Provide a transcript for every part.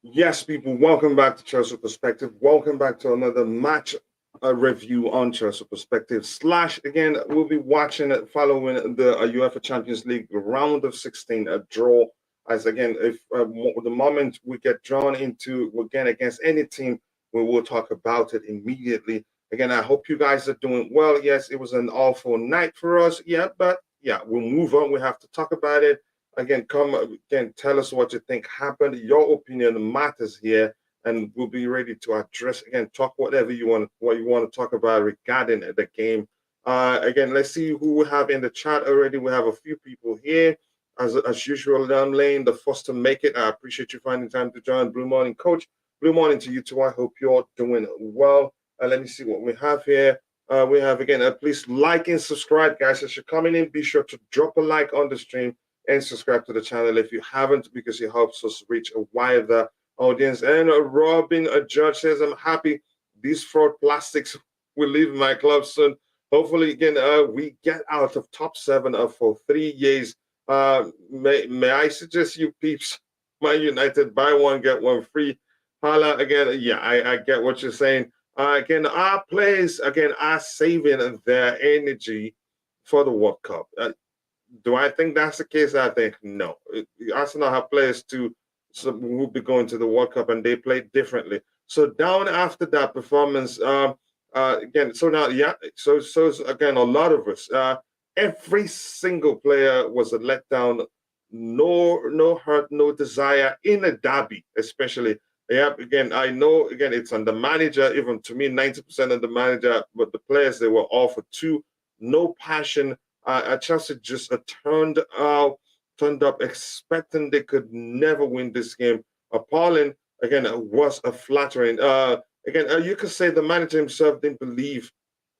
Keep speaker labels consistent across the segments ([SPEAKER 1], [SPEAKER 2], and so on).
[SPEAKER 1] Yes, people, welcome back to Chelsea Perspective. Welcome back to another match review on Chelsea Perspective. Slash, again, we'll be watching it following the UEFA Champions League round of 16, a draw. As again, if the moment we get drawn into again against any team, we will talk about it immediately. Again, I hope you guys are doing well. Yes, it was an awful night for us. Yeah, but yeah, we'll move on. We have to talk about it. Again, come again, tell us what you think happened. Your opinion matters here, and we'll be ready to address again, talk whatever you want, what you want to talk about regarding the game. Again, let's see who we have in the chat already. We have a few people here. As usual, I'm Lane, the first to make it. I appreciate you finding time to join. Blue morning, coach. Blue morning to you too. I hope you're doing well. Let me see what we have here. We have again, please like and subscribe, guys. As you're coming in, be sure to drop a like on the stream and subscribe to the channel if you haven't, because it helps us reach a wider audience. And Robin Judge says, I'm happy these fraud plastics will leave my club soon. Hopefully, again, we get out of top seven for 3 years. May I suggest you peeps, Man United, buy one, get one free. Hala, again, yeah, I get what you're saying. Again, our players, again, are saving their energy for the World Cup. Do I think that's the case? I think no. Arsenal have players too who will be going to the World Cup, and they play differently. So down after that performance, again, so now, yeah, so again, a lot of us, every single player was a letdown. No hurt, no desire in a derby, especially. Yeah, again, I know, again, it's on the manager. Even to me, 90% of the manager, but the players, they were all for two. No passion. Chelsea just turned up expecting they could never win this game. Appalling again was a flattering. Again, you could say the manager himself didn't believe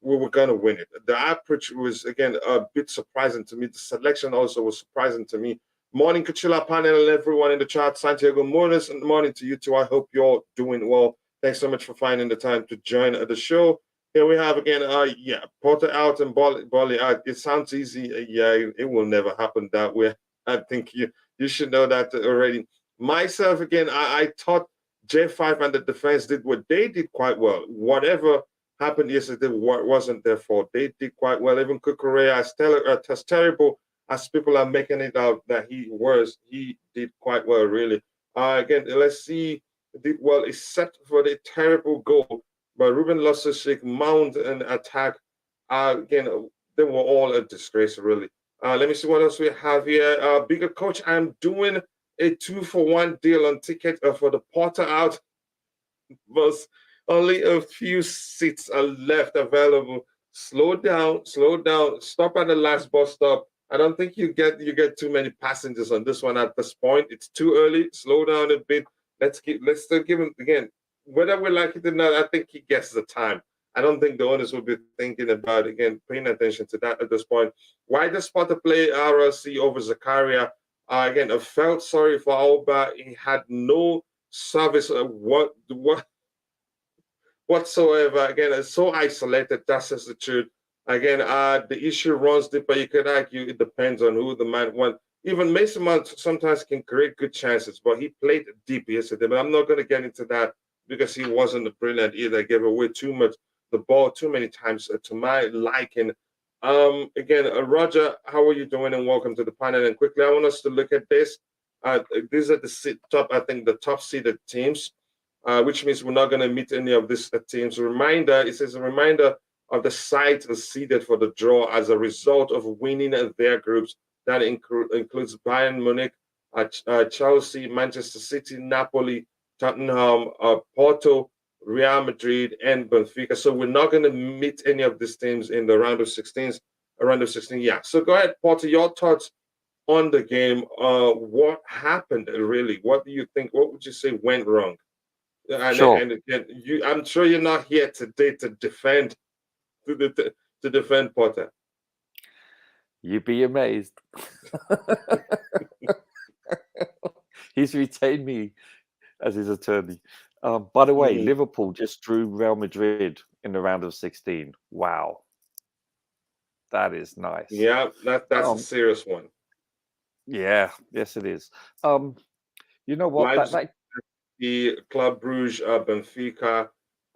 [SPEAKER 1] we were going to win it. The approach was again a bit surprising to me. The selection also was surprising to me. Morning, Kachila panel, and everyone in the chat. Santiago Morris, and morning to you too. I hope you're doing well. Thanks so much for finding the time to join the show. Here we have again, yeah, Porter out and Bolly out. It sounds easy. Yeah, it will never happen that way. I think you should know that already. Myself, again, I thought J5 and the defense did what they did quite well. Whatever happened yesterday wasn't their fault. They did quite well. Even Kukurea, as terrible as people are making it out that he did quite well, really. Again, let's see, did well, except for the terrible goal by Ruben Loftus-Cheek, mount an attack. Again, they were all a disgrace, really. Let me see what else we have here. Bigger coach, I'm doing a 2-for-1 deal on ticket for the Porter out. But only a few seats are left available. Slow down, slow down. Stop at the last bus stop. I don't think you get too many passengers on this one at this point. It's too early. Slow down a bit. Let's still give him again. Whether we like it or not, I think he gets the time. I don't think the owners will be thinking about again paying attention to that at this point. Why does Potter play RLC over Zakaria? Again, I felt sorry for Alba. He had no service. What whatsoever. Again, it's so isolated. That's just the truth. Again, the issue runs deeper. You could argue it depends on who the man wants. Even Mason Mount sometimes can create good chances, but he played deep yesterday. But I'm not going to get into that because he wasn't brilliant either. Gave away too much the ball too many times to my liking. Again, Roger, how are you doing? And welcome to the panel. And quickly, I want us to look at this. These are the top, I think, the top seeded teams, which means we're not going to meet any of these teams. It says a reminder of the sides seeded for the draw as a result of winning their groups. That includes Bayern Munich, Chelsea, Manchester City, Napoli, Tottenham, Porto, Real Madrid, and Benfica. So we're not going to meet any of these teams in the round of 16. Round of 16, yeah. So go ahead, Porto, your thoughts on the game. What happened really? What do you think? What would you say went wrong?
[SPEAKER 2] Sure.
[SPEAKER 1] And again, I'm sure you're not here today to defend to defend Potter.
[SPEAKER 2] You'd be amazed. He's retained me as his attorney. By the way, Liverpool just drew Real Madrid in the round of 16. Wow. That is nice.
[SPEAKER 1] Yeah, that's a serious one.
[SPEAKER 2] Yeah, yes, it is. You know what?
[SPEAKER 1] City, Club Brugge, Benfica,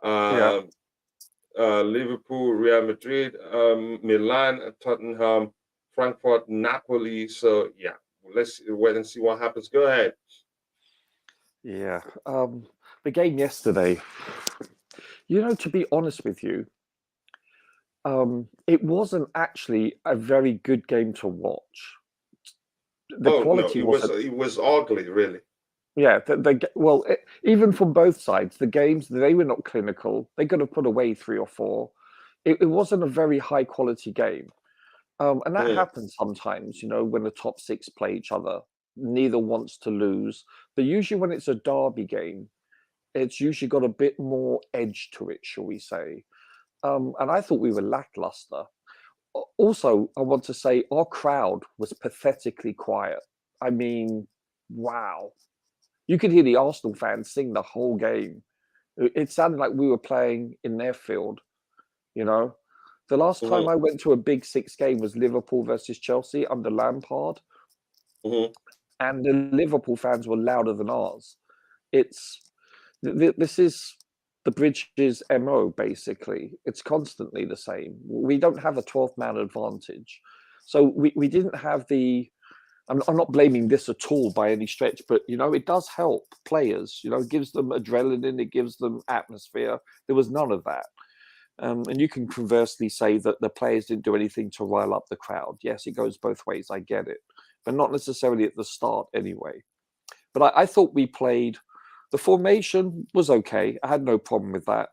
[SPEAKER 2] Yeah.
[SPEAKER 1] Liverpool, Real Madrid, Milan, Tottenham, Frankfurt, Napoli. So yeah, let's wait and see what happens. Go ahead.
[SPEAKER 2] Yeah. The game yesterday, to be honest with you, it wasn't actually a very good game to watch. The
[SPEAKER 1] Oh no,
[SPEAKER 2] quality wasn't.
[SPEAKER 1] it was ugly, really.
[SPEAKER 2] Yeah, even from both sides, the games, they were not clinical. They could have put away 3 or 4. It wasn't a very high quality game. And that
[SPEAKER 1] Mhm.
[SPEAKER 2] happens sometimes, when the top 6 play each other. Neither wants to lose. But usually when it's a derby game, it's usually got a bit more edge to it, shall we say. And I thought we were lackluster. Also, I want to say our crowd was pathetically quiet. I mean, wow. You could hear the Arsenal fans sing the whole game. It sounded like we were playing in their field, you know. The last time
[SPEAKER 1] Mhm.
[SPEAKER 2] I went to a Big Six game was Liverpool versus Chelsea under Lampard,
[SPEAKER 1] Mhm.
[SPEAKER 2] and the Liverpool fans were louder than ours. This is the Bridge's MO, basically. It's constantly the same. We don't have a 12th man advantage. So we didn't have the. I'm not blaming this at all by any stretch, but it does help players. It gives them adrenaline, it gives them atmosphere. There was none of that. And you can conversely say that the players didn't do anything to rile up the crowd. Yes, it goes both ways. I get it, but not necessarily at the start anyway. But I thought we played. The formation was okay. I had no problem with that.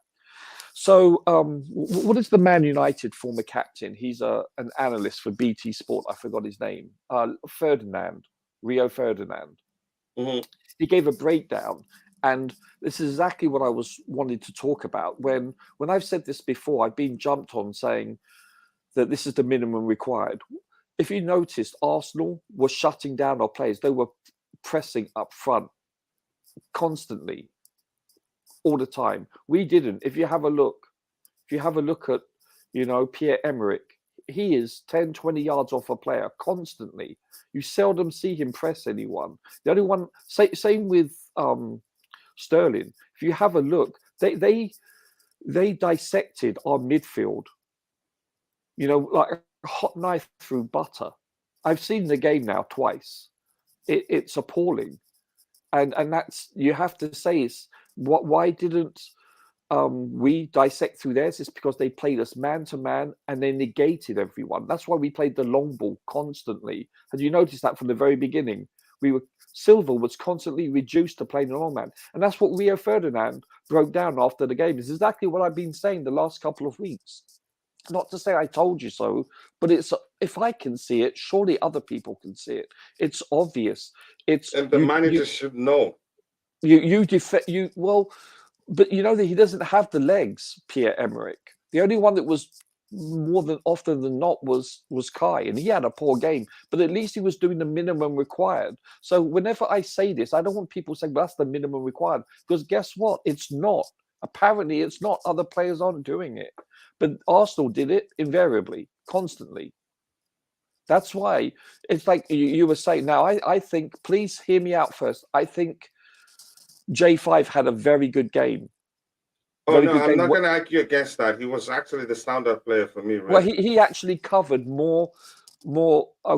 [SPEAKER 2] So, what is the Man United former captain? He's an analyst for BT Sport. I forgot his name. Rio Ferdinand.
[SPEAKER 1] Mhm.
[SPEAKER 2] He gave a breakdown, and this is exactly what I was wanting to talk about. When I've said this before, I've been jumped on saying that this is the minimum required. If you noticed, Arsenal were shutting down our players. They were pressing up front constantly, all the time. We didn't. If you have a look at, Pierre-Emerick, he is 10, 20 yards off a player constantly. You seldom see him press anyone. The only one, same with Sterling. If you have a look, they dissected our midfield, like a hot knife through butter. I've seen the game now twice. It's appalling. And that's, you have to say, is why didn't we dissect through theirs? Is because they played us man to man and they negated everyone. That's why we played the long ball constantly. Had you noticed that from the very beginning? Silva was constantly reduced to playing the long man, and that's what Rio Ferdinand broke down after the game. Is exactly what I've been saying the last couple of weeks. Not to say I told you so, but it's, if I can see it, surely other people can see it. It's obvious. It's
[SPEAKER 1] And the manager should know.
[SPEAKER 2] well, but that he doesn't have the legs, Pierre-Emerick. The only one that was more than often than not was Kai, and he had a poor game, but at least he was doing the minimum required. So whenever I say this, I don't want people saying, well, that's the minimum required, because guess what? It's not. Apparently, it's not. Other players aren't doing it. But Arsenal did it invariably, constantly. That's why it's like you were saying. Now, I think, please hear me out first. I think J5 had a very good game.
[SPEAKER 1] Oh no, I'm not going to argue against that. He was actually the standout player for me. Really.
[SPEAKER 2] Well, he actually covered more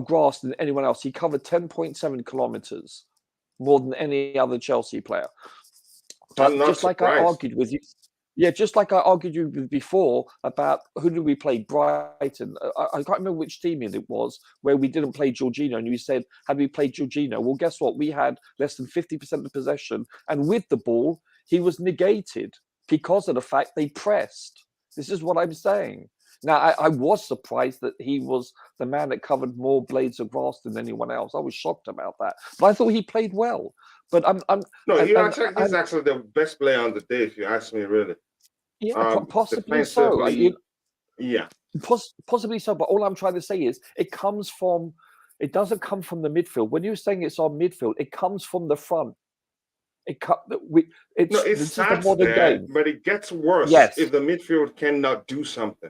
[SPEAKER 2] grass than anyone else. He covered 10.7 kilometers, more than any other Chelsea player. But
[SPEAKER 1] I'm not
[SPEAKER 2] just like
[SPEAKER 1] surprised.
[SPEAKER 2] I argued with you, just like I argued you before about who did we play? Brighton. I can't remember which team it was where we didn't play Jorginho, and you said, had we played Jorginho? Well, guess what? We had less than 50% of possession, and with the ball, he was negated because of the fact they pressed. This is what I'm saying. Now, I was surprised that he was the man that covered more blades of grass than anyone else. I was shocked about that, but I thought he played well. But
[SPEAKER 1] no, he's actually the best player on the day, if you ask me, really.
[SPEAKER 2] Yeah, possibly so.
[SPEAKER 1] Yeah,
[SPEAKER 2] possibly so. But all I'm trying to say is, it doesn't come from the midfield. When you're saying it's our midfield, it comes from the front. It
[SPEAKER 1] starts there, but it gets worse if the midfield cannot do something.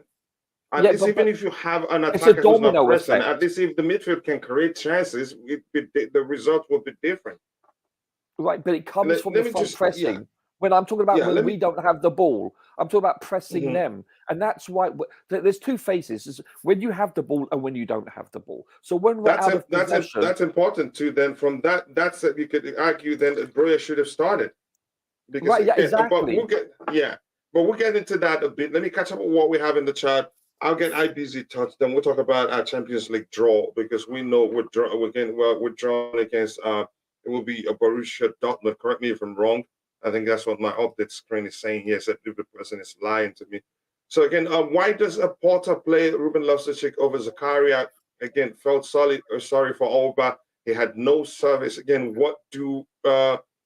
[SPEAKER 1] At least even if you have an attacker who's not pressing, at least if the midfield can create chances, the result will be different.
[SPEAKER 2] Right, but it comes from the
[SPEAKER 1] Let me
[SPEAKER 2] front
[SPEAKER 1] just,
[SPEAKER 2] pressing. When I'm talking about when
[SPEAKER 1] let
[SPEAKER 2] we
[SPEAKER 1] me.
[SPEAKER 2] don't have the ball, I'm talking about pressing
[SPEAKER 1] Mhm.
[SPEAKER 2] them, and that's why there's two phases: is when you have the ball and when you don't have the ball. So when we're out of possession,
[SPEAKER 1] That's important too. Then from that's you could argue then Broya should have started because
[SPEAKER 2] right? Yeah,
[SPEAKER 1] again, but
[SPEAKER 2] exactly.
[SPEAKER 1] we'll get into that a bit. Let me catch up with what we have in the chat. I'll get IBZ touch. Then we'll talk about our Champions League draw because we know we're drawn against. It will be a Borussia Dortmund. Correct me if I'm wrong. I think that's what my update screen is saying here. Said the person is lying to me. So again, why does a Porter play Ruben Loftus-Cheek over Zakaria? Again, felt sorry for Alba. He had no service. Again,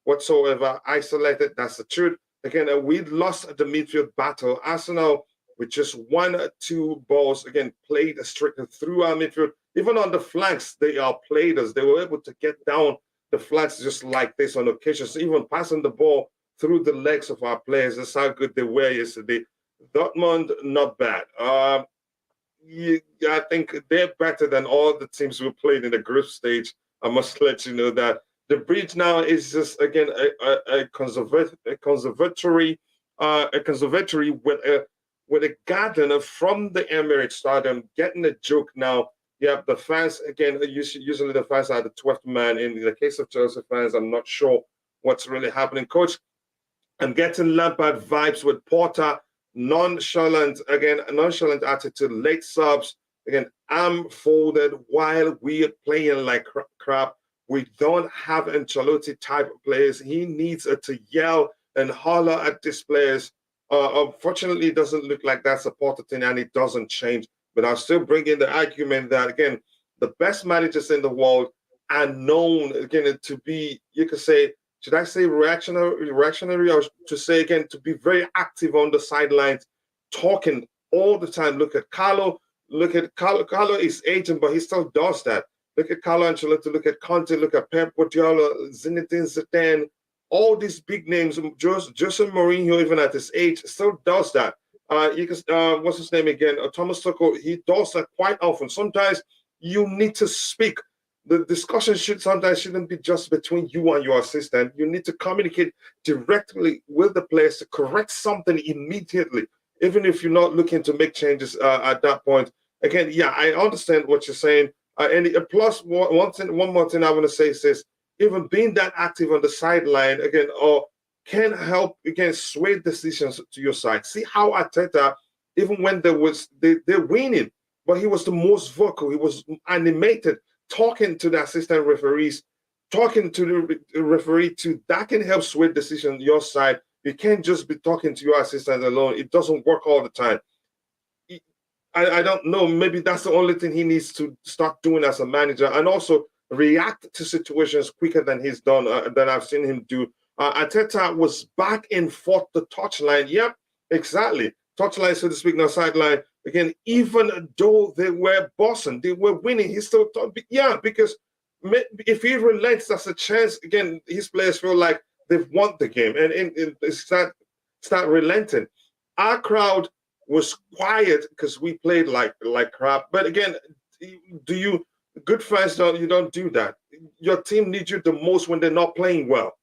[SPEAKER 1] whatsoever isolated? That's the truth. Again, we lost the midfield battle. Arsenal with just 1-2 balls again played strictly through our midfield. Even on the flanks, they outplayed us. They were able to get down the flanks just like this on occasions, even passing the ball through the legs of our players. That's how good they were yesterday. Dortmund, not bad. I think they're better than all the teams we played in the group stage. I must let you know that the bridge now is just again a conservatory, with a garden from the Emirates Stadium. Getting a joke now. You have the fans again. Usually the fans are the 12th man. In the case of Chelsea fans, I'm not sure what's really happening, Coach. I'm getting Lampard vibes with Porter, nonchalant attitude, late subs. Again, arm folded while we're playing like crap. We don't have Ancelotti type of players. He needs to yell and holler at these players. Unfortunately, it doesn't look like that's a Porter thing, and it doesn't change. But I'll still bring in the argument that, again, the best managers in the world are known, again, to be, you could say, should I say reactionary, or to say again to be very active on the sidelines, talking all the time. Look at Carlo. Look at Carlo. Carlo is aging, but he still does that. Look at Carlo Ancelotti. Look at Conte. Look at Pep Guardiola, Zinedine Zidane. All these big names. Jose Mourinho, even at his age, still does that. You can, what's his name again? Thomas Tuchel. He does that quite often. Sometimes you need to speak. The discussion shouldn't be just between you and your assistant. You need to communicate directly with the players to correct something immediately, even if you're not looking to make changes at that point. Again, yeah, I understand what you're saying. And plus, one more thing I want to say is this: even being that active on the sideline again, or can help again sway decisions to your side. See how Arteta, even when they're winning, but he was the most vocal. He was animated, talking to the assistant referees, talking to the referee too. That can help sway decision your side. You can't just be talking to your assistant alone. It doesn't work all the time. I don't know. Maybe that's the only thing he needs to start doing as a manager, and also react to situations quicker than he's done, than I've seen him do. Arteta was back and forth the touchline. Yep, exactly. Touchline, so to speak, now sideline. Again, even though they were bossing, they were winning, he still thought, yeah, because if he relents, that's a chance. Again, his players feel like they've won the game, and start relenting. Our crowd was quiet because we played like crap. But again, good fans don't do that. Your team needs you the most when they're not playing well.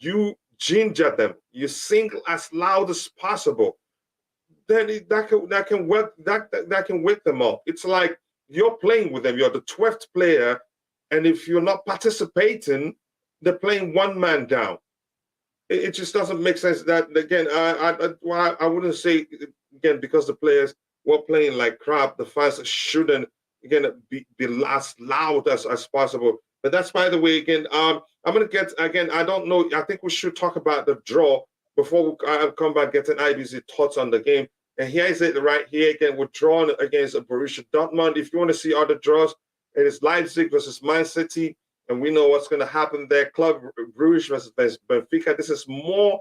[SPEAKER 1] You ginger them. You sing as loud as possible. Then that can wake them up. It's like you're playing with them. You're the 12th player, and if you're not participating, they're playing one man down. It just doesn't make sense. That again, I wouldn't say again because the players were playing like crap. The fans shouldn't again be as loud as possible. But that's by the way. Again, I'm gonna get again. I don't know. I think we should talk about the draw before I come back getting IBZ thoughts on the game. And here is it right here again. We're drawn against Borussia Dortmund. If you want to see other draws, it is Leipzig versus Man City. And we know what's going to happen there. Club Brugge versus Benfica. This is more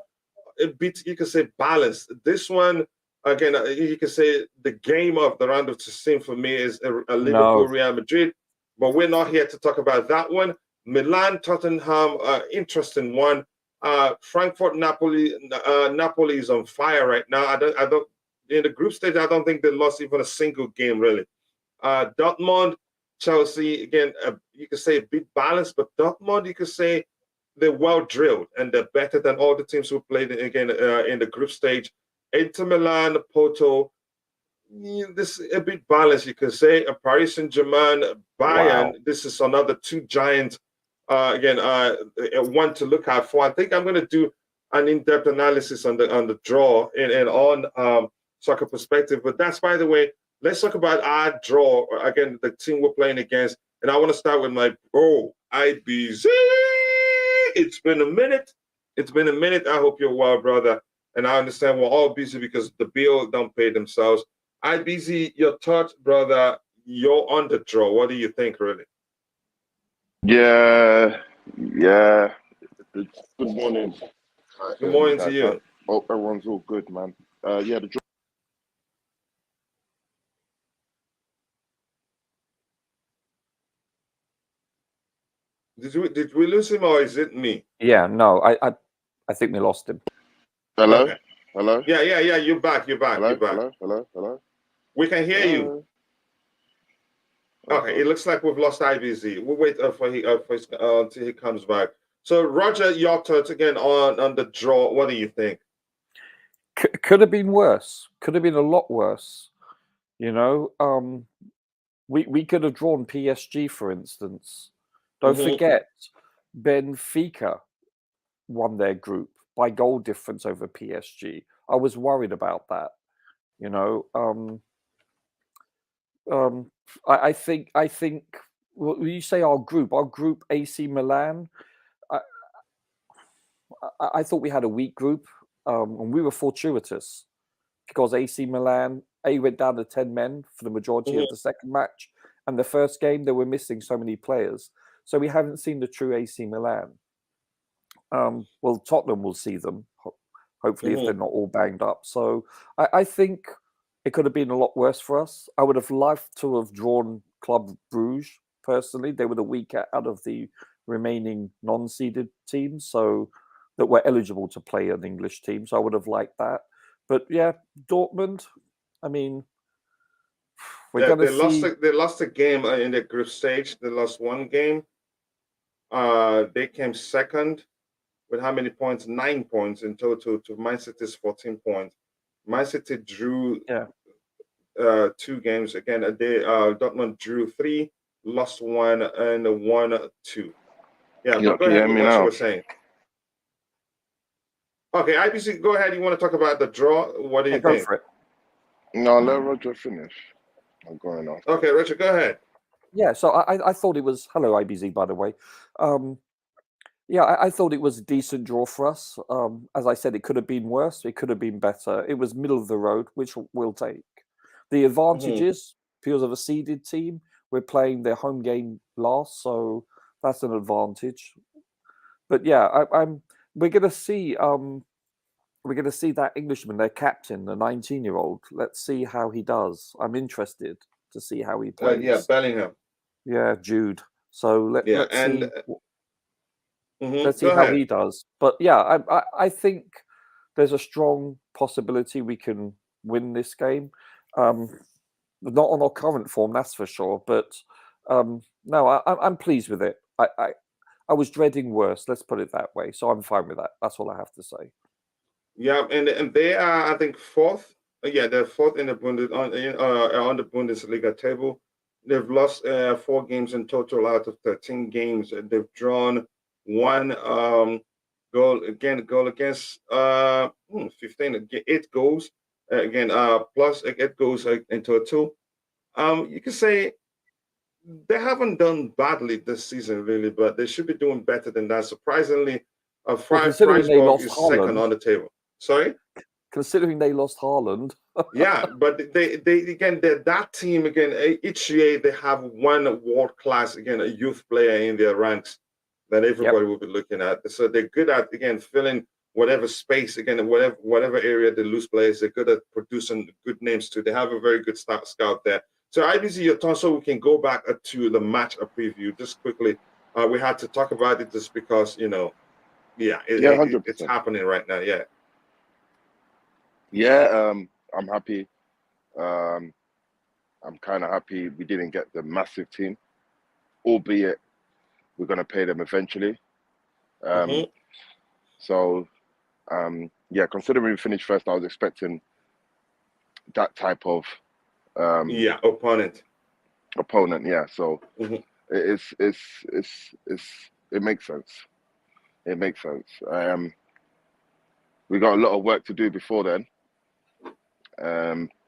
[SPEAKER 1] a bit, you can say, balanced. This one, again, you can say the game of the round of 16 for me is a Liverpool
[SPEAKER 2] No,
[SPEAKER 1] Real Madrid. But we're not here to talk about that one. Milan Tottenham, interesting one. Frankfurt Napoli. Napoli is on fire right now. I don't. In the group stage, I don't think they lost even a single game really. Dortmund, Chelsea, again, you could say a bit balanced, but Dortmund, you could say they're well drilled and they're better than all the teams who played again in the group stage. Inter Milan, Porto, this is a bit balanced, you could say. Paris Saint-Germain, Bayern.
[SPEAKER 2] Wow.
[SPEAKER 1] This is another two giants. One to look out for. I think I'm going to do an in-depth analysis on the draw and on soccer perspective. But that's, by the way. Let's talk about our draw again. The team we're playing against, and I want to start with my bro IBZ. It's been a minute. It's been a minute. I hope you're well, brother. And I understand we're all busy because the bill don't pay themselves. IBZ, your thoughts, brother. You're on the draw. What do you think, really?
[SPEAKER 3] Yeah, yeah. Good morning.
[SPEAKER 1] Good morning to you.
[SPEAKER 3] Hope everyone's all good, man. Yeah, the
[SPEAKER 1] Did we lose him or is it me?
[SPEAKER 2] Yeah, no, I think we lost him.
[SPEAKER 3] Hello,
[SPEAKER 1] Okay.
[SPEAKER 3] hello.
[SPEAKER 1] Yeah. You're back. You're back.
[SPEAKER 3] Hello,
[SPEAKER 1] You're back.
[SPEAKER 3] hello.
[SPEAKER 1] We can hear you. Okay, it looks like we've lost IBZ. We'll wait until he comes back. So, Roger, your thoughts again on the draw. What do you think?
[SPEAKER 2] Could have been worse. Could have been a lot worse. You know, we could have drawn PSG, for instance. Don't forget, Benfica won their group by goal difference over PSG. I was worried about that. You know, I think when you say our group AC Milan, I thought we had a weak group, and we were fortuitous because AC Milan went down to 10 men for the majority of the second match, and the first game they were missing so many players, so we haven't seen the true AC Milan. Well, Tottenham will see them hopefully if they're not all banged up. So I think it could have been a lot worse for us. I would have liked to have drawn Club Brugge personally. They were the weak out of the remaining non-seeded teams, so that were eligible to play an English team. So I would have liked that. But yeah, Dortmund. I mean, we're going to see.
[SPEAKER 1] They lost a game in the group stage. They lost one game. They came second with how many points? 9 points in total to Man City's 14 points. Man City drew 2 games again. Dortmund drew 3, lost 1, and won 2. Yeah, but go ahead with what you were saying. Okay, IBC, go ahead. You want to talk about the draw? What do you think?
[SPEAKER 2] Go for it.
[SPEAKER 3] No, let Roger finish. I'm going off.
[SPEAKER 1] Okay, Roger, go ahead.
[SPEAKER 2] Yeah, so I thought it was. Hello, IBZ, by the way. Yeah, I thought it was a decent draw for us. As I said, it could have been worse. It could have been better. It was middle of the road, which we'll take. The advantage is, because of a seeded team, we're playing their home game last, so that's an advantage. But yeah, we're going to see. We're going to see that Englishman, their captain, the 19-year-old. Let's see how he does. I'm interested to see how he plays.
[SPEAKER 1] Yeah, Bellingham.
[SPEAKER 2] Yeah, Jude. So let's see. Let's see how he does. But yeah, I think there's a strong possibility we can win this game. Not on our current form, that's for sure. But no, I'm pleased with it. I was dreading worse. Let's put it that way. So I'm fine with that. That's all I have to say.
[SPEAKER 1] Yeah, and they are, I think, fourth. Yeah, they're fourth in the on the Bundesliga table. They've lost 4 games in total out of 13 games. They've drawn 1 goal against 15, 8 goals plus 8 goals in total. You could say they haven't done badly this season, really, but they should be doing better than that. Surprisingly, Freiburg is second on the table. Sorry?
[SPEAKER 2] Considering they lost Haaland.
[SPEAKER 1] Yeah, but they again, that team, again, each year they have one world-class, again, a youth player in their ranks that everybody will be looking at. So they're good at, again, filling whatever space, again, whatever area they lose players. They're good at producing good names too. They have a very good scout there. So IBC, your turn, so we can go back to the match preview just quickly. We had to talk about it just because, it's happening right now. Yeah.
[SPEAKER 3] Yeah, I'm happy. I'm kind of happy we didn't get the massive team, albeit we're going to pay them eventually.
[SPEAKER 1] Mhm.
[SPEAKER 3] So, yeah, considering we finished first, I was expecting that type of
[SPEAKER 1] Yeah, opponent.
[SPEAKER 3] opponent. Yeah, so
[SPEAKER 1] Mhm.
[SPEAKER 3] it makes sense. It makes sense. We got a lot of work to do before then.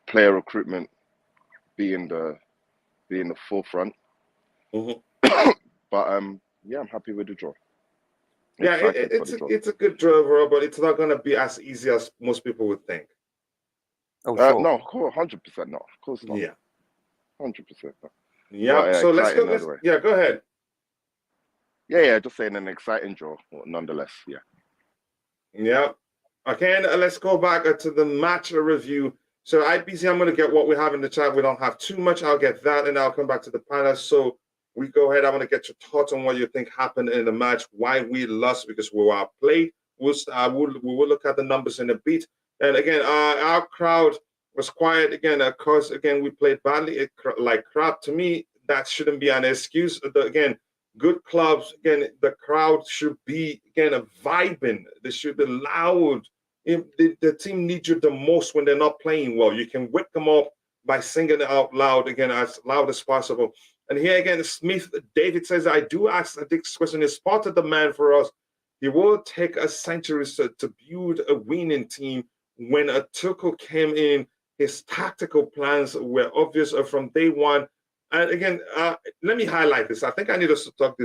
[SPEAKER 3] Player recruitment being the forefront.
[SPEAKER 1] Mhm.
[SPEAKER 3] But yeah, I'm happy with the draw.
[SPEAKER 1] Yeah,
[SPEAKER 3] Excited for the draw.
[SPEAKER 1] it's a good draw overall, but it's not gonna be as easy as most people would think.
[SPEAKER 2] Oh, sure.
[SPEAKER 3] No, 100% not. Of course not.
[SPEAKER 1] Yeah.
[SPEAKER 3] 100% not.
[SPEAKER 1] Yeah.
[SPEAKER 3] But
[SPEAKER 1] So let's go.
[SPEAKER 3] exciting anyway.
[SPEAKER 1] Yeah, go ahead.
[SPEAKER 3] Yeah, just saying an exciting draw, nonetheless. Yeah.
[SPEAKER 1] Yeah. Okay, and let's go back to the match review. So IPC, I'm going to get what we have in the chat. We don't have too much. I'll get that, and I'll come back to the panel. So we go ahead. I want to get your thoughts on what you think happened in the match, why we lost, because we were outplayed. We will look at the numbers in a bit. And again, our crowd was quiet again. Of course, again, we played badly, like crap. To me, that shouldn't be an excuse. Again, good clubs, again, the crowd should be, again, a vibing. They should be loud. If the team needs you the most when they're not playing well, you can wake them up by singing it out loud, again, as loud as possible. And here again, Smith David says, I do ask this question, is spotted the man for us. It will take a century to build a winning team. When a Tuchel came in, his tactical plans were obvious from day one. And again, let me highlight this. I think I need us to talk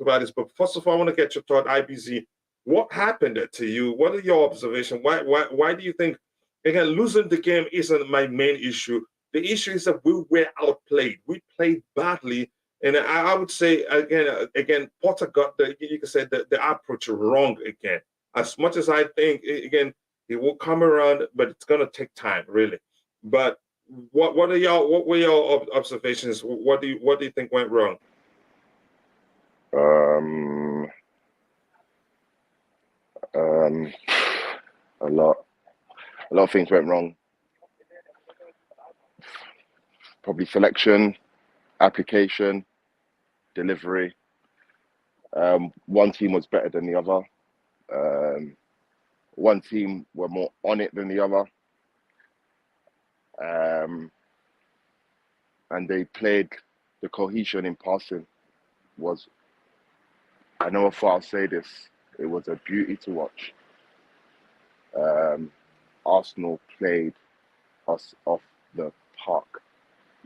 [SPEAKER 1] about this. But first of all, I want to get your thought, IBZ. What happened to you? What are your observations? Why do you think, again, losing the game isn't my main issue? The issue is that we were outplayed. We played badly. And I would say, again, Potter got you can say the approach wrong again. As much as I think, again, it will come around, but it's going to take time, really. But what were your observations? What do you think went wrong?
[SPEAKER 3] A lot of things went wrong. Probably selection, application, delivery. One team was better than the other. One team were more on it than the other. And they played, the cohesion in passing was, I know if I'll say this, it was a beauty to watch. Arsenal played us off the park.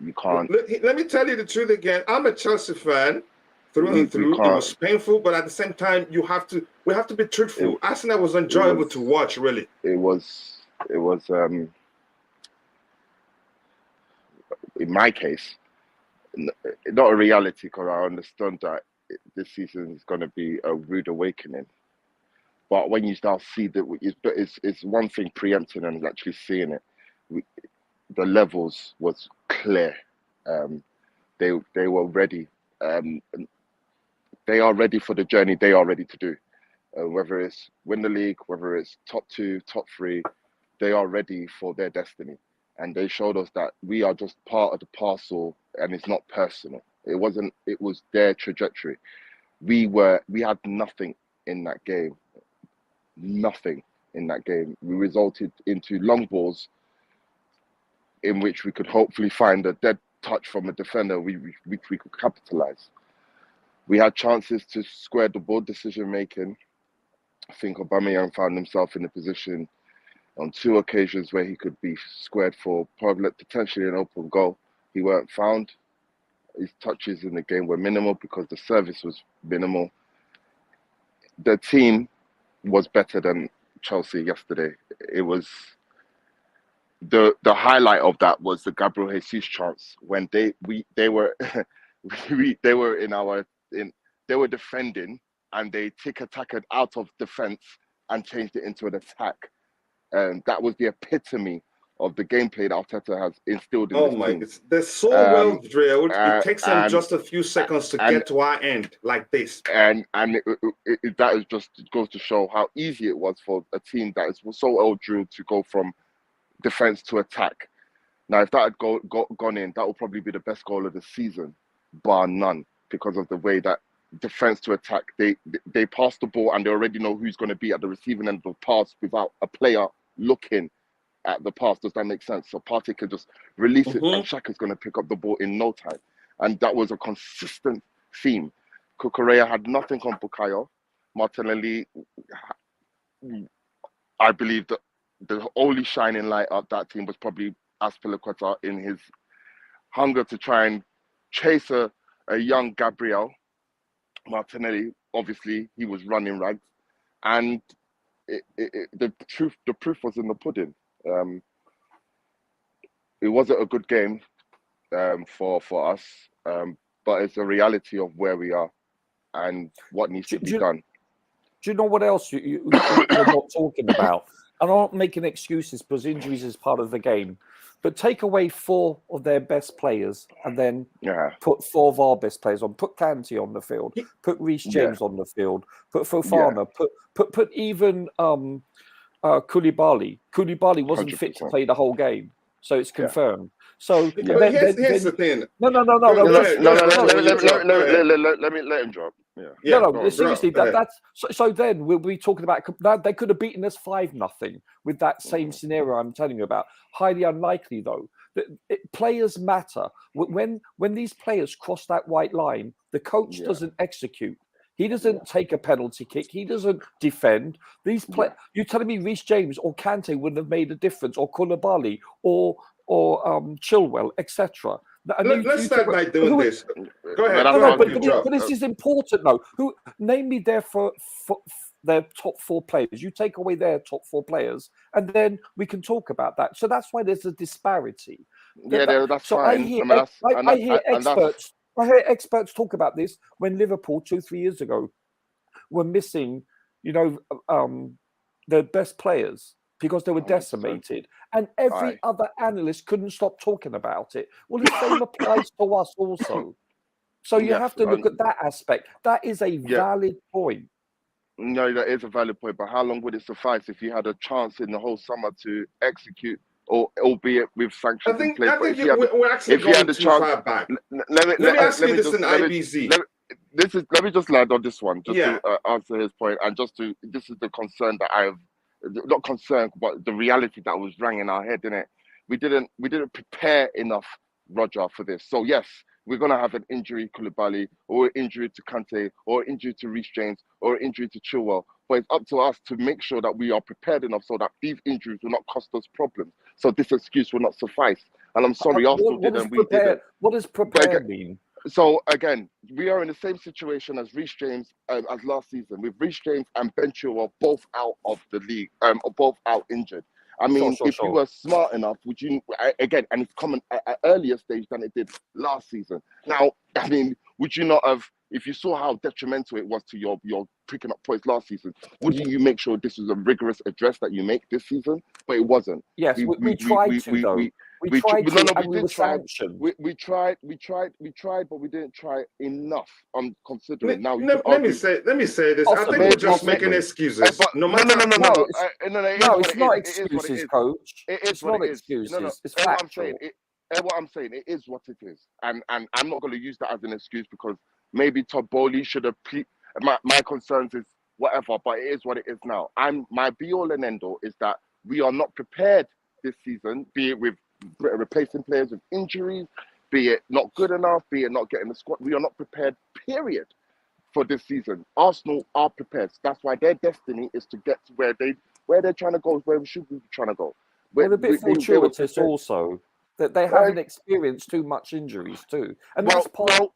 [SPEAKER 3] You can't.
[SPEAKER 1] Let me tell you the truth again. I'm a Chelsea fan through and through. It was painful, but at the same time, we have to be truthful. Arsenal was enjoyable to watch, really.
[SPEAKER 3] It was in my case, not a reality, because I understand that this season is going to be a rude awakening. But when you start see that, it's one thing preempting and actually seeing it. The levels was clear. They were ready. They are ready for the journey they are ready to do. Whether it's win the league, whether it's top 2, top 3, they are ready for their destiny. And they showed us that we are just part of the parcel, and it's not personal. It was their trajectory. We had nothing in that game. Nothing in that game. We resulted into long balls in which we could hopefully find a dead touch from a defender which we could capitalize. We had chances to square the ball decision making. I think Aubameyang found himself in a position on 2 occasions where he could be squared for probably potentially an open goal. He weren't found. His touches in the game were minimal because the service was minimal. The team was better than Chelsea yesterday. It was the highlight of that was the Gabriel Jesus chance when they were they were defending and they tick-attacked out of defense and changed it into an attack. And that was the epitome of the gameplay that Arteta has instilled in this team.
[SPEAKER 1] They're so well drilled. It takes them just a few seconds to get to our end like this.
[SPEAKER 3] And that is just goes to show how easy it was for a team that is so well drilled to go from defense to attack. Now, if that had gone in, that would probably be the best goal of the season, bar none, because of the way that defense to attack. They pass the ball and they already know who's going to be at the receiving end of the pass without a player looking at the pass. Does that make sense? So Partey can just release it and Xhaka's going to pick up the ball in no time. And that was a consistent theme. Cucurella had nothing on Bukayo. Martinelli, I believe that the only shining light of that team was probably Azpilicueta in his hunger to try and chase a young Gabriel. Martinelli, obviously, he was running rags. And the proof was in the pudding. It wasn't a good game for us, but it's a reality of where we are and what needs to be done.
[SPEAKER 2] Do you know what else you're not talking about? And I'm not making excuses because injuries is part of the game. But take away 4 of their best players and then put 4 of our best players on. Put Kante on the field. Put Reece James on the field. Put Fofana. Put even Koulibaly. Koulibaly wasn't 100%. Fit to play the whole game, so it's confirmed. So
[SPEAKER 1] here's the thing.
[SPEAKER 2] No.
[SPEAKER 3] Let me let him drop.
[SPEAKER 2] Seriously, that's so. Then we'll be talking about that. They could have beaten us 5-0 with that same scenario I'm telling you about. Highly unlikely, though. Players matter. When these players cross that white line, the coach doesn't execute. He doesn't take a penalty kick. He doesn't defend. You're telling me Reece James or Kante wouldn't have made a difference, or Koulibaly, or Chilwell, etc.
[SPEAKER 1] Let's start by doing this. Go ahead.
[SPEAKER 2] But this is important, though. Name me their their top 4 players. You take away their top 4 players, and then we can talk about that. So that's why there's a disparity.
[SPEAKER 3] That's fine.
[SPEAKER 2] I hear experts talk about this when Liverpool 2-3 years ago were missing, their best players because they were decimated, and every other analyst couldn't stop talking about it. Well, the same applies to us also. So you have to look at that aspect. That is a valid point.
[SPEAKER 3] No, that is a valid point, but how long would it suffice if you had a chance in the whole summer to execute, or albeit with sanctions in place?
[SPEAKER 1] I think we're actually going too far back. Let me ask you this in IBZ.
[SPEAKER 3] Let me just land on this one, just to answer his point, and this is the concern that I have. Not concerned, but the reality that was rang in our head, didn't it? We didn't prepare enough, Roger, for this. So yes, we're gonna have an injury, Koulibaly, or an injury to Kante, or an injury to Reece James, or an injury to Chilwell. But it's up to us to make sure that we are prepared enough so that these injuries will not cost us problems. So this excuse will not suffice. And I'm sorry, Arsenal didn't. We didn't.
[SPEAKER 2] What does prepared mean?
[SPEAKER 3] So again, we are in the same situation as Reece James as last season, with Reece James and Ben Chilwell both out of the league, or both out injured. I mean, if you were smart enough, would you again? And it's coming at an earlier stage than it did last season. Now, I mean, would you not have, if you saw how detrimental it was to your picking up points last season, wouldn't you make sure this was a rigorous address that you make this season? But it wasn't.
[SPEAKER 2] Yes, we tried to, though. We tried,
[SPEAKER 3] but we didn't try enough. I'm considering now.
[SPEAKER 1] Let me say this. I think we're just making excuses.
[SPEAKER 3] No.
[SPEAKER 2] It's not excuses, coach. It's not excuses. It's factual.
[SPEAKER 3] What I'm saying, it is what it is, and I'm not going to use that as an excuse because maybe Todd Bowley should have. My concerns is whatever, but it is what it is now. My be all and end all is that we are not prepared this season, be it with replacing players with injuries, be it not good enough, be it not getting the squad. We are not prepared, period, for this season. Arsenal are prepared. That's why their destiny is to get to where they're trying to go, is where we should be trying to go.
[SPEAKER 2] Well, a bit fortuitous also that they haven't experienced too much injuries too, and that's part of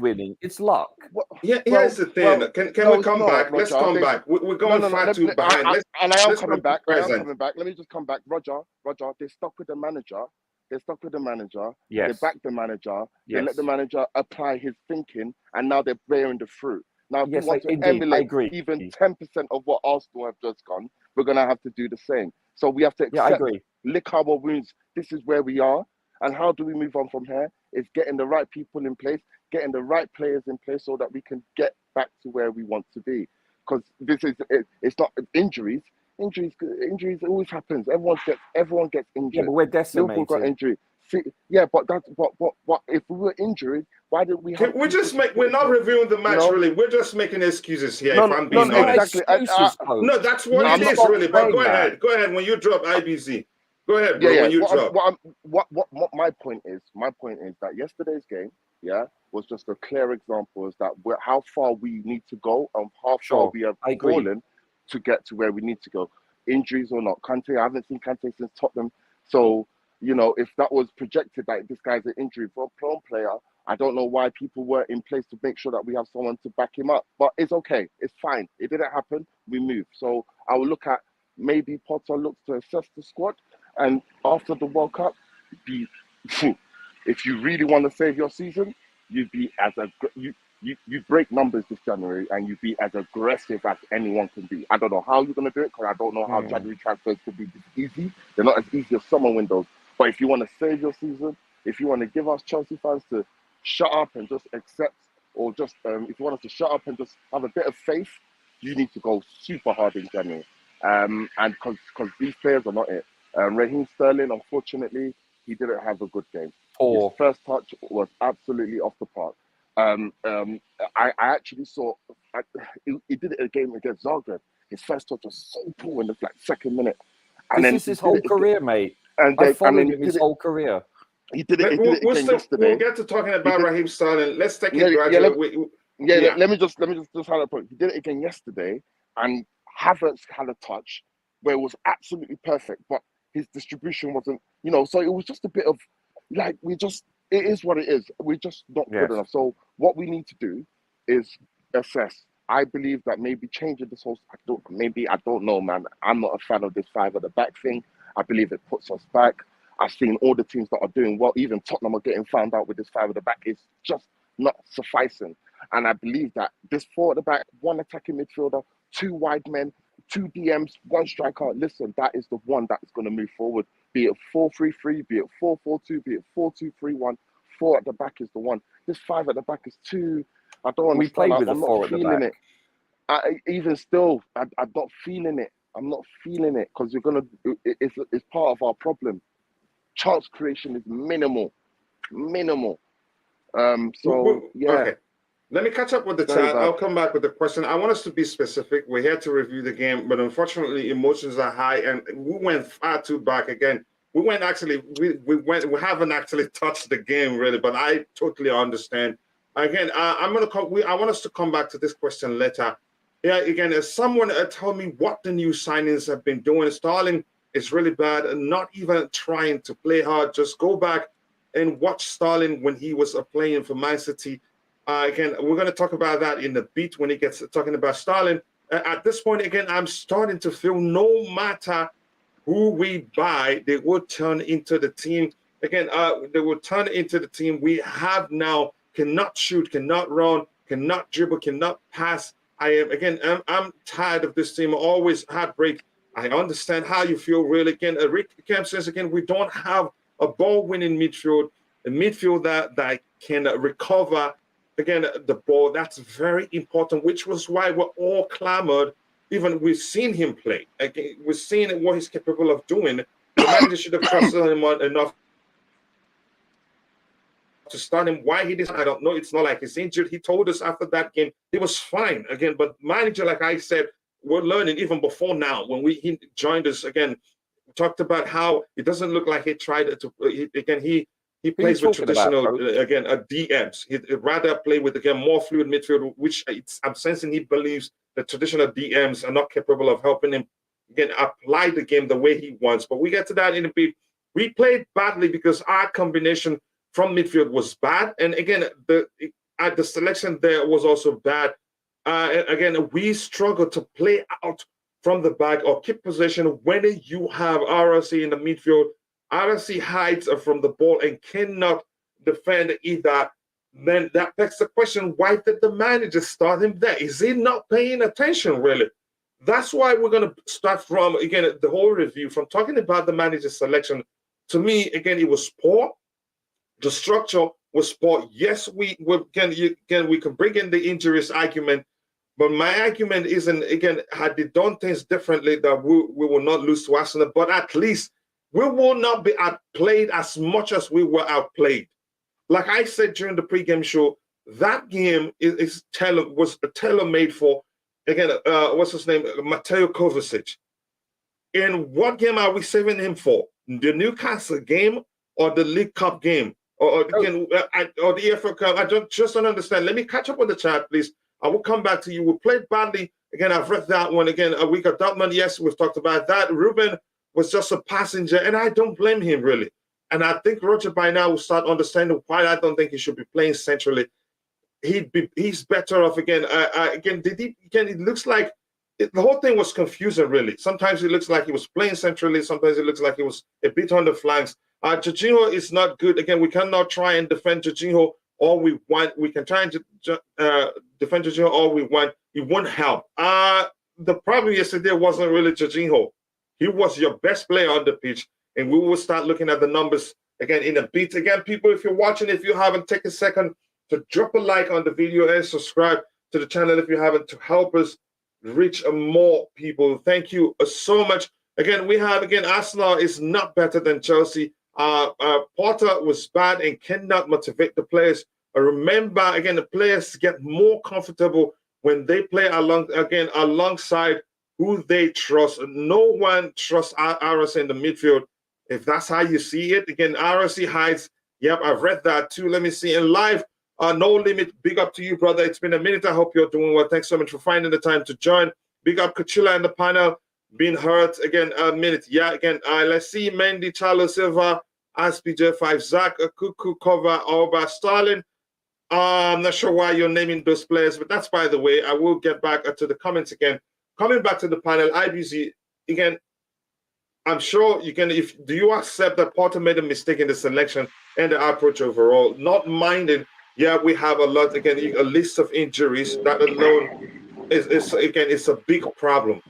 [SPEAKER 2] winning. It's luck.
[SPEAKER 1] Here's the thing. Can we come back? Let's come back. We're going far too behind.
[SPEAKER 3] And I am coming back. Let me just come back. Roger, they're stuck with the manager.
[SPEAKER 2] Yes.
[SPEAKER 3] They back the manager. Yes. They let the manager apply his thinking, and now they're bearing the fruit. Now, if we want to emulate even 10% of what Arsenal have just gone, we're going to have to do the same. So we have to accept, lick our wounds. This is where we are. And how do we move on from here? It's getting the right people in place, getting the right players in place so that we can get back to where we want to be. Because it's not injuries. Injuries always happens. Everyone gets injured.
[SPEAKER 2] Yeah, but we're decimated.
[SPEAKER 3] Liverpool got injury. See, yeah, but that's what if we were injured, why didn't we have?
[SPEAKER 1] We're not reviewing the match,
[SPEAKER 3] You know?
[SPEAKER 1] really. We're just making excuses here,
[SPEAKER 3] No,
[SPEAKER 1] if I'm
[SPEAKER 3] no,
[SPEAKER 1] being
[SPEAKER 3] no,
[SPEAKER 1] honest.
[SPEAKER 3] exactly.
[SPEAKER 2] Excuses, Coach.
[SPEAKER 1] No, that's what
[SPEAKER 2] You
[SPEAKER 1] it
[SPEAKER 2] need to
[SPEAKER 1] is,
[SPEAKER 2] stop
[SPEAKER 1] really. But
[SPEAKER 2] saying
[SPEAKER 1] go
[SPEAKER 2] that.
[SPEAKER 1] ahead. Go ahead. When you drop IBZ, go ahead, bro.
[SPEAKER 3] Yeah,
[SPEAKER 1] When you
[SPEAKER 3] yeah.
[SPEAKER 1] drop.
[SPEAKER 3] What my point is that yesterday's game, yeah, was just a clear example is that how far we need to go and how far
[SPEAKER 2] Sure,
[SPEAKER 3] we have
[SPEAKER 2] I agree.
[SPEAKER 3] fallen to get to where we need to go. Injuries or not, Kante, I haven't seen Kante since Tottenham. So, you know, if that was projected that this guy's an injury-prone player, I don't know why people were in place to make sure that we have someone to back him up. But it's okay. It's fine. It didn't happen. We move. So I will look at maybe Potter looks to assess the squad. And after the World Cup, if you really want to save your season, you'd break numbers this January and you'd be as aggressive as anyone can be. I don't know how you're going to do it because I don't know how January transfers could be this easy. They're not as easy as summer windows. But if you want to save your season, if you want to give us Chelsea fans to shut up and just accept, or just if you want us to shut up and just have a bit of faith, you need to go super hard in January. And because these players are not it. Raheem Sterling, unfortunately, he didn't have a good game.
[SPEAKER 2] Poor.
[SPEAKER 3] His first touch was absolutely off the park. I actually saw he did it again against Zagreb. His first touch was so poor in the second minute. And
[SPEAKER 2] This is his whole career, mate.
[SPEAKER 3] And
[SPEAKER 2] I followed him his whole career.
[SPEAKER 3] He did it again yesterday.
[SPEAKER 1] We'll get to talking about Raheem Sterling. Let's take it
[SPEAKER 3] gradually.
[SPEAKER 1] Yeah,
[SPEAKER 3] let me just highlight a point. He did it again yesterday, and Havertz had a touch where it was absolutely perfect, but his distribution wasn't, so it was just a bit of it is what it is. We're just not good enough. So what we need to do is assess. I believe that maybe changing this whole, I don't know, man. I'm not a fan of this 5 at the back thing. I believe it puts us back. I've seen all the teams that are doing well, even Tottenham are getting found out with this 5 at the back. It's just not sufficing. And I believe that this 4 at the back, 1 attacking midfielder, 2 wide men, 2 DMs, 1 striker. Listen, that is the one that is going to move forward. Be it 4-3-3, be it 4-4-2, be it 4-2-3-1. 4 at the back is the one. This 5 at the back is too. I don't understand.
[SPEAKER 2] We played with
[SPEAKER 3] I'm
[SPEAKER 2] a 4
[SPEAKER 3] not
[SPEAKER 2] at the
[SPEAKER 3] feeling
[SPEAKER 2] back.
[SPEAKER 3] it. Even still, I'm not feeling it. I'm not feeling it because it's part of our problem. Chance creation is minimal.
[SPEAKER 1] Okay. Let me catch up with the chat. I'll come back with the question. I want us to be specific. We're here to review the game, but unfortunately, emotions are high, and we went far too back again. We haven't actually touched the game really, but I totally understand. Again, I want us to come back to this question later. Yeah, again, as someone told me what the new signings have been doing, Sterling is really bad and not even trying to play hard. Just go back and watch Sterling when he was playing for Man City. Again, we're going to talk about that in the beat when he gets talking about Sterling. At this point, again, I'm starting to feel no matter who we buy, they will turn into the team. Again, they will turn into the team we have now. Cannot shoot, cannot run, cannot dribble, cannot pass. I'm tired of this team. Always heartbreak. I understand how you feel, really. Again, Rick Kemp says, again, we don't have a ball-winning midfield, a midfield that can recover, again, the ball. That's very important, which was why we're all clamored. Even we've seen him play. Again, we've seen what he's capable of doing. The manager should have trusted him enough to start him. Why he didn't, I don't know. It's not like he's injured. He told us after that game he was fine. Again, but manager, like I said, we're learning even before now. When he joined us again, we talked about how it doesn't look like he tried to. He plays with traditional DMs. He'd rather play with again more fluid midfield, which I'm sensing he believes the traditional DMs are not capable of helping him again apply the game the way he wants. But we get to that in a bit. We played badly because our combination from midfield was bad, and again the selection there was also bad. Again, we struggle to play out from the back or keep possession when you have RLC in the midfield. RLC hides from the ball and cannot defend either. Then that begs the question, why did the manager start him there? Is he not paying attention, really? That's why we're going to start from, again, the whole review, from talking about the manager's selection. To me, again, it was poor. The structure was poor. Yes, we can bring in the injuries argument, but my argument isn't, again, had they done things differently, that we will not lose to Arsenal, but at least we will not be outplayed as much as we were outplayed. Like I said during the pregame show, that game was tailor-made for, again, what's his name? Mateo Kovacic. And what game are we saving him for? The Newcastle game or the League Cup game? Or again, or the EFL Cup? I just don't understand. Let me catch up on the chat, please. I will come back to you. We played badly. Again, I've read that one. Again, a week of Dortmund, yes, we've talked about that. Ruben was just a passenger, and I don't blame him, really. And I think Roger by now will start understanding why I don't think he should be playing centrally. He's better off again. It looks like the whole thing was confusing, really. Sometimes it looks like he was playing centrally. Sometimes it looks like he was a bit on the flanks. Jorginho is not good. Again, we cannot try and defend Jorginho all we want. We can try and defend Jorginho all we want. It won't help. The problem yesterday wasn't really Jorginho. He was your best player on the pitch. And we will start looking at the numbers again in a bit. Again, people, if you're watching, if you haven't, take a second to drop a like on the video and subscribe to the channel if you haven't, to help us reach more people. Thank you so much. Again, Arsenal is not better than Chelsea. Potter was bad and cannot motivate the players. Remember, again, the players get more comfortable when they play alongside who they trust. No one trusts RS in the midfield. If that's how you see it, again, RSC hides. Yep, I've read that too. Let me see. In live, No Limit, big up to you, brother. It's been a minute. I hope you're doing well. Thanks so much for finding the time to join. Big up Kachila and the panel. Being hurt again, a minute. Yeah, again, let's see. Mendy, Charles Silva, SPJ5, Zach, Kuku, Cover, Alba, Starling. I'm not sure why you're naming those players, but that's by the way. I will get back to the comments again. Coming back to the panel, IBZ, again, I'm sure you can. Do you accept that Potter made a mistake in the selection and the approach overall? Not minding, yeah, we have a lot, again, a list of injuries. That alone it's a big problem.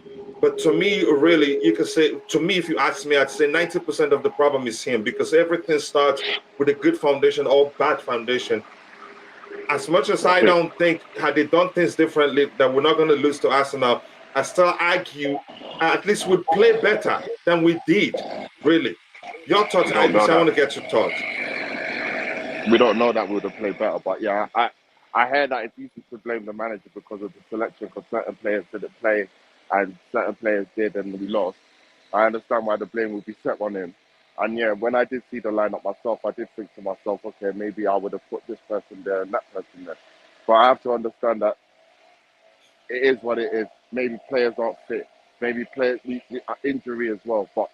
[SPEAKER 1] But to me, really, you can say, to me, if you ask me, I'd say 90% of the problem is him, because everything starts with a good foundation or bad foundation. As much as I don't think, had they done things differently, that we're not going to lose to Arsenal, I still argue at least we'd play better than we did, really. Your thoughts, I want to get your thoughts.
[SPEAKER 3] We don't know that we would have played better, but yeah, I heard that it's easy to blame the manager because of the selection, because certain players didn't play and certain players did and we lost. I understand why the blame would be set on him. And yeah, when I did see the lineup myself, I did think to myself, okay, maybe I would have put this person there and that person there. But I have to understand that it is what it is. Maybe players aren't fit. Maybe players injury as well. But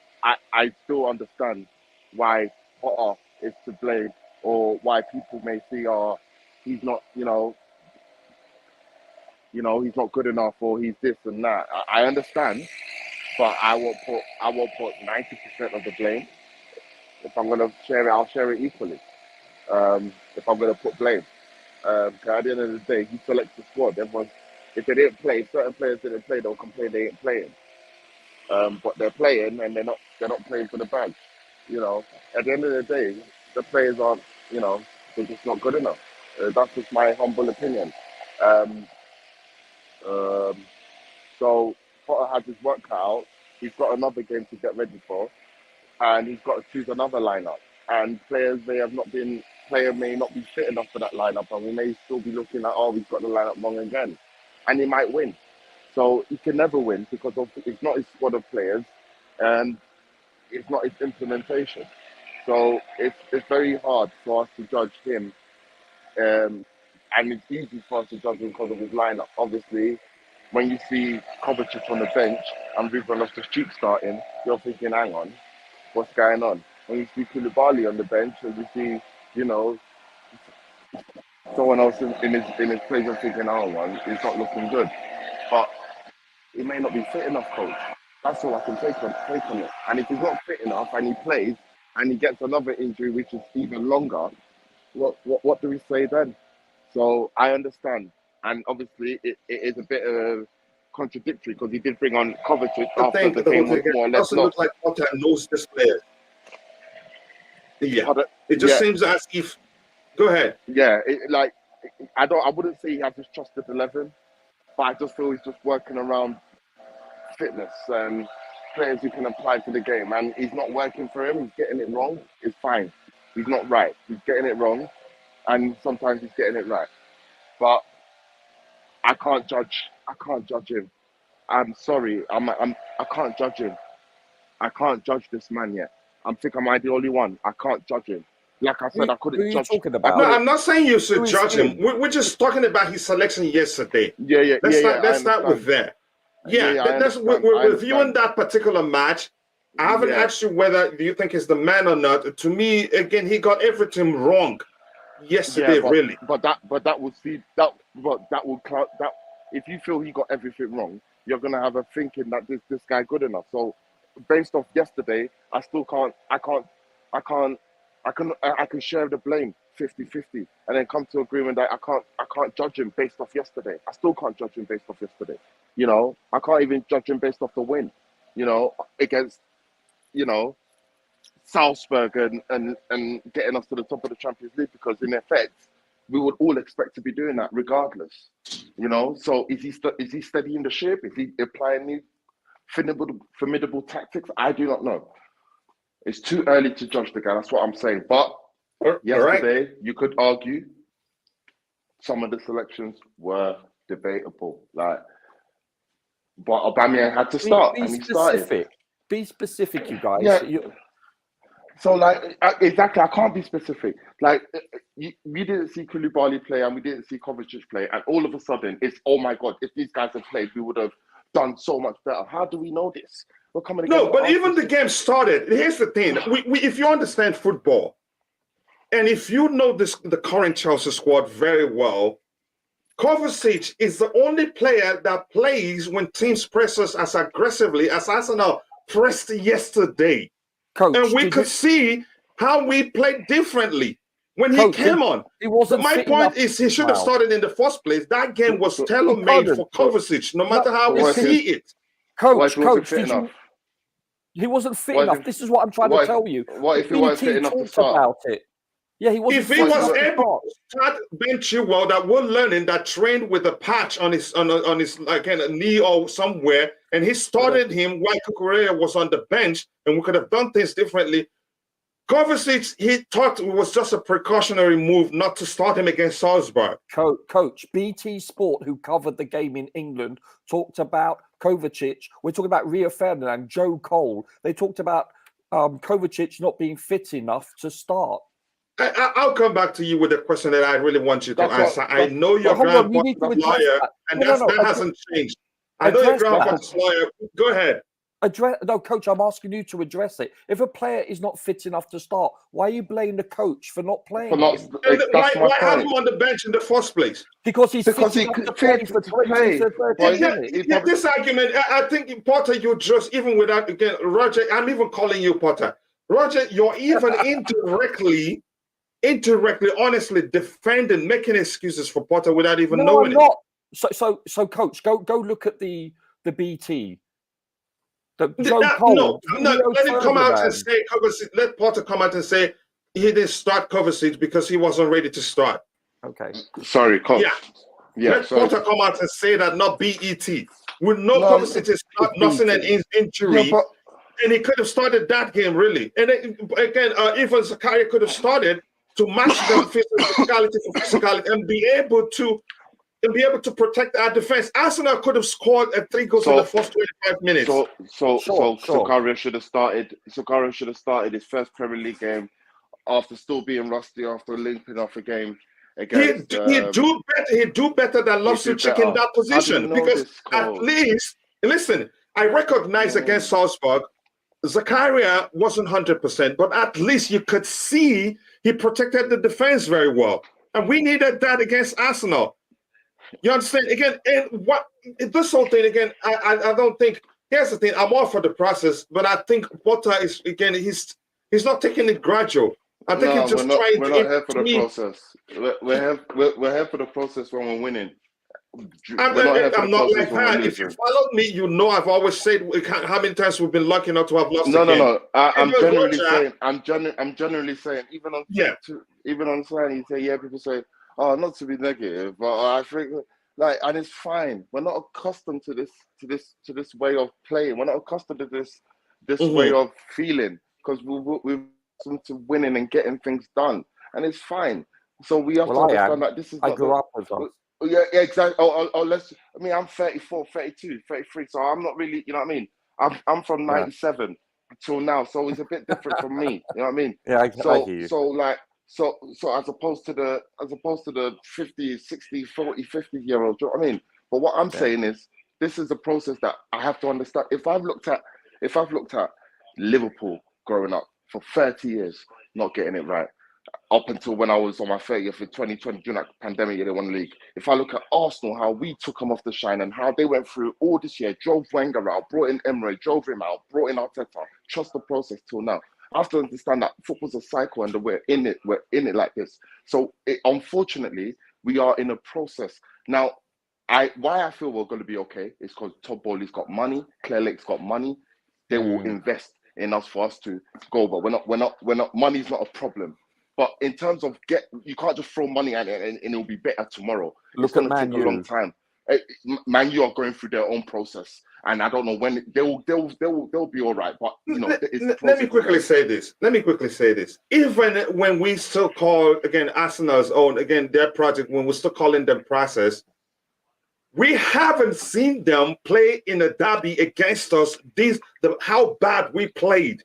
[SPEAKER 3] I still understand why Potter is to blame, or why people may see, he's not, he's not good enough, or he's this and that. I understand, but I won't put 90% of the blame. If I'm gonna share it, I'll share it equally. If I'm gonna put blame, because at the end of the day, he selects the squad. Everyone, if they didn't play, certain players didn't play, they'll complain they ain't playing. But they're playing, and they're not playing for the badge. At the end of the day, the players aren't, they're just not good enough. That's just my humble opinion. So Potter has his work cut out. He's got another game to get ready for, and he's got to choose another lineup. And players may not be fit enough for that lineup, and we may still be looking at, we've got the lineup wrong again, and he might win. So he can never win because it's not his squad of players, and it's not his implementation. So it's very hard for us to judge him, and it's easy for us to judge him because of his lineup. Obviously, when you see Kovacic on the bench and Ruben Loftus-Cheek starting, you're thinking, hang on, what's going on? When you see Koulibaly on the bench and you see, someone else in his place, you're thinking, it's not looking good. But he may not be fit enough, coach. That's all I can take on it. And if he's not fit enough and he plays and he gets another injury which is even longer, what do we say then? So I understand. And obviously it is a bit contradictory because he did bring on Kovacic after the game was more or less lost.
[SPEAKER 1] It doesn't look like Potter knows this player. Yeah, it just seems as if. Go ahead.
[SPEAKER 3] Yeah, I wouldn't say he has his trusted 11, but I just feel he's just working around fitness and players who can apply to the game, and he's not working for him. He's getting it wrong. It's fine. He's not right. He's getting it wrong, and sometimes he's getting it right. But I can't judge. I can't judge him. I'm sorry. I can't judge him. I can't judge this man yet. I think am I the only one? I can't judge him. Like I said, I couldn't
[SPEAKER 2] Who are you
[SPEAKER 3] judge.
[SPEAKER 2] talking about?
[SPEAKER 1] No, I'm not saying you should
[SPEAKER 2] Who is
[SPEAKER 1] judge him.
[SPEAKER 2] he?
[SPEAKER 1] We're just talking about his selection yesterday. Let's start with that. We're reviewing that particular match. I haven't asked you whether do you think he's the man or not. To me, again, he got everything wrong yesterday. Really,
[SPEAKER 3] but that will cloud that. If you feel he got everything wrong, you're gonna have a thinking that this guy good enough. So, based off yesterday, I still can't. I can share the blame 50-50 and then come to agreement that I can't judge him based off yesterday. I still can't judge him based off yesterday. You know, I can't even judge him based off the win, you know, against, you know, Salzburg and getting us to the top of the Champions League, because in effect, we would all expect to be doing that regardless, you know. So is he steadying the ship? Is he applying new formidable tactics? I do not know. It's too early to judge the guy. That's what I'm saying. But yesterday, you could argue some of the selections were debatable. Like, but Aubameyang had to start, and he started.
[SPEAKER 2] Be specific, you guys.
[SPEAKER 3] Yeah. So, like, exactly, I can't be specific. Like, we didn't see Koulibaly play, and we didn't see Kovacic play, and all of a sudden, it's, oh my God, if these guys had played, we would have done so much better. How do we know this? We're coming against
[SPEAKER 1] but even the game started. Here's the thing: if you understand football, and if you know the current Chelsea squad very well, Kovacic is the only player that plays when teams press us as aggressively as Arsenal pressed yesterday.
[SPEAKER 2] Coach,
[SPEAKER 1] and we could see how we played differently when he came on. My point is he should have started in the first place. That game was tailor-made for Kovacic, no matter how we see it.
[SPEAKER 2] Coach, he wasn't fit enough. This is what I'm trying to tell you.
[SPEAKER 3] What if he wasn't fit enough to start?
[SPEAKER 2] About it. Yeah, he wasn't.
[SPEAKER 1] If he was able to start Ben Chilwell, that we're learning, that trained with a patch on his like a knee or somewhere, and he started him while Cucurella was on the bench, and we could have done things differently. Kovacic, he thought it was just a precautionary move not to start him against Salzburg.
[SPEAKER 2] Coach, BT Sport, who covered the game in England, talked about Kovacic. We're talking about Rio Ferdinand, Joe Cole. They talked about Kovacic not being fit enough to start.
[SPEAKER 1] I'll come back to you with a question that I really want you to answer. I know your grandfather's a lawyer, and that hasn't changed. I know your grandfather's a lawyer. Go ahead.
[SPEAKER 2] No, Coach, I'm asking you to address it. If a player is not fit enough to start, why are you blaming the coach for not playing?
[SPEAKER 1] Why have him on the bench in the first place?
[SPEAKER 2] Because he's fit enough to play for 20 to 30 minutes.
[SPEAKER 1] This argument, I think, Potter, you just, even without, again, Roger, I'm even calling you Potter. Roger, you're even indirectly, honestly defending, making excuses for Potter without even knowing
[SPEAKER 2] it. So, Coach, go look at the BT.
[SPEAKER 1] Let him come out and say Kovacic. Let Potter come out and say he didn't start Kovacic because he wasn't ready to start.
[SPEAKER 2] Okay.
[SPEAKER 3] Sorry, Coach.
[SPEAKER 1] Let Potter come out and say that, not BET. We know Kovacic is not nothing an injury, and he could have started that game really. And again, even Zakaria could have started to match the physicality for physicality and be able to protect our defense. Arsenal could have scored 3 goals in the first 25 minutes.
[SPEAKER 3] So Zakaria should have started. Zakaria should have started his first Premier League game after still being rusty after limping off a game against. He'd do better than Loftus-Cheek in that position, because at least, listen, I recognize against Salzburg, Zakaria wasn't 100%, but at least you could see he protected the defense very well, and we needed that against Arsenal. You understand? Again, and this whole thing again, I don't think. Here's the thing: I'm all for the process, but I think Potter is, again, he's not taking it gradual. I think he's just trying. We're not here for the process. We're here for the process when we're winning.
[SPEAKER 1] I'm not like that. If you followed me, you know I've always said how many times we've been lucky not to have lost.
[SPEAKER 3] No. I'm generally saying. Even on saying, you say, people say, oh, not to be negative, but I think Like, and it's fine. We're not accustomed to this way of playing. We're not accustomed to this way of feeling, because we're accustomed to winning and getting things done, and it's fine. So we have to understand that this is not.
[SPEAKER 2] I grew up with us.
[SPEAKER 3] Yeah, exactly. I mean, I'm 34, 32, 33, so I'm not really, you know what I mean? I'm from 97 till now, so it's a bit different from me, you know what I mean?
[SPEAKER 2] Yeah, I hear you.
[SPEAKER 3] So as opposed to the 50, 60, 40, 50-year-olds, you know what I mean? But what I'm saying is, this is a process that I have to understand. If I've looked at Liverpool growing up for 30 years, not getting it right, up until when I was on my 30th in 2020 during that pandemic year, they won the league. If I look at Arsenal, how we took them off the shine and how they went through all this year, drove Wenger out, brought in Emery, drove him out, brought in Arteta, trust the process till now. I have to understand that football's a cycle and we're in it like this. So unfortunately, we are in a process. Now, why I feel we're going to be okay is because Todd Bowley's got money, Clear Lake's got money. They will invest in us for us to go, but we're not, money's not a problem. But in terms of you can't just throw money at it and it'll be better tomorrow. It's going to take a long time. Man U are going through their own process, and I don't know when they'll be all right. But you know,
[SPEAKER 1] let me quickly say this. Even when we still call again Arsenal's own their project, when we're still calling them process, we haven't seen them play in a derby against us. How bad we played.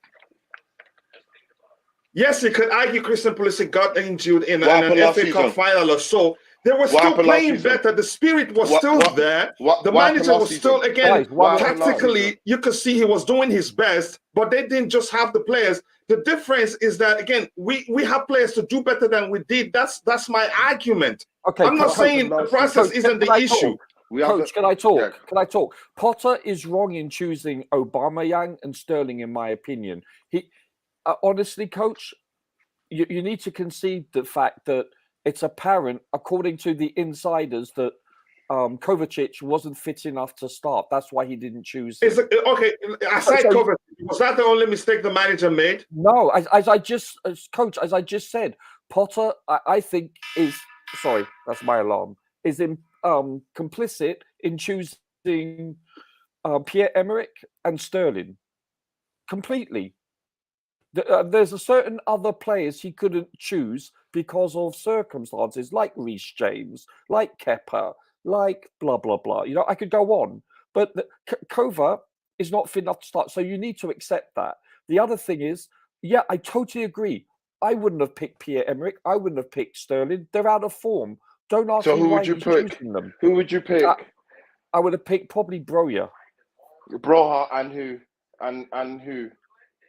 [SPEAKER 1] Yes, you could argue Christian Pulisic got injured in an FA Cup final or so. They were still playing better. The spirit was still there. The manager was still, tactically, you could see he was doing his best, but they didn't just have the players. The difference is that, again, we have players to do better than we did. That's my argument. Okay, I'm not saying the process isn't the issue.
[SPEAKER 2] Coach, can I talk? Yeah. Can I talk? Potter is wrong in choosing Aubameyang and Sterling, in my opinion. Honestly, Coach, you need to concede the fact that it's apparent, according to the insiders, that Kovacic wasn't fit enough to start. That's why he didn't choose him.
[SPEAKER 1] Aside Kovacic, was that the only mistake the manager made?
[SPEAKER 2] No, as I just said, Potter, I think is, sorry, that's my alarm, is complicit in choosing Pierre-Emerick and Sterling. Completely. There's a certain other players he couldn't choose because of circumstances, like Reece James, like Kepa, like blah, blah, blah. You know, I could go on. But Kova is not fit enough to start, so you need to accept that. The other thing is, yeah, I totally agree. I wouldn't have picked Pierre-Emerick. I wouldn't have picked Sterling. They're out of form. Don't ask me why he's choosing them.
[SPEAKER 3] Who would you pick?
[SPEAKER 2] I would have picked probably Broja.
[SPEAKER 3] Broja and who? And who?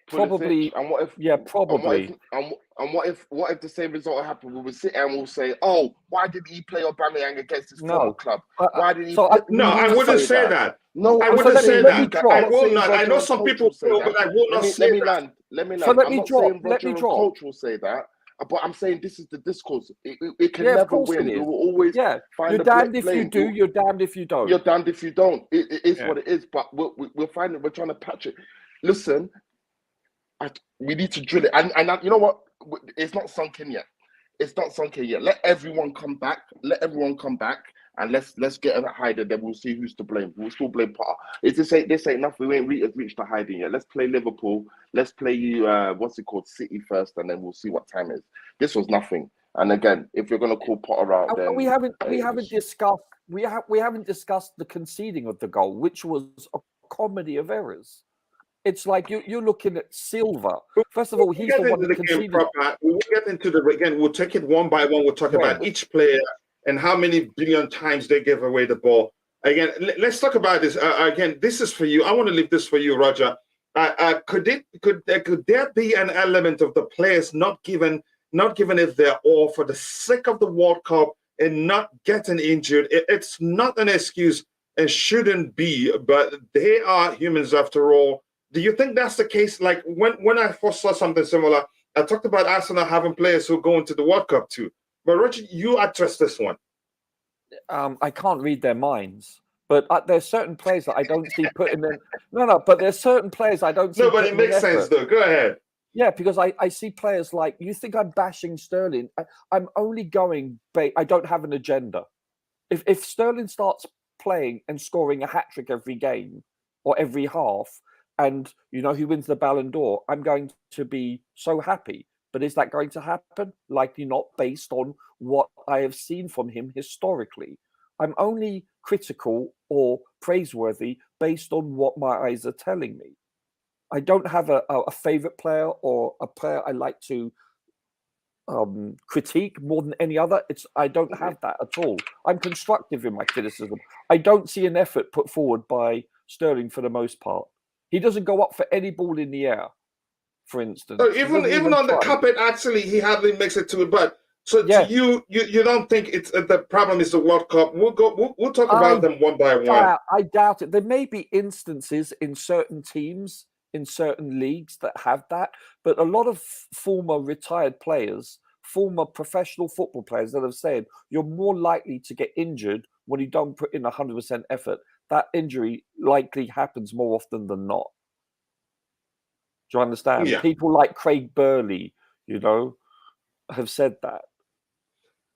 [SPEAKER 2] Probably.
[SPEAKER 3] And what if?
[SPEAKER 2] Yeah, probably.
[SPEAKER 3] And what if the same result happened? We would sit and we'll say, "Oh, why did he play Aubameyang against his former club? Why did he?"
[SPEAKER 1] I wouldn't say that. No, I wouldn't say that. I will not. I know some people will, but I will not say that.
[SPEAKER 3] Let me land. I'm not saying Roger and Coach will say that. But I'm saying this is the discourse. It can never win. We will always find
[SPEAKER 2] you're damned if you do. You're damned if you don't.
[SPEAKER 3] You're damned if you don't. It is what it is. But we're finding. We're trying to patch it. Listen, we need to drill it. And you know what? It's not sunk in yet. Let everyone come back. And let's get a hiding. Then we'll see who's to blame. We'll still blame Potter. This ain't nothing. We ain't reached the hiding yet. Let's play Liverpool. Let's play City first, and then we'll see what time it is. This was nothing. And again, if you're gonna call Potter out, then
[SPEAKER 2] we haven't discussed the conceding of the goal, which was a comedy of errors. It's like you're looking at Silva. First of all, he's the one that conceded.
[SPEAKER 1] We'll get into we'll take it one by one. We'll talk about each player and how many billion times they gave away the ball. Again, let's talk about this. Again, this is for you. I want to leave this for you, Roger. Could there be an element of the players not giving it their all for the sake of the World Cup and not getting injured? It's not an excuse and shouldn't be, but they are humans after all. Do you think that's the case? Like when I first saw something similar, I talked about Arsenal having players who go into the World Cup too. But Roger, you addressed this one.
[SPEAKER 2] I can't read their minds, but there's certain players that I don't see putting in. No, but there's certain players I don't see.
[SPEAKER 1] No, but it makes sense though. Go ahead.
[SPEAKER 2] Yeah, because I see players like, you think I'm bashing Sterling. I'm only going, I don't have an agenda. If Sterling starts playing and scoring a hat-trick every game or every half, and he wins the Ballon d'Or, I'm going to be so happy. But is that going to happen? Likely not, based on what I have seen from him historically. I'm only critical or praiseworthy based on what my eyes are telling me. I don't have a favorite player or a player I like to critique more than any other. I don't have that at all. I'm constructive in my criticism. I don't see an effort put forward by Sterling for the most part. He doesn't go up for any ball in the air, for instance.
[SPEAKER 1] Even on the carpet, actually, he hardly makes it to it. But so
[SPEAKER 2] Yeah.
[SPEAKER 1] to you don't think it's the problem is the World Cup? We'll talk about them one by one.
[SPEAKER 2] I doubt it. There may be instances in certain teams, in certain leagues that have that, but a lot of former retired players, former professional football players that have said you're more likely to get injured when you don't put in 100% effort. That injury likely happens more often than not. Do you understand?
[SPEAKER 1] Yeah.
[SPEAKER 2] People like Craig Burley, have said that.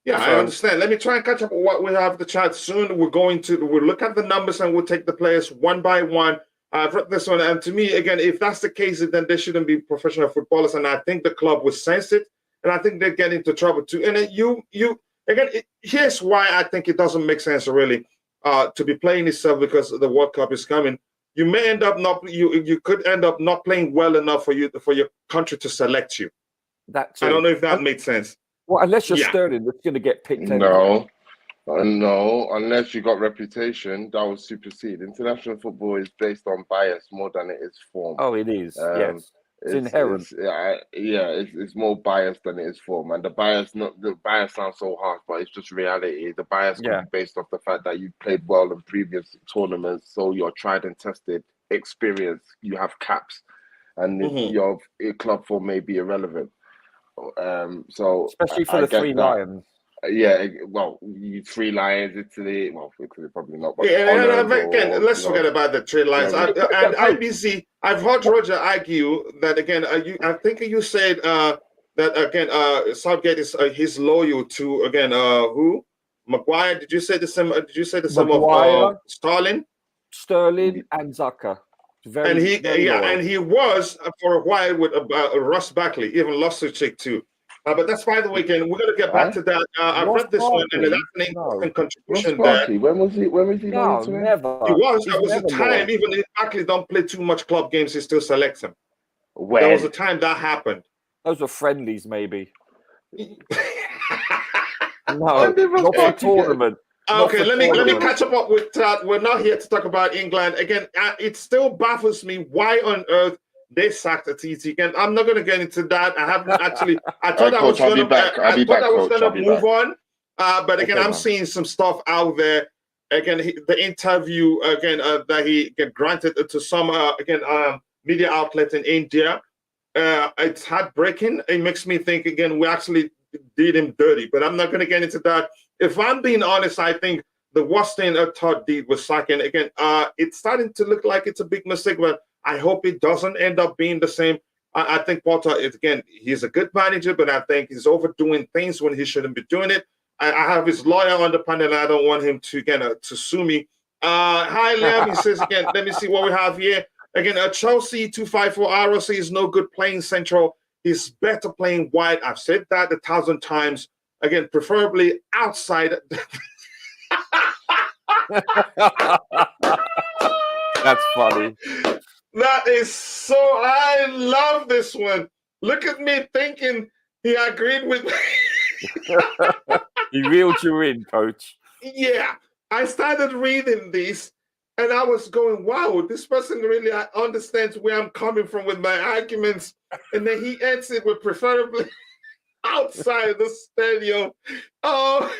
[SPEAKER 1] Yeah, I understand. Let me try and catch up with what we have the chat soon. We'll look at the numbers and we'll take the players one by one. I've read this one, and to me, again, if that's the case, then they shouldn't be professional footballers, and I think the club will sense it, and I think they get into trouble too. And then here's why I think it doesn't make sense really to be playing itself, because the World Cup is coming. You may end up you could end up not playing well enough for your country to select you. I don't know if that made sense.
[SPEAKER 2] Well, unless you're Sterling, that's going to get picked.
[SPEAKER 3] No, unless you got reputation, that would supersede. International football is based on bias more than it is form.
[SPEAKER 2] Oh, it is. Yes, it's inherent.
[SPEAKER 3] It's more biased than it is form, and the bias sounds so harsh, but it's just reality. The bias can be based off the fact that you played well in previous tournaments, so you're tried and tested experience. You have caps, and your club form may be irrelevant. So
[SPEAKER 2] especially for the Three Lions.
[SPEAKER 3] Yeah, well, Three Lions, Italy. Well, Italy probably not. But
[SPEAKER 1] again, let's forget about the Three Lions. And IBC, I've heard Roger argue that again. I think you said that again. Southgate is he's loyal to again. Who? Maguire. Did you say the same? Did you say the same of Sterling
[SPEAKER 2] and Xhaka?
[SPEAKER 1] And he was for a while with Ross Barkley, even Loftus-Cheek too. But that's by the way. Again, we're going to get back to that. I've read this one, and that's an important contribution there.
[SPEAKER 3] When was he?
[SPEAKER 2] No, never.
[SPEAKER 1] He was. There was a time, even if Barkley don't play too much club games, he still selects him. There was a time that happened.
[SPEAKER 2] Those were friendlies, maybe. No, not for tournament.
[SPEAKER 1] Okay, let me catch up with that. We're not here to talk about England again. It still baffles me why on earth they sacked a TT again. I'm not going to get into that. I haven't actually. I thought I was going to move on, but again, I'm seeing some stuff out there. Again, the interview again that he granted to some media outlet in India. It's heartbreaking. It makes me think again. We actually did him dirty, but I'm not going to get into that. If I'm being honest, I think the worst thing Todd did was sacking. Again, it's starting to look like it's a big mistake, but I hope it doesn't end up being the same. I think Potter, he's a good manager, but I think he's overdoing things when he shouldn't be doing it. I have his lawyer on the panel, and I don't want him to to sue me. Hi, Liam. He says again, let me see what we have here. Again, Chelsea 254 ROC is no good playing central. He's better playing wide. I've said that 1,000 times. Again, preferably outside.
[SPEAKER 2] That's funny.
[SPEAKER 1] That is so. I love this one. Look at me thinking he agreed with me.
[SPEAKER 2] He reeled you in, coach.
[SPEAKER 1] Yeah. I started reading this and I was going, wow, this person really understands where I'm coming from with my arguments. And then he ends it with preferably outside the stadium. Oh,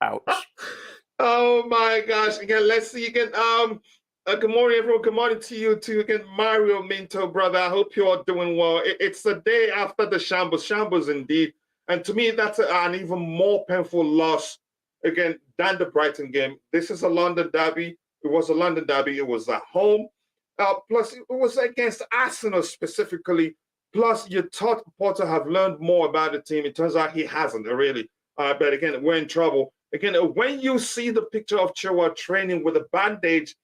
[SPEAKER 2] ouch.
[SPEAKER 1] Oh my gosh. Again, let's see again. Good morning, everyone. Good morning to you too. Again, Mario Minto, brother. I hope you are doing well. It's the day after the shambles indeed. And to me, that's an even more painful loss again than the Brighton game. This is a London derby. It was a London derby. It was at home. Plus, it was against Arsenal specifically. Plus, you thought Potter have learned more about the team. It turns out he hasn't really. But again, we're in trouble. again, when you see the picture of Chilwell training with a bandage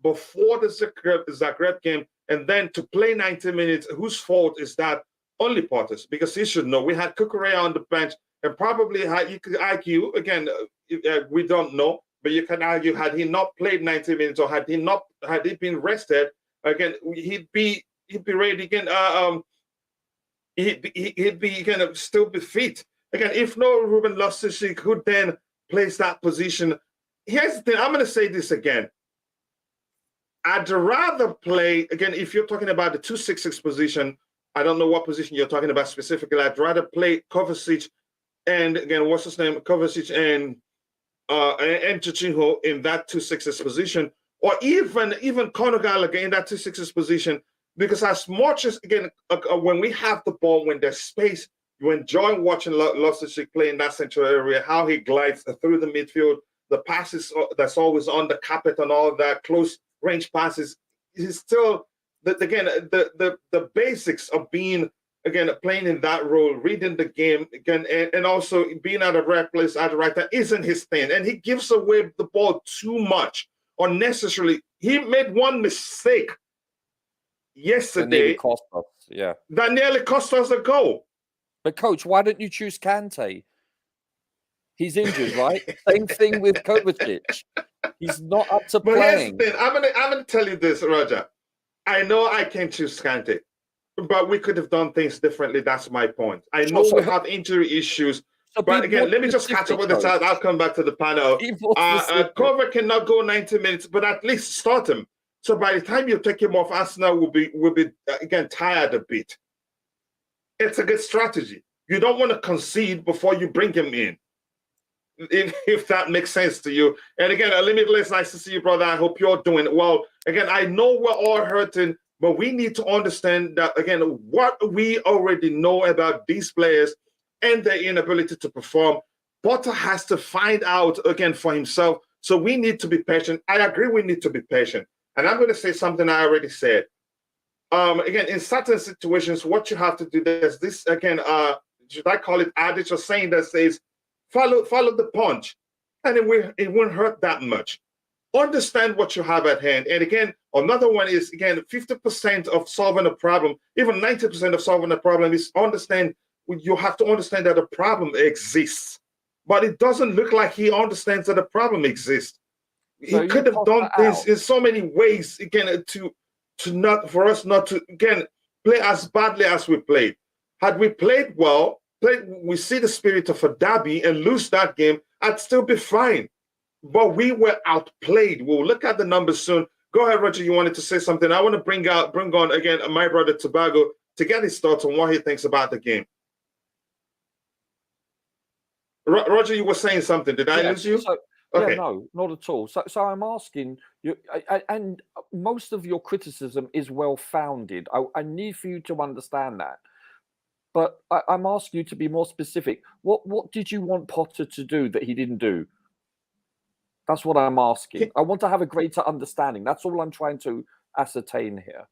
[SPEAKER 1] before the Zagreb game, and then to play 90 minutes, whose fault is that? Only Potter's, because he should know. We had Kukurea on the bench, and probably you could argue, again, we don't know, but you can argue, had he not played 90 minutes or had he been rested, again, he'd be ready again. He'd be kind of still be fit. Again, if no Ruben Loftus-Cheek could then place that position. Here's the thing, I'm going to say this again. I'd rather play, again, if you're talking about the 2-6-6 position, I don't know what position you're talking about specifically. I'd rather play Kovacic and, again, what's his name? Kovacic and Jorginho in that 2-6-6 position, or even Conor Gallagher in that 2-6-6 position, because as much as, again, when we have the ball, when there's space, you enjoy watching Loftus-Cheek play in that central area, how he glides through the midfield, the passes that's always on the carpet and all that, close range passes. He's still, the basics of being, again, playing in that role, reading the game, again, and also being at the right place at the right time isn't his thing. And he gives away the ball too much unnecessarily. He made one mistake yesterday that nearly cost us a goal.
[SPEAKER 2] But coach, why don't you choose Kante? He's injured, right? Same thing with Kovacic. He's not up to playing.
[SPEAKER 1] But here's the thing. I'm gonna tell you this, Roger. I know I can choose Kante, but we could have done things differently. That's my point. I know we have injury issues, but again, let me just catch up with this. I'll come back to the panel. Cover cannot go 90 minutes, but at least start him. So by the time you take him off, Arsenal will be again tired a bit. It's a good strategy. You don't want to concede before you bring him in, if that makes sense to you. And again, Limitless, nice to see you, brother. I hope you're doing well. Again, I know we're all hurting, but we need to understand that, again, what we already know about these players and their inability to perform, Potter has to find out, again, for himself. So we need to be patient. I agree we need to be patient. And I'm going to say something I already said. Again, in certain situations, what you have to do, there's this, again, should I call it adage or saying that says, follow the punch, and it won't hurt that much. Understand what you have at hand. And again, another one is, again, 50% of solving a problem, even 90% of solving a problem is you have to understand that a problem exists. But it doesn't look like he understands that a problem exists. So he could have done things in so many ways, again, for us not to, again, play as badly as we played. Had we played well, we see the spirit of a derby and lose that game, I'd still be fine. But we were outplayed. We'll look at the numbers soon. Go ahead, Roger. You wanted to say something. I want to bring on again my brother Tobago to get his thoughts on what he thinks about the game. Roger, you were saying something. Did I lose you?
[SPEAKER 2] Okay. Yeah, no, not at all. So I'm asking you, and most of your criticism is well-founded. I need for you to understand that. But I'm asking you to be more specific. What did you want Potter to do that he didn't do? That's what I'm asking. I want to have a greater understanding. That's all I'm trying to ascertain here.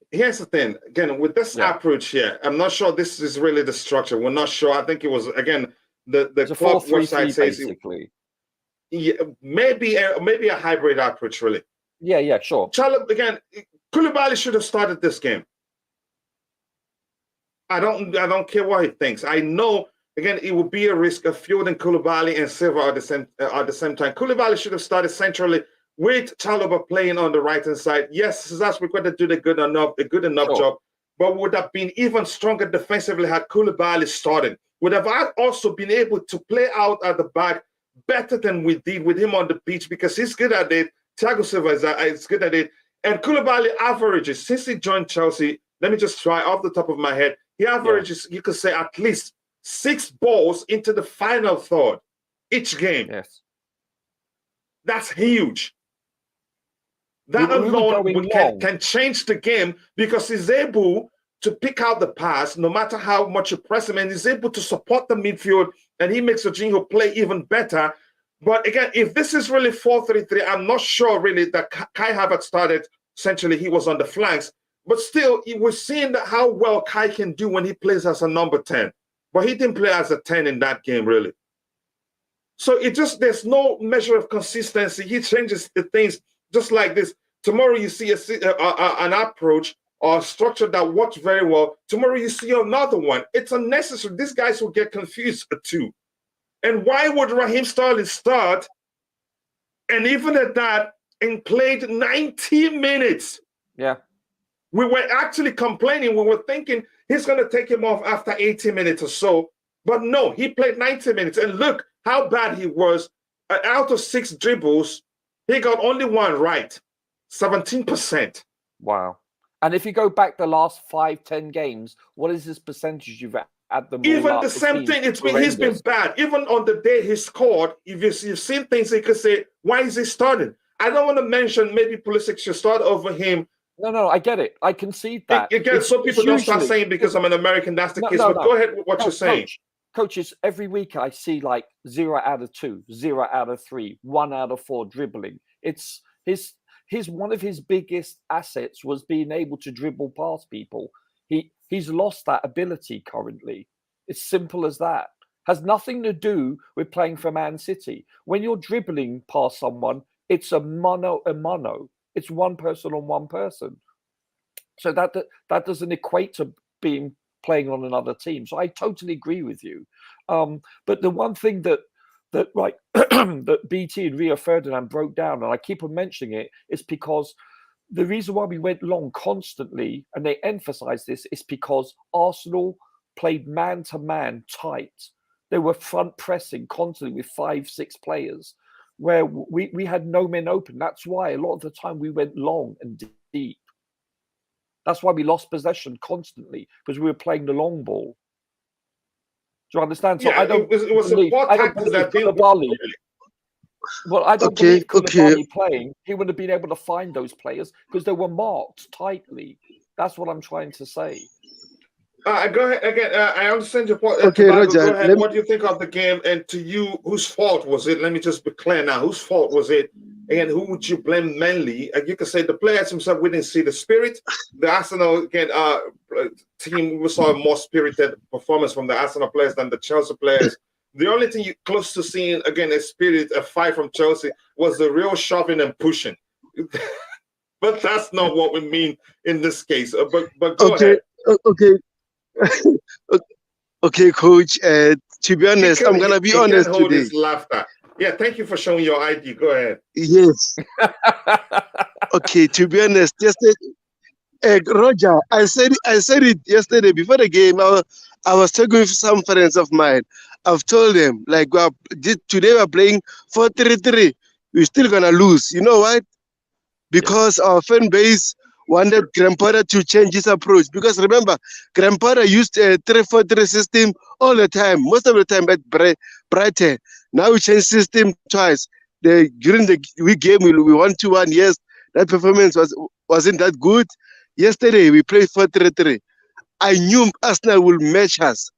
[SPEAKER 1] Here's the thing. Again, with this approach here, I'm not sure this is really the structure. We're not sure. I think it was, again, the club website says
[SPEAKER 2] basically.
[SPEAKER 1] Maybe a hybrid approach, really.
[SPEAKER 2] Yeah, sure.
[SPEAKER 1] Again, Koulibaly should have started this game. I don't care what he thinks. I know, again, it would be a risk of fielding Koulibaly and Silva at the same time. Koulibaly should have started centrally with Chalobah playing on the right-hand side. Yes, Azpilicueta did a good enough job, but would have been even stronger defensively had Koulibaly started. Would have also been able to play out at the back better than we did with him on the pitch, because he's good at it. Thiago Silva is good at it. And Koulibaly averages, since he joined Chelsea, let me just try off the top of my head, he averages, you could say, at least 6 balls into the final third each game.
[SPEAKER 2] Yes.
[SPEAKER 1] That's huge. That alone can change the game, because he's able to pick out the pass no matter how much you press him, and he's able to support the midfield, and he makes Jorginho play even better. But again, if this is really 4-3-3, I'm not sure really that Kai Havertz started. Essentially, he was on the flanks. But still, we're seeing how well Kai can do when he plays as a number 10. But he didn't play as a 10 in that game, really. So there's no measure of consistency. He changes the things just like this. Tomorrow you see an approach or a structure that works very well. Tomorrow you see another one. It's unnecessary. These guys will get confused too. And why would Raheem Sterling start? And even at that, and played 90 minutes.
[SPEAKER 2] Yeah.
[SPEAKER 1] We were actually complaining. We were thinking he's going to take him off after 80 minutes or so. But no, he played 90 minutes. And look how bad he was. Out of 6 dribbles, he got only 1 right. 17%.
[SPEAKER 2] Wow. And if you go back the last 5-10 games, what is his percentage you've had them?
[SPEAKER 1] Even the same thing. He's been bad. Even on the day he scored, if you've seen things, you could say, why is he starting? I don't want to mention maybe Pulisic should start over him.
[SPEAKER 2] No, I get it. I concede that.
[SPEAKER 1] Again, some people don't start saying because I'm an American, that's the case. But go ahead with what you're saying.
[SPEAKER 2] Coaches, every week I see like 0 out of 2, 0 out of 3, 1 out of 4 dribbling. It's one of his biggest assets was being able to dribble past people. He's lost that ability currently. It's simple as that. Has nothing to do with playing for Man City. When you're dribbling past someone, it's a mono. It's one person on one person. So that doesn't equate to playing on another team. So I totally agree with you. But the one thing that that BT and Rio Ferdinand broke down, and I keep on mentioning it, is because the reason why we went long constantly, and they emphasized this, is because Arsenal played man-to-man tight. They were front pressing constantly with 5-6 players, where we had no men open. That's why a lot of the time we went long and deep. That's why we lost possession constantly, because we were playing the long ball. Do you understand? So I don't
[SPEAKER 1] it was
[SPEAKER 2] believe,
[SPEAKER 1] a
[SPEAKER 2] Koulibaly. Well, I don't believe Koulibaly playing. He would have been able to find those players because they were marked tightly. That's what I'm trying to say.
[SPEAKER 1] Go ahead again. I understand your point.
[SPEAKER 4] Okay, Roger.
[SPEAKER 1] Go ahead. What do you think of the game? And to you, whose fault was it? Let me just be clear now. Whose fault was it? And who would you blame mainly? You can say the players themselves. We didn't see the spirit. The Arsenal team, we saw a more spirited performance from the Arsenal players than the Chelsea players. The only thing you close to seeing again a spirit, a fight from Chelsea, was the real shoving and pushing. But that's not what we mean in this case. But go ahead.
[SPEAKER 4] Okay, Coach. To be honest, I'm gonna be honest today.
[SPEAKER 1] His laughter. Yeah, thank you for showing your ID. Go ahead.
[SPEAKER 4] Yes. Okay, to be honest, yesterday, Roger, I said it yesterday before the game. I was talking with some friends of mine. I've told them like today we're playing 4-3-3. We're still gonna lose. You know what? Because our fan base wanted Grandpa to change his approach. Because remember, Grandpa used a 3-4-3 system all the time, most of the time at Brighton. Now we changed system twice. During the week game, we won 2-1. Yes, that performance wasn't that good. Yesterday, we played 4-3-3. I knew Arsenal will match us.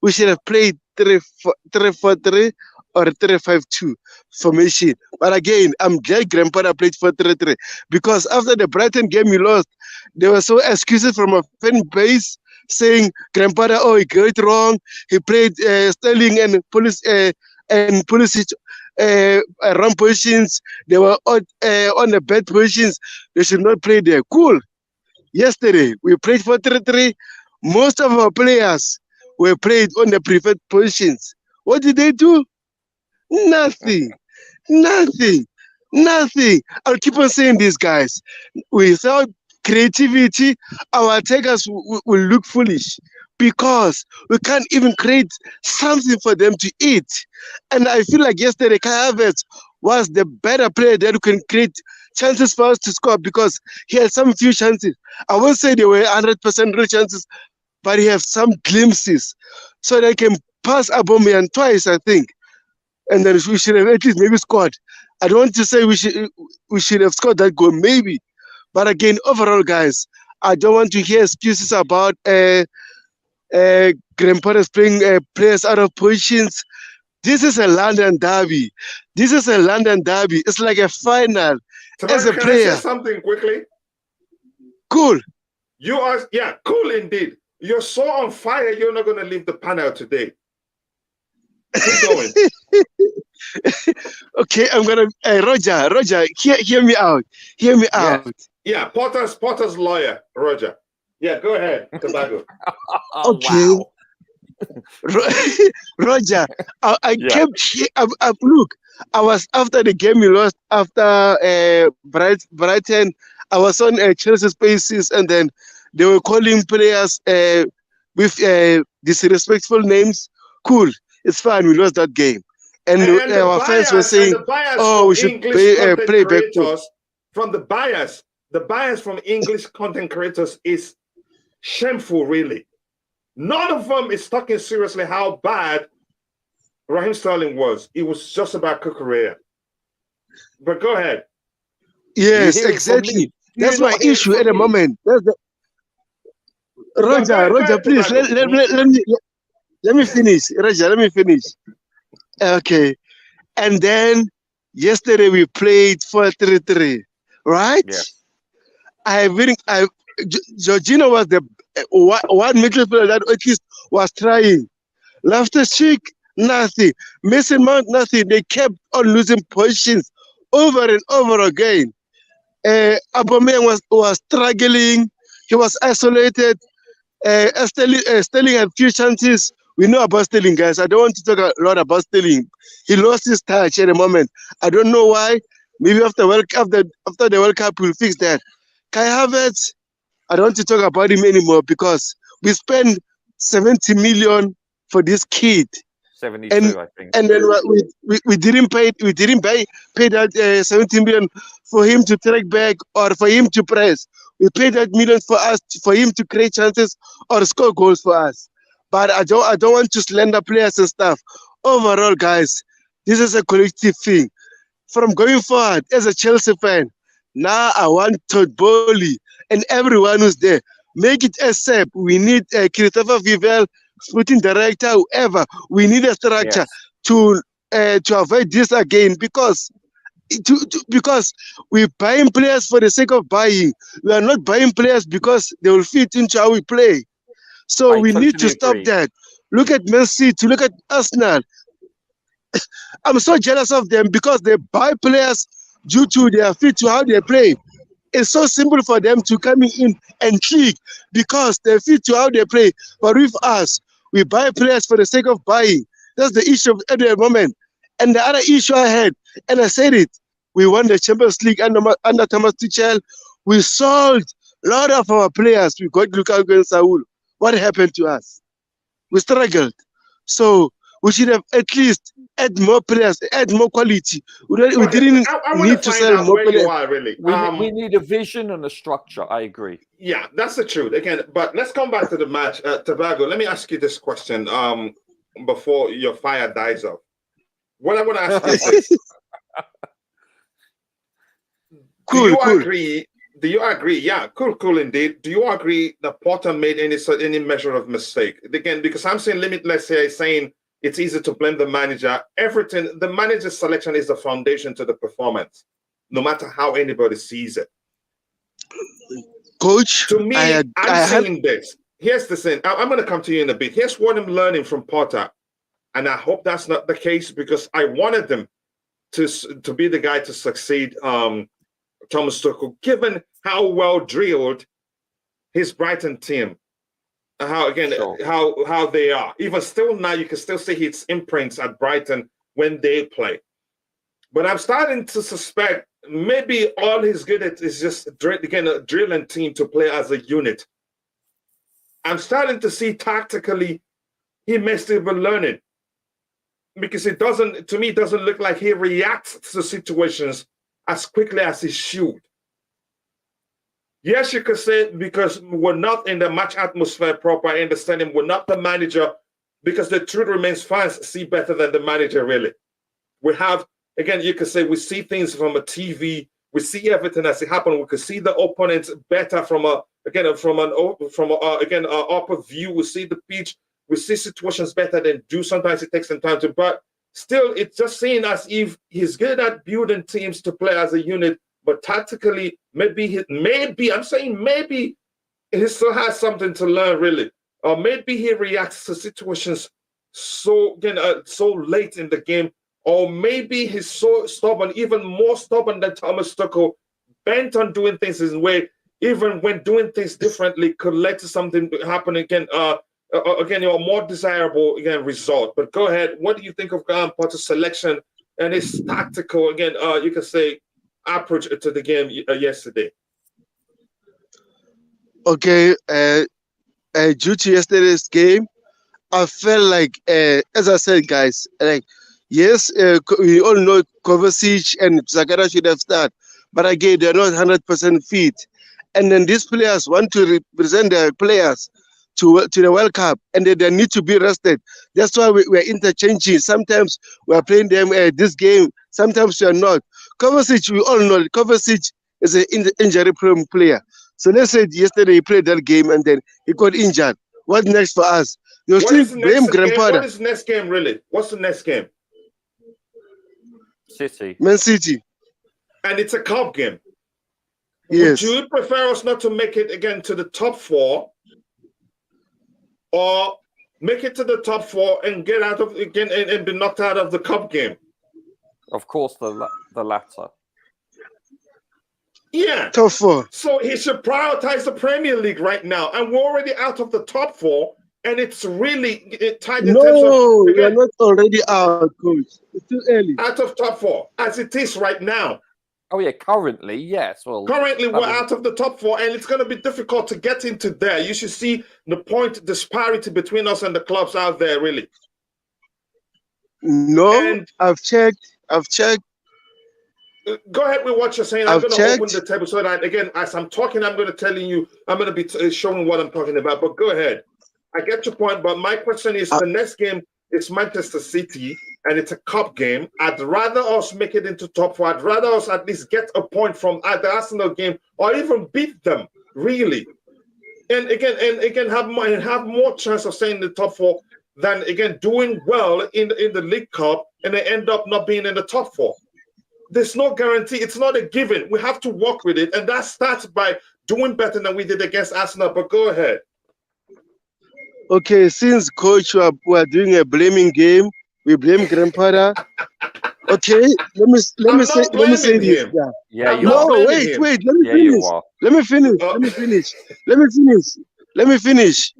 [SPEAKER 4] We should have played 3-4-3 or 3-5-2 formation. But again, I'm glad Grandpa played 4-3-3 because after the Brighton game we lost, there were so excuses from a fan base saying Grandpa, he got it wrong. He played Sterling and Pulisic wrong positions. They were on the bad positions. They should not play there. Cool. Yesterday, we played 4-3-3. Most of our players were played on the preferred positions. What did they do? Nothing. I'll keep on saying this, guys. Without creativity, our attackers will look foolish because we can't even create something for them to eat. And I feel like yesterday, Kai Havertz was the better player that can create chances for us to score because he had some few chances. I won't say they were 100% real chances, but he had some glimpses. So they can pass Aubameyang twice, I think. And then we should have at least maybe scored. I don't want to say we should have scored that goal, maybe. But again, overall, guys, I don't want to hear excuses about grandparents playing players out of positions. This is a London derby. It's like a final. As a player,
[SPEAKER 1] I say something quickly?
[SPEAKER 4] Cool.
[SPEAKER 1] You are, cool indeed. You're so on fire. You're not going to leave the panel today. Keep going.
[SPEAKER 4] Okay, I'm gonna Roger, hear me out. Hear me
[SPEAKER 2] Yes.
[SPEAKER 4] out.
[SPEAKER 1] Yeah, Potter's lawyer, Roger. Yeah, go ahead, Tobago.
[SPEAKER 2] Oh,
[SPEAKER 4] Okay.
[SPEAKER 2] wow.
[SPEAKER 4] Roger, I
[SPEAKER 2] Yeah.
[SPEAKER 4] kept look. I was after the game we lost after Brighton. I was on Chelsea Spaces, and then they were calling players with disrespectful names. Cool, it's fine. We lost that game, and our fans were saying,
[SPEAKER 1] the bias
[SPEAKER 4] "Oh,
[SPEAKER 1] from
[SPEAKER 4] we should
[SPEAKER 1] English content
[SPEAKER 4] play back."
[SPEAKER 1] creators, from the bias from English content creators is shameful, really. None of them is talking seriously how bad Raheem Sterling was. It was just about Kukurea. But go ahead.
[SPEAKER 4] Yes,
[SPEAKER 2] hear it from
[SPEAKER 4] exactly.
[SPEAKER 2] me.
[SPEAKER 4] That's
[SPEAKER 1] You
[SPEAKER 4] my
[SPEAKER 1] not hear it
[SPEAKER 4] issue at
[SPEAKER 1] from
[SPEAKER 4] the
[SPEAKER 1] me.
[SPEAKER 4] moment. That's the,
[SPEAKER 1] Go
[SPEAKER 4] Roger,
[SPEAKER 1] ahead,
[SPEAKER 4] please
[SPEAKER 1] Tobago.
[SPEAKER 4] let me finish. Roger, let me finish. Okay. And then yesterday we played 4-3-3, right?
[SPEAKER 2] Yeah.
[SPEAKER 4] Jorginho was the one midfielder that at least was trying. Loftus-Cheek, nothing. Mason Mount, nothing. They kept on losing positions over and over again. Aubameyang was struggling. He was isolated. Sterling had few chances. We know about Sterling, guys. I don't want to talk a lot about Sterling. He lost his touch at the moment. I don't know why. Maybe after the World Cup, we'll fix that. Kai Havertz, I don't want to talk about him anymore because we spent 70 million for this kid.
[SPEAKER 2] 72, I think.
[SPEAKER 4] And then we didn't pay that 17 million for him to track back or for him to press. We paid that million for him to create chances or score goals for us. But I don't want to slander players and stuff. Overall, guys, this is a collective thing. From going forward, as a Chelsea fan, now I want Todd Bowley and everyone who's there. Make it a step. We need Christopher Vivell, sporting director, whoever. We need a structure to avoid this again because we're buying players for the sake of buying. We are not buying players because they will fit into how we play. So we need to stop that. Look at Man City, look at Arsenal. I'm so jealous of them because they buy players due to their fit to how they play. It's so simple for them to come in and click because they fit to how they play. But with us, we buy players for the sake of buying. That's the issue at the moment. And the other issue I had, and I said it, we won the Champions League under Thomas Tuchel. We sold a lot of our players. We got Lukaku and Saul. What happened to us? We struggled. So we should have at least add more players, add more quality. We didn't need to sell more players.
[SPEAKER 1] You are, really.
[SPEAKER 2] We need a vision and a structure. I agree.
[SPEAKER 1] Yeah, that's the truth. Again, but let's come back to the match. Tobago, let me ask you this question before your fire dies off. What I want to ask you is this. Do you agree? Yeah, cool indeed. Do you agree that Potter made any measure of mistake? Again, because I'm saying limitless here, saying it's easy to blame the manager. Everything, the manager's selection is the foundation to the performance, no matter how anybody sees it.
[SPEAKER 4] Coach,
[SPEAKER 1] to me, I'm saying this. Here's the thing. I'm going to come to you in a bit. Here's what I'm learning from Potter, and I hope that's not the case because I wanted them to be the guy to succeed. Thomas Tuchel, given how well drilled his Brighton team, how they are. Even still now, you can still see his imprints at Brighton when they play. But I'm starting to suspect maybe all he's good at is just a drilling team to play as a unit. I'm starting to see tactically he may still be learning because it doesn't look like he reacts to situations as quickly as he should. Yes, you could say because we're not in the match atmosphere proper. I understand him. We're not the manager because the truth remains fans see better than the manager really. We have, again, you could say we see things from a TV. We see everything as it happens. We could see the opponents better from an upper view. We see the pitch. We see situations better than do. Sometimes it takes some time to, but still, it's just seen as if he's good at building teams to play as a unit, but tactically, maybe he still has something to learn, really. Or maybe he reacts to situations so so late in the game, or maybe he's so stubborn, even more stubborn than Thomas Tuchel, bent on doing things his way, even when doing things differently could lead to something happen again. Again, your more desirable result. But go ahead. What do you think of Graham Potter's selection and his tactical you can say approach to the game yesterday?
[SPEAKER 4] Okay, due to yesterday's game, I felt like, as I said, guys, like, yes, we all know Kovacic and Zagara should have started, but again, they're not 100% fit. And then these players want to represent their players to the World Cup, and they need to be rested. That's why we're interchanging. Sometimes we're playing them this game, sometimes we're not. Kovacic, we all know Kovacic is an injury-prone player. So let's say yesterday he played that game and then he got injured. What next for us? You still blame Grandpa.
[SPEAKER 1] What is the next game really? What's the next game?
[SPEAKER 2] City.
[SPEAKER 4] Man City.
[SPEAKER 1] And it's a cup game.
[SPEAKER 4] Yes.
[SPEAKER 1] Would you prefer us not to make it again to the top 4, or make it to the top 4 and get out of again and be knocked out of the cup game?
[SPEAKER 2] Of course, the latter.
[SPEAKER 1] Yeah.
[SPEAKER 4] Top 4.
[SPEAKER 1] So he should prioritize the Premier League right now, and we're already out of the top 4, and it's really tight in terms of
[SPEAKER 4] we're not already out, coach. It's too early.
[SPEAKER 1] Out of top 4 as it is right now.
[SPEAKER 2] Oh yeah, currently yes. Well,
[SPEAKER 1] currently we're out of the top 4, and it's going to be difficult to get into there. You should see the point disparity between us and the clubs out there, really.
[SPEAKER 4] No, and I've checked.
[SPEAKER 1] Go ahead with what you're saying. I'm going to open the table so that, again, as I'm talking, I'm going to tell you, I'm going to be showing what I'm talking about. But go ahead. I get your point, but my question is, the next game is Manchester City, and it's a cup game. I'd rather us make it into top 4. I'd rather us at least get a point from the Arsenal game, or even beat them, really. And again, have more chance of staying in the top 4 than, again, doing well in the League Cup and they end up not being in the top 4. There's no guarantee. It's not a given. We have to work with it, and that starts by doing better than we did against Arsenal. But go ahead.
[SPEAKER 4] Okay, since coach we are doing a blaming game, we blame Grandpa. Okay, let me say this.
[SPEAKER 2] Yeah, you
[SPEAKER 4] no,
[SPEAKER 2] are.
[SPEAKER 4] wait. Let me finish. Let me finish.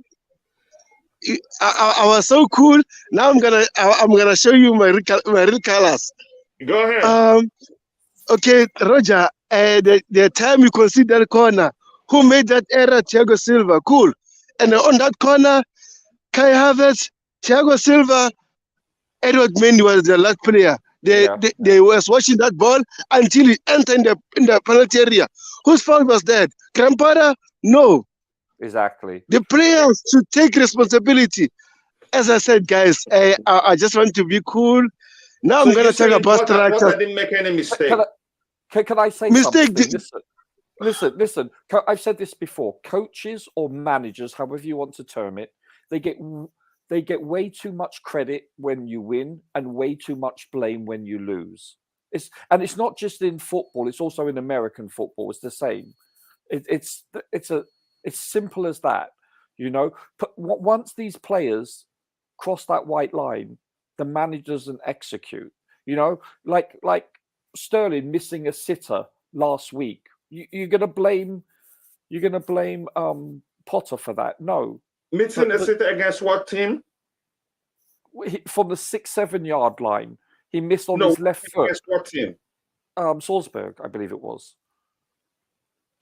[SPEAKER 4] I was so cool. Now I'm gonna show you my real colors.
[SPEAKER 1] Go ahead.
[SPEAKER 4] Okay, Roger. The time you concede that corner, who made that error? Thiago Silva. Cool. And on that corner, Kai Havertz, Thiago Silva, Edward Mendy was the last player. They was watching that ball until he entered in the penalty area. Whose fault was that? Grandpa? No.
[SPEAKER 2] Exactly.
[SPEAKER 4] The players should take responsibility. As I said, guys, I just want to be cool. Now I'm going to talk about structure.
[SPEAKER 1] I didn't make any mistake.
[SPEAKER 2] Can I say something? Listen. I've said this before. Coaches or managers, however you want to term it, they get way too much credit when you win and way too much blame when you lose. It's not just in football; it's also in American football. It's the same. It's simple as that, you know. But once these players cross that white line, the manager doesn't execute. You know, like Sterling missing a sitter last week. You're gonna blame Potter for that? No.
[SPEAKER 1] Missing a sitter against what team?
[SPEAKER 2] From the 6-7 yard line, he missed on his left foot.
[SPEAKER 1] Against what team?
[SPEAKER 2] Salzburg, I believe it was.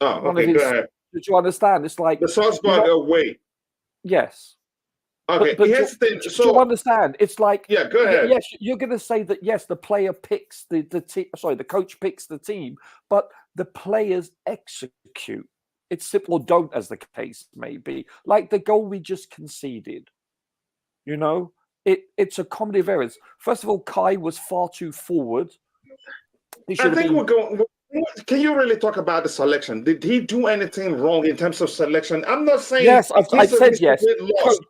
[SPEAKER 1] Oh, okay, go ahead.
[SPEAKER 2] Did you understand? It's like
[SPEAKER 1] the Salzburg away.
[SPEAKER 2] Yes.
[SPEAKER 1] Okay,
[SPEAKER 2] but do you understand? It's like,
[SPEAKER 1] yeah, go ahead.
[SPEAKER 2] Yes, you're going to say that, yes, the player picks the team. Sorry, the coach picks the team, but the players execute. It's simple, or don't, as the case may be. Like the goal we just conceded. You know, it's a comedy of errors. First of all, Kai was far too forward.
[SPEAKER 1] We're going. Can you really talk about the selection? Did he do anything wrong in terms of selection? I'm not saying.
[SPEAKER 2] Yes, I said yes.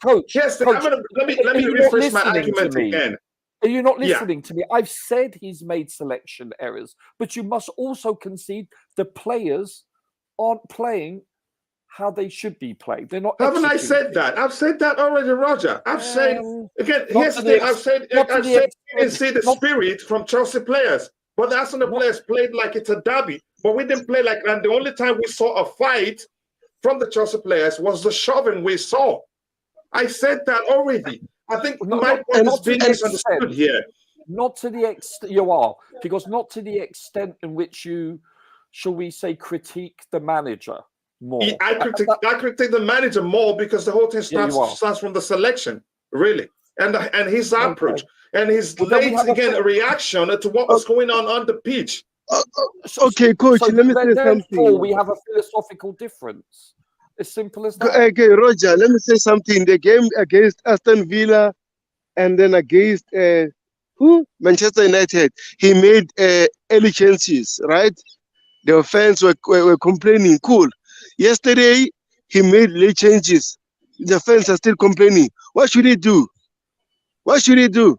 [SPEAKER 2] Coach.
[SPEAKER 1] Yes,
[SPEAKER 2] Coach,
[SPEAKER 1] let me rephrase my argument again.
[SPEAKER 2] Are you not listening to me? I've said he's made selection errors, but you must also concede the players aren't playing how they should be played. They're not.
[SPEAKER 1] Haven't I
[SPEAKER 2] executing.
[SPEAKER 1] said that? I've said that already, Roger. I've said again.
[SPEAKER 2] not
[SPEAKER 1] Here's
[SPEAKER 2] to
[SPEAKER 1] the
[SPEAKER 2] the
[SPEAKER 1] thing. I've said
[SPEAKER 2] not to
[SPEAKER 1] I've
[SPEAKER 2] the
[SPEAKER 1] said we didn't
[SPEAKER 2] extent-
[SPEAKER 1] see the
[SPEAKER 2] not-
[SPEAKER 1] spirit from Chelsea players, but the Arsenal
[SPEAKER 2] Not-
[SPEAKER 1] players played like it's a derby. But we didn't play like. And the only time we saw a fight from the Chelsea players was the shoving we saw. I said that already. I think my point is being misunderstood here.
[SPEAKER 2] Not to the extent you are, because not to the extent in which you, shall we say, critique the manager more.
[SPEAKER 1] I critique the manager more because the whole thing starts from the selection, really, and his approach and his late reaction to what was going on the pitch.
[SPEAKER 4] Okay, coach.
[SPEAKER 2] So
[SPEAKER 4] let me say something.
[SPEAKER 2] We have a philosophical difference. As simple as that.
[SPEAKER 4] Okay, Roger. Let me say something. The game against Aston Villa, and then against Manchester United, he made early chances. Right, the fans were complaining. Cool. Yesterday, he made late changes. The fans are still complaining. What should he do? What should he do?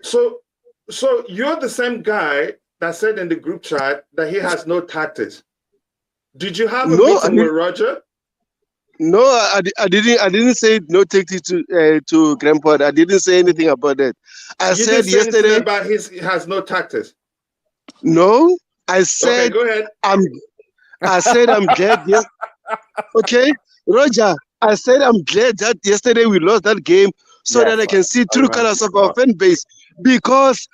[SPEAKER 1] So you're the same guy that said in the group chat that he has no tactics. Did you have a meeting with Roger?
[SPEAKER 4] No, I didn't say no tactics to Grandpa. I didn't say anything about that. I said yesterday
[SPEAKER 1] about he has no tactics.
[SPEAKER 4] No, I said
[SPEAKER 1] go ahead.
[SPEAKER 4] I said I'm glad. Yes. Okay, Roger. I said I'm glad that yesterday we lost that game so that I can see true colors of our fan base. Because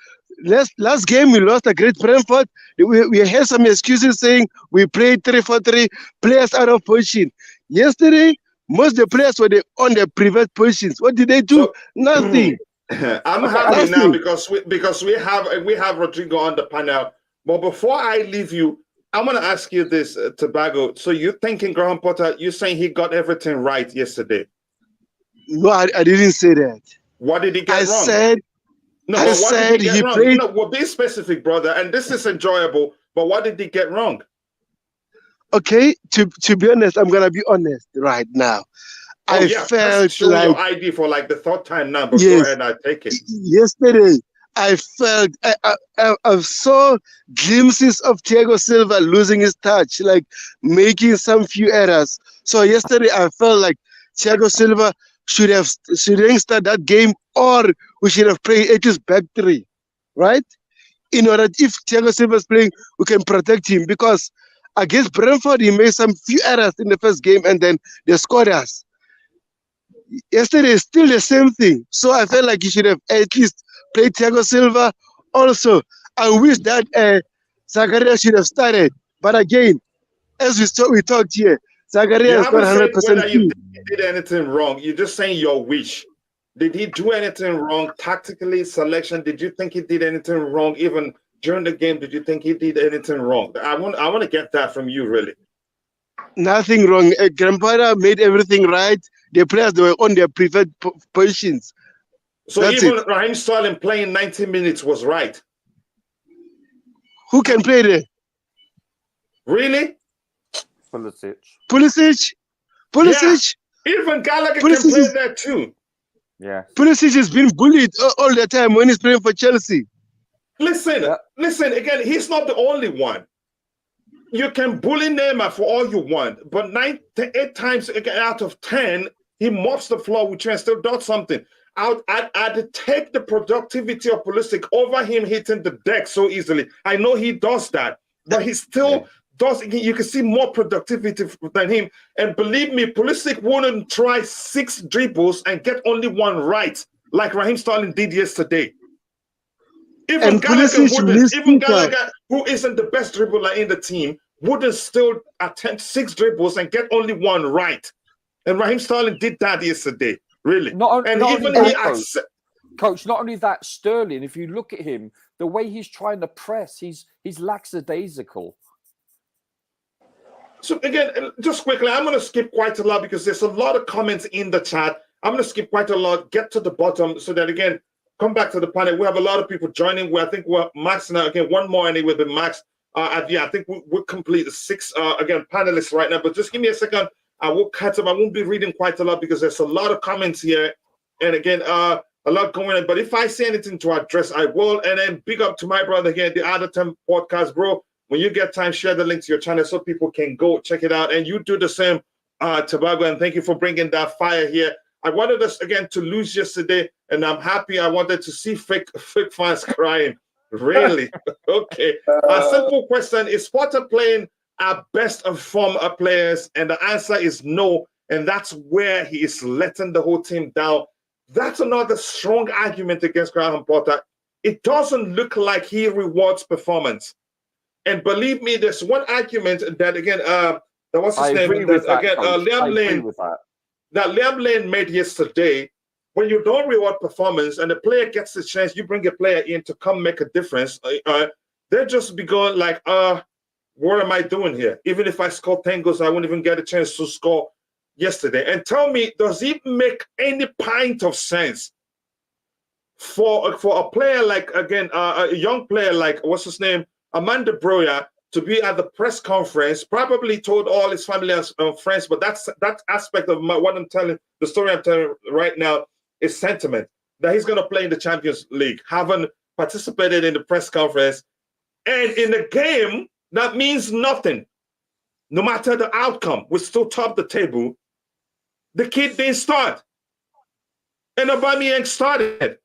[SPEAKER 4] last game we lost a great Brentford. We had some excuses saying we played 3-4-3, players out of position. Yesterday, most of the players were on their previous positions. What did they do? Nothing.
[SPEAKER 1] I'm happy now because we have Rodrigo on the panel. But before I leave you, I want to ask you this, Tobago. So you're thinking Graham Potter, you're saying he got everything right yesterday?
[SPEAKER 4] No, I didn't say that.
[SPEAKER 1] What did he get wrong?
[SPEAKER 4] I said he played.
[SPEAKER 1] Well, be specific, brother. And this is enjoyable. But what did he get wrong?
[SPEAKER 4] Okay, to be honest, I'm gonna be honest right now. I felt like
[SPEAKER 1] your ID for like the third time now. But go ahead, I take it.
[SPEAKER 4] Yesterday, I felt I saw glimpses of Thiago Silva losing his touch, like making some few errors. So yesterday, I felt like Thiago Silva shouldn't start that game, or we should have played at least back three, right? In order, if Thiago Silva is playing, we can protect him, because against Brentford, he made some few errors in the first game, and then they scored us. Yesterday, still the same thing. So I felt like he should have at least played Thiago Silva. Also, I wish that Zakaria should have started. But again, as we talked here, Zakaria is not 100%.
[SPEAKER 1] You did anything wrong. You're just saying your wish. Did he do anything wrong tactically? Selection? Did you think he did anything wrong? Even during the game, did you think he did anything wrong? I want to get that from you, really.
[SPEAKER 4] Nothing wrong. Grandpa made everything right. The players, they were on their preferred positions.
[SPEAKER 1] So that's even Raheem Sterling playing 90 minutes was right.
[SPEAKER 4] Who can play there?
[SPEAKER 1] Really?
[SPEAKER 2] Pulisic.
[SPEAKER 1] Yeah. Even Gallagher can play there too.
[SPEAKER 2] Yeah.
[SPEAKER 4] Pulisic has been bullied all the time when he's playing for Chelsea.
[SPEAKER 1] Listen, again, he's not the only one. You can bully Neymar for all you want, but 9 to 8 times out of 10, he mops the floor with you and still does something. I'd take the productivity of Pulisic over him hitting the deck so easily. I know he does that, but he still does. You can see more productivity than him. And believe me, Pulisic wouldn't try 6 dribbles and get only 1 right, like Raheem Sterling did yesterday. Even Gallagher, who isn't the best dribbler in the team, wouldn't still attempt 6 dribbles and get only 1 right. And Raheem Sterling did that yesterday, really.
[SPEAKER 2] Coach, not only that, Sterling, if you look at him, the way he's trying to press, he's lackadaisical.
[SPEAKER 1] So again, just quickly, I'm going to skip quite a lot because there's a lot of comments in the chat. I'm going to skip quite a lot, get to the bottom, so that again, come back to the panel. We have a lot of people joining. I think we're maxing out again. One more anyway, the max. I think we'll complete the 6 again panelists right now. But just give me a second. I will catch up. I won't be reading quite a lot because there's a lot of comments here, and again, a lot going on. But if I see anything to address, I will. And then big up to my brother here, the Other 10 podcast, bro. When you get time, share the link to your channel so people can go check it out. And you do the same, Tobago. And thank you for bringing that fire here. I wanted us, again, to lose yesterday, and I'm happy. I wanted to see fake fans crying. Really? Okay. A simple question. Is Potter playing our best of form players? And the answer is no. And that's where he is letting the whole team down. That's another strong argument against Graham Potter. It doesn't look like he rewards performance. And believe me, there's one argument that, again, what's his name? Liam Lane. That Liam Lane made yesterday. When you don't reward performance and the player gets the chance, you bring a player in to come make a difference. They'll just be going like, what am I doing here? Even if I score 10 goals, I won't even get a chance to score yesterday. And tell me, does it make any pint of sense for a player like, again, a young player like, what's his name, Amanda Broya, to be at the press conference, probably told all his family and friends, but that aspect of what I'm telling, the story I'm telling right now is sentiment, that he's going to play in the Champions League, haven't participated in the press conference, and in the game, that means nothing. No matter the outcome, we still top the table. The kid didn't start, and Aubameyang started.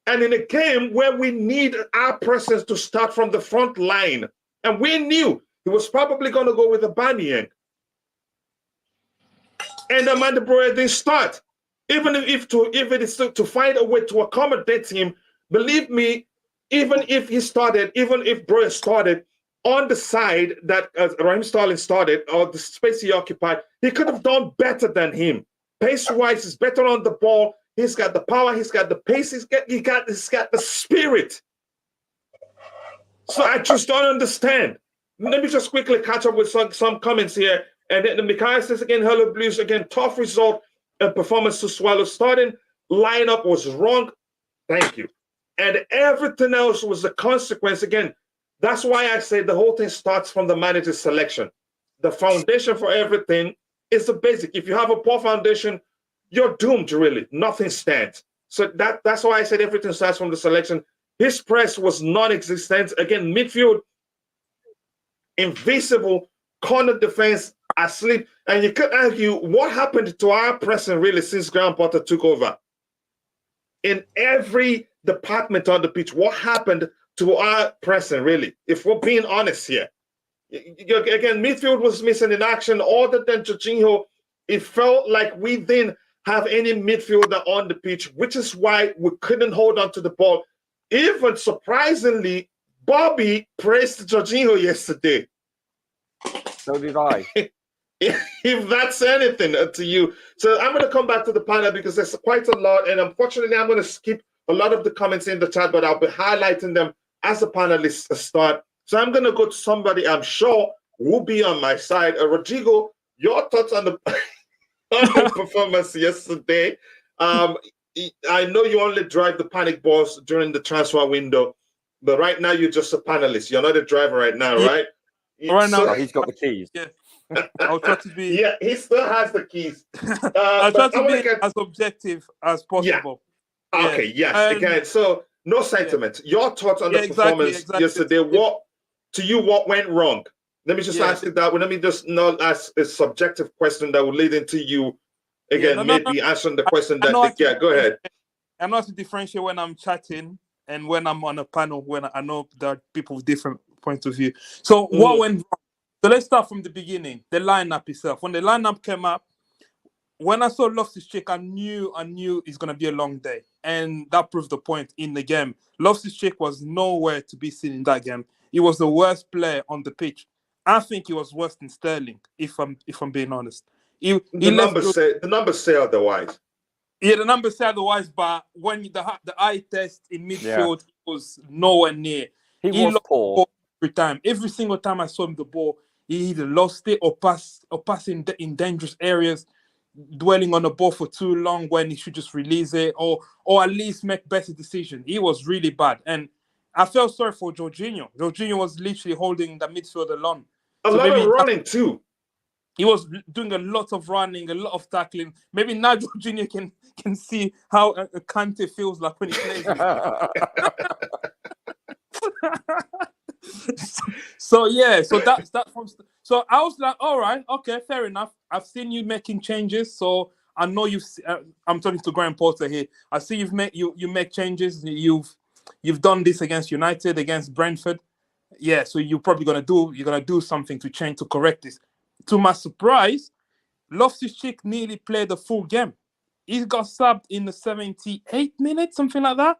[SPEAKER 1] And in a game where we need our presence to start from the front line, and we knew he was probably going to go with Aubameyang, and Amanda Broya didn't start. Even if it is to find a way to accommodate him, believe me, even if he started, even if Broya started on the side that Raheem Sterling started, or the space he occupied, he could have done better than him. Pace-wise, he's better on the ball. He's got the power. He's got the pace. He's got the spirit. So I just don't understand. Let me just quickly catch up with some comments here. And then Mikhail says again, hello Blues, again, tough result and performance to swallow. Starting lineup was wrong. Thank you. And everything else was the consequence. Again, that's why I say the whole thing starts from the manager's selection. The foundation for everything is the basic. If you have a poor foundation, you're doomed, really. Nothing stands. So that's why I said everything starts from the selection. His press was non-existent. Again, midfield, invisible, corner defense, asleep. And you could argue, what happened to our pressing, really, since Graham Potter took over? In every department on the pitch, what happened to our pressing, really? If we're being honest here. Again, midfield was missing in action. Other than Jorginho, it felt like we didn't have any midfielder on the pitch, which is why we couldn't hold on to the ball. Even surprisingly, Bobby praised Jorginho yesterday.
[SPEAKER 2] So did I.
[SPEAKER 1] If that's anything to you. So I'm going to come back to the panel because there's quite a lot. And unfortunately, I'm going to skip a lot of the comments in the chat, but I'll be highlighting them as the panelists start. So I'm going to go to somebody I'm sure will be on my side. Rodrigo, your thoughts on the performance yesterday? I know you only drive the panic balls during the transfer window, but right now you're just a panelist. You're not a driver right now, right?
[SPEAKER 5] Right now,
[SPEAKER 2] he's got the keys.
[SPEAKER 5] Yeah. I'll try to be.
[SPEAKER 1] Yeah, he still has the keys.
[SPEAKER 5] I'll try to be as objective as possible.
[SPEAKER 1] Yeah. Okay. Yes. Again, so no sentiment. Your thoughts on the performance yesterday? What to you? What went wrong? Let me just ask you that. Let me just not ask a subjective question that will lead into you again. Maybe answering the question that. Go ahead.
[SPEAKER 5] I know how to differentiate when I'm chatting and when I'm on a panel. When I know that people with different points of view. So what went wrong? So let's start from the beginning. The lineup itself. When the lineup came up, when I saw Loftus-Cheek, I knew it's going to be a long day. And that proved the point in the game. Loftus-Cheek was nowhere to be seen in that game. He was the worst player on the pitch. I think he was worse than Sterling, if I'm being honest. The numbers say otherwise. Yeah, the numbers say otherwise, but when the eye test in midfield was nowhere near.
[SPEAKER 2] He was poor.
[SPEAKER 5] Every single time I saw him the ball, he either lost it or passing in dangerous areas, dwelling on the ball for too long when he should just release it or at least make better decisions. He was really bad. And I felt sorry for Jorginho. Jorginho was literally holding the midfield alone.
[SPEAKER 1] A lot of running too.
[SPEAKER 5] He was doing a lot of running, a lot of tackling. Maybe now Jorginho can see how a Kante feels like when he plays. So yeah, so that's that from. So I was like, all right, okay, fair enough. I've seen you making changes, so I know you've. I'm talking to Graham Potter here. I see you've made you make changes. You've done this against United, against Brentford. Yeah, so you're gonna do something to change to correct this. To my surprise, Loftus-Cheek nearly played the full game. He got subbed in the 78th minute, something like that.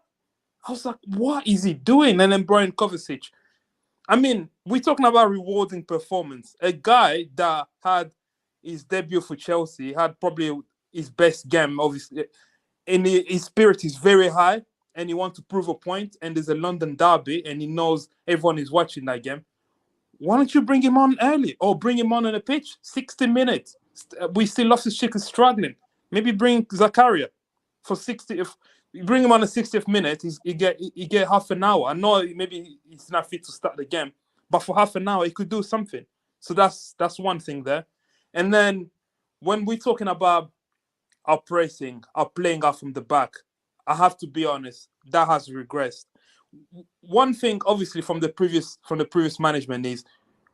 [SPEAKER 5] I was like, what is he doing? And then Brian Kovacic. I mean, we're talking about rewarding performance. A guy that had his debut for Chelsea, had probably his best game, obviously. And his spirit is very high, and he wants to prove a point, and there's a London derby, and he knows everyone is watching that game. Why don't you bring him on early or bring him on the pitch? 60 minutes. We see Loftus-Cheek is struggling. Maybe bring Zakaria for 60. If you bring him on the 60th minute, he get half an hour. I know maybe he's not fit to start the game, but for half an hour, he could do something. So that's one thing there. And then when we're talking about our pressing, our playing out from the back, I have to be honest, that has regressed. One thing, obviously, from the previous management is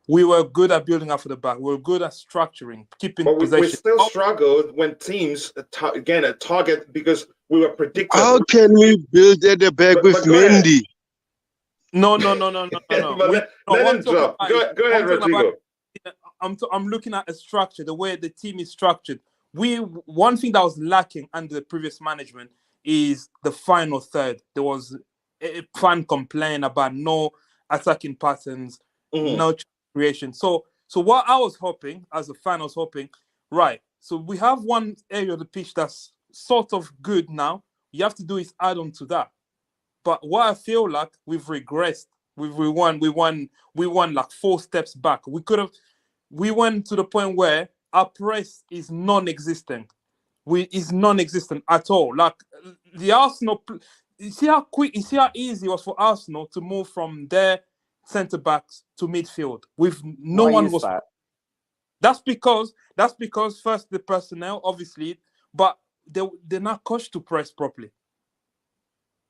[SPEAKER 5] we were good at building up for the back. We were good at structuring, keeping
[SPEAKER 1] But
[SPEAKER 5] possession.
[SPEAKER 1] we still struggled when teams again a target because we were predictable.
[SPEAKER 4] How can we build at the back with
[SPEAKER 1] But go ahead.
[SPEAKER 4] Mendy?
[SPEAKER 5] No.
[SPEAKER 1] But let him drop. Go ahead, Rodrigo.
[SPEAKER 5] I'm looking at a structure, the way the team is structured. One thing that was lacking under the previous management is the final third. There was a fan complaint about no attacking patterns, no creation. So what I was hoping, as a fan, I was hoping, right, so we have one area of the pitch that's sort of good now. You have to do is add on to that. But what I feel like we've regressed. We won like 4 steps back. We went to the point where our press is non-existent. Is non-existent at all. Like the Arsenal, you see how easy it was for Arsenal to move from their centre backs to midfield with no
[SPEAKER 2] Why
[SPEAKER 5] one
[SPEAKER 2] is
[SPEAKER 5] was.
[SPEAKER 2] that?
[SPEAKER 5] That's because first the personnel, obviously, but they're not coached to press properly.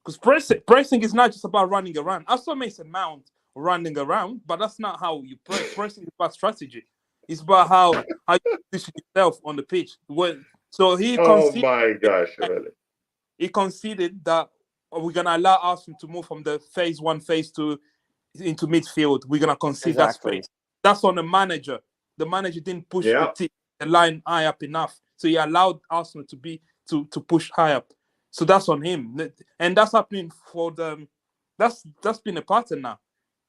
[SPEAKER 5] Because pressing is not just about running around. I saw Mason Mount running around, but that's not how you press. Pressing is about strategy. It's about how you position yourself on the pitch. So he conceded.
[SPEAKER 1] Oh my gosh, really.
[SPEAKER 5] He conceded that we're gonna allow Arsenal to move from the phase 1, phase 2 into midfield. We're gonna concede that space. That's on the manager. The manager didn't push the line high up enough, so he allowed Arsenal to push high up. So that's on him, and that's happening for them. That's been a pattern now.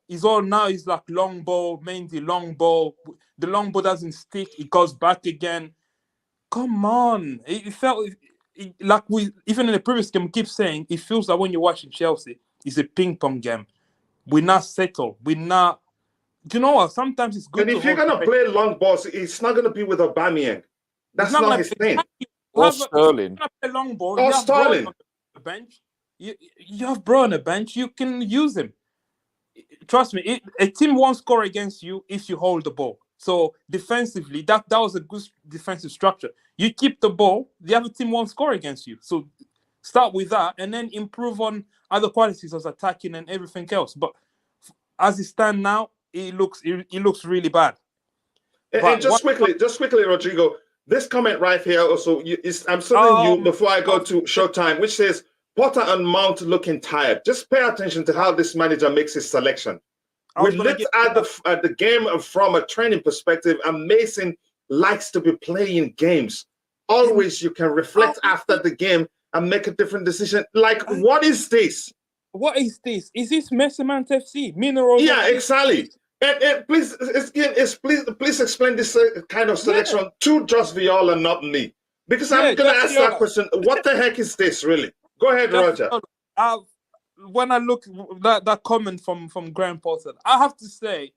[SPEAKER 5] He's like long ball, mainly long ball. The long ball doesn't stick. It goes back again. Come on, it felt like even in the previous game. We keep saying it feels like when you're watching Chelsea, it's a ping pong game. We're not settled. We're not. Do you know what? Sometimes it's good.
[SPEAKER 1] And if you're gonna play long balls, it's not gonna be with Aubameyang. That's not his thing.
[SPEAKER 2] Or Sterling.
[SPEAKER 5] Play long ball.
[SPEAKER 1] Or Sterling.
[SPEAKER 5] On the bench. You have Bro on the bench. You can use him. Trust me. A team won't score against you if you hold the ball. So defensively, that was a good defensive structure. You keep the ball, the other team won't score against you. So start with that, and then improve on other qualities as attacking and everything else. But as it stands now, it looks really bad.
[SPEAKER 1] And just quickly, Rodrigo, this comment right here also I'm sending you before I go to Showtime, which says Potter and Mount looking tired. Just pay attention to how this manager makes his selection. We looked at the game from a training perspective, and Mason likes to be playing games. Always you can reflect after the game and make a different decision. Like, what is this?
[SPEAKER 5] What is this? Is this Messi Mount FC? Mineral?
[SPEAKER 1] Yeah, exactly. And please explain this kind of selection to Just Viola, not me. Because I'm going to ask that question. What the heck is this, really? Go ahead, Roger.
[SPEAKER 5] When I look that comment from Graham Potter, I have to say,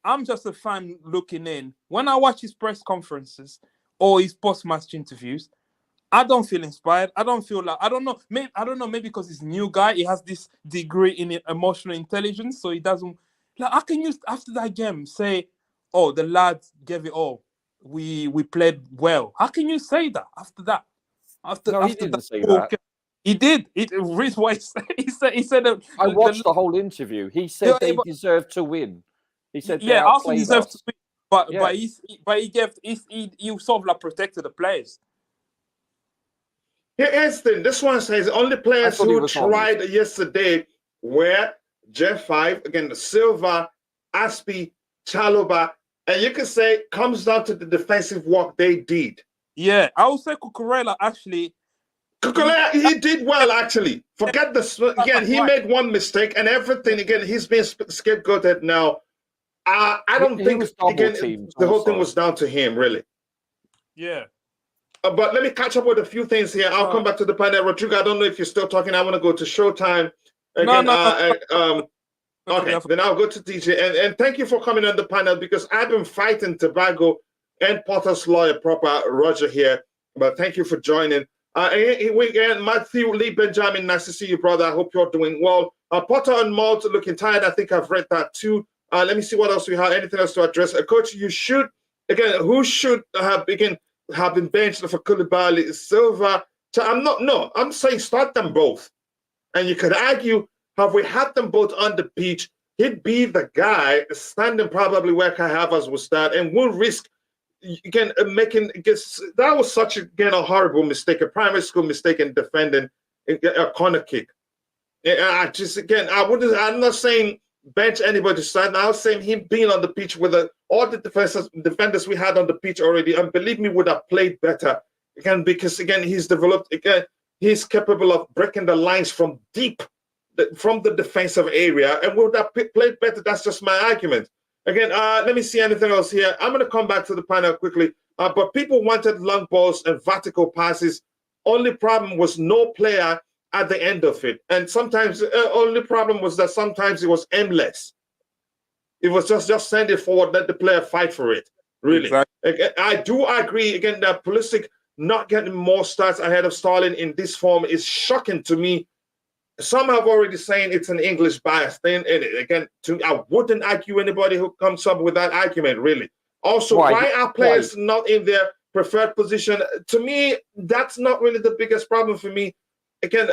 [SPEAKER 5] I'm just a fan looking in. When I watch his press conferences or his post-match interviews, I don't feel inspired. I don't feel like I don't know. Maybe because he's a new guy, he has this degree in emotional intelligence, so he doesn't. Like, I can use after that game say, "Oh, the lads gave it all. We played well." How can you say that after that?
[SPEAKER 2] He didn't say that.
[SPEAKER 5] He did. Read what he said that
[SPEAKER 2] I watched the whole interview. He said they deserved to win. He said they
[SPEAKER 5] Arsenal
[SPEAKER 2] outplayed
[SPEAKER 5] deserved
[SPEAKER 2] us.
[SPEAKER 5] to win, but
[SPEAKER 2] Yeah.
[SPEAKER 5] he sort of like protected the players.
[SPEAKER 1] Here's the thing. This one says only players
[SPEAKER 2] thought he
[SPEAKER 1] who
[SPEAKER 2] was
[SPEAKER 1] tried yesterday were Jeff 5, again, the Silva, Aspi, Chaloba, and you can say comes down to the defensive work they did.
[SPEAKER 5] Yeah, I would say Cucurella actually.
[SPEAKER 1] Kukurea, he did well, actually. Forget this. Again, he made one mistake and everything. Again, he's being scapegoated now. I don't think, again, the whole thing was down to him, really.
[SPEAKER 5] Yeah.
[SPEAKER 1] But let me catch up with a few things here. I'll come back to the panel. Rodrigo, I don't know if you're still talking. I want to go to Showtime. Again, okay, then I'll go to DJ. And thank you for coming on the panel because I've been fighting Tobago and Potter's lawyer proper, Roger, here. But thank you for joining. Again, Matthew Lee Benjamin, nice to see you, brother. I hope you're doing well. Potter and Malt looking tired. I think I've read that too. Let me see what else we have. Anything else to address? Coach, you should, again, who should have been benched for Koulibaly, Silva? I'm saying start them both. And you could argue, have we had them both on the pitch? He'd be the guy standing probably where Kai Havertz would start and won't risk, again, that was such, again, a horrible mistake, a primary school mistake in defending a corner kick. I'm not saying bench anybody to start. I was saying him being on the pitch with all the defenders we had on the pitch already, and believe me, would have played better. Again, because again, he's developed, again, he's capable of breaking the lines from deep, from the defensive area, and would have played better. That's just my argument. Again, let me see anything else here. I'm going to come back to the panel quickly. But people wanted long balls and vertical passes. Only problem was no player at the end of it. And sometimes only problem was that sometimes it was aimless. It was just send it forward, let the player fight for it. Really. Exactly. I do agree, again, that Pulisic not getting more starts ahead of Sterling in this form is shocking to me. Some have already saying it's an English bias thing. And again, I wouldn't argue anybody who comes up with that argument, really. Also, why are players not in their preferred position? To me, that's not really the biggest problem for me. Again,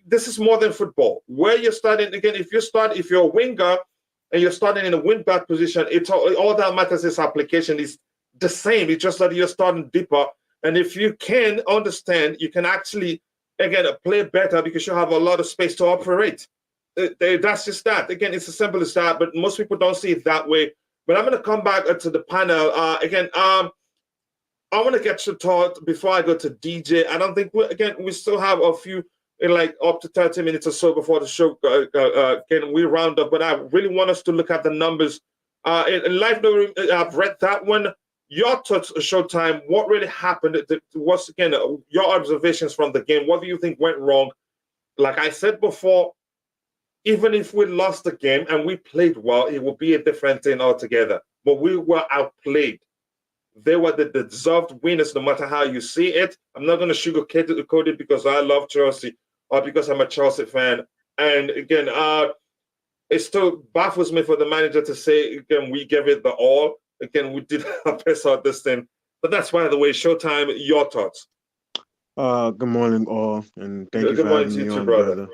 [SPEAKER 1] this is more than football. Where you're starting, again, if you're a winger and you're starting in a wing-back position, all that matters is application is the same. It's just that you're starting deeper. And if you can understand, you can actually, again, play better because you have a lot of space to operate. That's just that. Again, it's as simple as that, but most people don't see it that way. But I'm going to come back to the panel. I want to get your thought before I go to DJ. I don't think, we still have a few, like up to 30 minutes or so before the show, we round up. But I really want us to look at the numbers. In live, I've read that one. Your thoughts, Showtime, what really happened? What's, again, your observations from the game? What do you think went wrong? Like I said before, even if we lost the game and we played well, it would be a different thing altogether. But we were outplayed. They were the deserved winners, no matter how you see it. I'm not going to sugarcoat it because I love Chelsea or because I'm a Chelsea fan. And again, it still baffles me for the manager to say, again, we gave it the all. Again, we did our best at this thing. But that's, by the way, Showtime, your thoughts.
[SPEAKER 6] Good morning, all, and thank you for having me on, brother.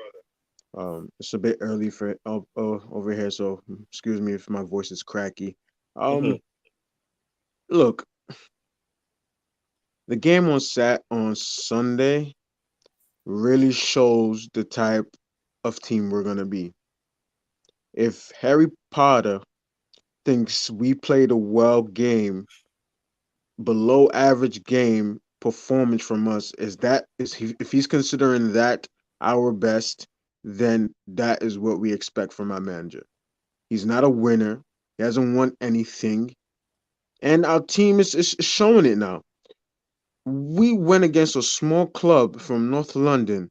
[SPEAKER 6] It's a bit early for over here, so excuse me if my voice is cracky. Look, the game on Sunday really shows the type of team we're gonna be. If Harry Potter thinks we played a well game, below average game performance from us, if he's considering that our best, then that is what we expect from our manager. He's not a winner. He hasn't won anything. And our team is showing it now. We went against a small club from North London,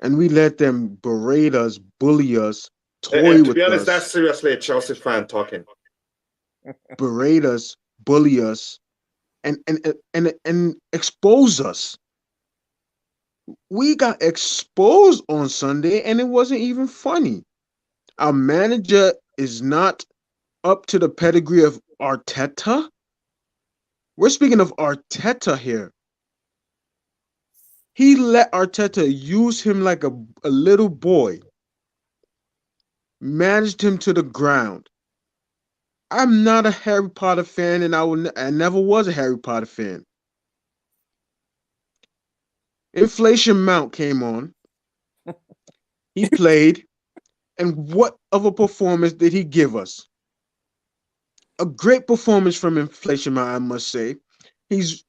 [SPEAKER 6] and we let them berate us, bully us, toy with us.
[SPEAKER 1] To be honest, that's seriously a Chelsea fan talking.
[SPEAKER 6] Berate us, bully us, and expose us. We got exposed on Sunday, and it wasn't even funny. Our manager is not up to the pedigree of Arteta. We're speaking of Arteta here. He let Arteta use him like a little boy. Managed him to the ground. I'm not a Harry Potter fan, and I never was a Harry Potter fan. Inflation Mount came on. He played, and what of a performance did he give us? A great performance from Inflation Mount, I must say. He's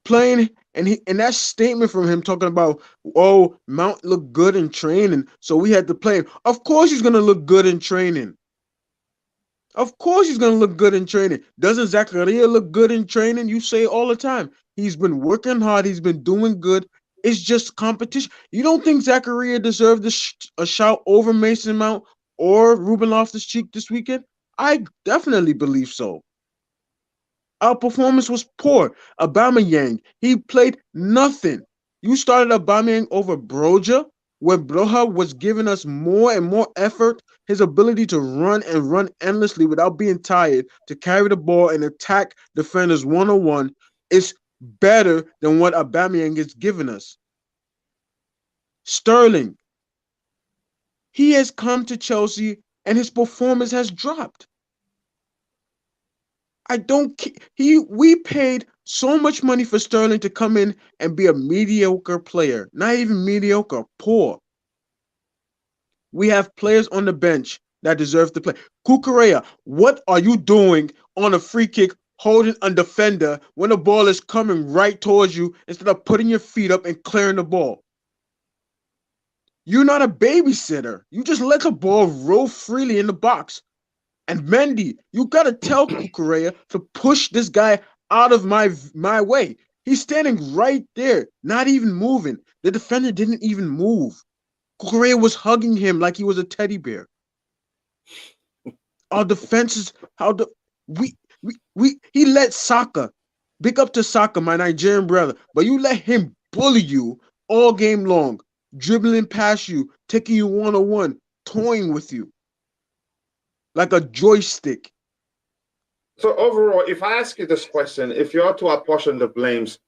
[SPEAKER 6] playing, and that statement from him talking about, oh, Mount looked good in training, so we had to play him. Of course he's gonna look good in training. Of course he's gonna look good in training. Doesn't Zakaria look good in training? You say it all the time. He's been working hard. He's been doing good. It's just competition. You don't think Zakaria deserved a shout over Mason Mount or Ruben Loftus-Cheek this weekend? I definitely believe so. Our performance was poor. Aubameyang, he played nothing. You started Aubameyang over Broja, where Broja was giving us more and more effort. His ability to run and run endlessly without being tired, to carry the ball and attack defenders one-on-one is better than what Aubameyang is giving us. Sterling, he has come to Chelsea and his performance has dropped. We paid so much money for Sterling to come in and be a mediocre player. Not even mediocre, poor. We have players on the bench that deserve to play. Cucurella, what are you doing on a free kick holding a defender when the ball is coming right towards you instead of putting your feet up and clearing the ball? You're not a babysitter. You just let the ball roll freely in the box. And Mendy, you got to tell Cucurella to push this guy out of my way. He's standing right there, not even moving. The defender didn't even move. Cucurella was hugging him like he was a teddy bear. Our defenses, he let Saka, big up to Saka, my Nigerian brother, but you let him bully you all game long, dribbling past you, taking you one-on-one, toying with you like a joystick.
[SPEAKER 1] So overall, if I ask you this question, if you are to apportion the blames,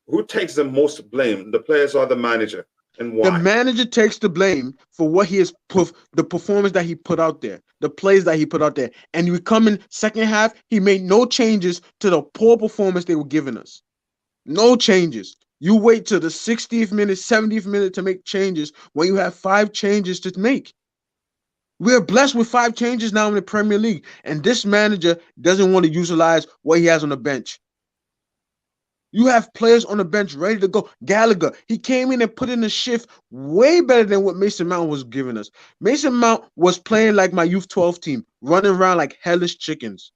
[SPEAKER 1] who takes the most blame, the players or the manager, and why?
[SPEAKER 6] The manager takes the blame for what he has the performance that he put out there, the plays that he put out there. And we come in second half, he made no changes to the poor performance they were giving us. No changes. You wait till the 60th minute, 70th minute to make changes when you have 5 changes to make. We're blessed with 5 changes now in the Premier League, and this manager doesn't want to utilize what he has on the bench. You have players on the bench ready to go. Gallagher, he came in and put in a shift way better than what Mason Mount was giving us. Mason Mount was playing like my youth 12 team, running around like hellish chickens.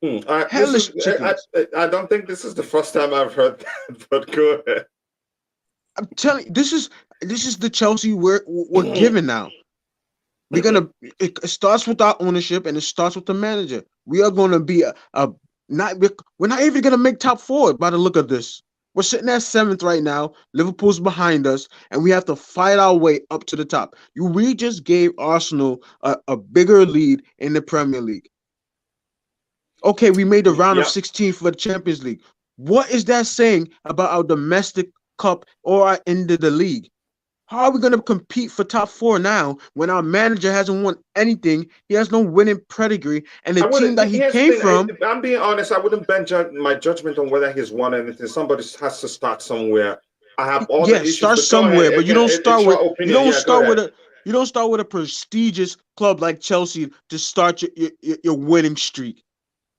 [SPEAKER 1] Hellish chickens. I don't think this is the first time I've heard that, but go ahead.
[SPEAKER 6] I'm telling you, this is the Chelsea we're given now. It starts with our ownership and it starts with the manager. We are going to be we're not even going to make top 4 by the look of this. We're sitting at 7th right now. Liverpool's behind us, and we have to fight our way up to the top. We just gave Arsenal a bigger lead in the Premier League. Okay, we made the round of 16 for the Champions League. What is that saying about our domestic cup or our end of the league? How are we going to compete for top 4 now when our manager hasn't won anything? He has no winning pedigree, and the team that he came from.
[SPEAKER 1] I'm being honest. I wouldn't bench my judgment on whether he's won anything. Somebody has to start somewhere. I have all the issues.
[SPEAKER 6] Start somewhere, but you don't start with you don't start with a prestigious club like Chelsea to start your winning streak.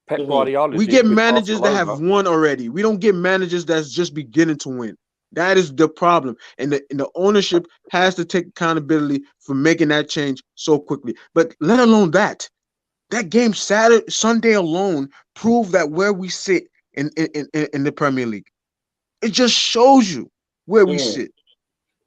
[SPEAKER 2] Pep Guardiola.
[SPEAKER 6] We get managers that have won already. We don't get managers that's just beginning to win. That is the problem. And the ownership has to take accountability for making that change so quickly. But let alone that game Sunday alone proved that where we sit in the Premier League. It just shows you where we sit.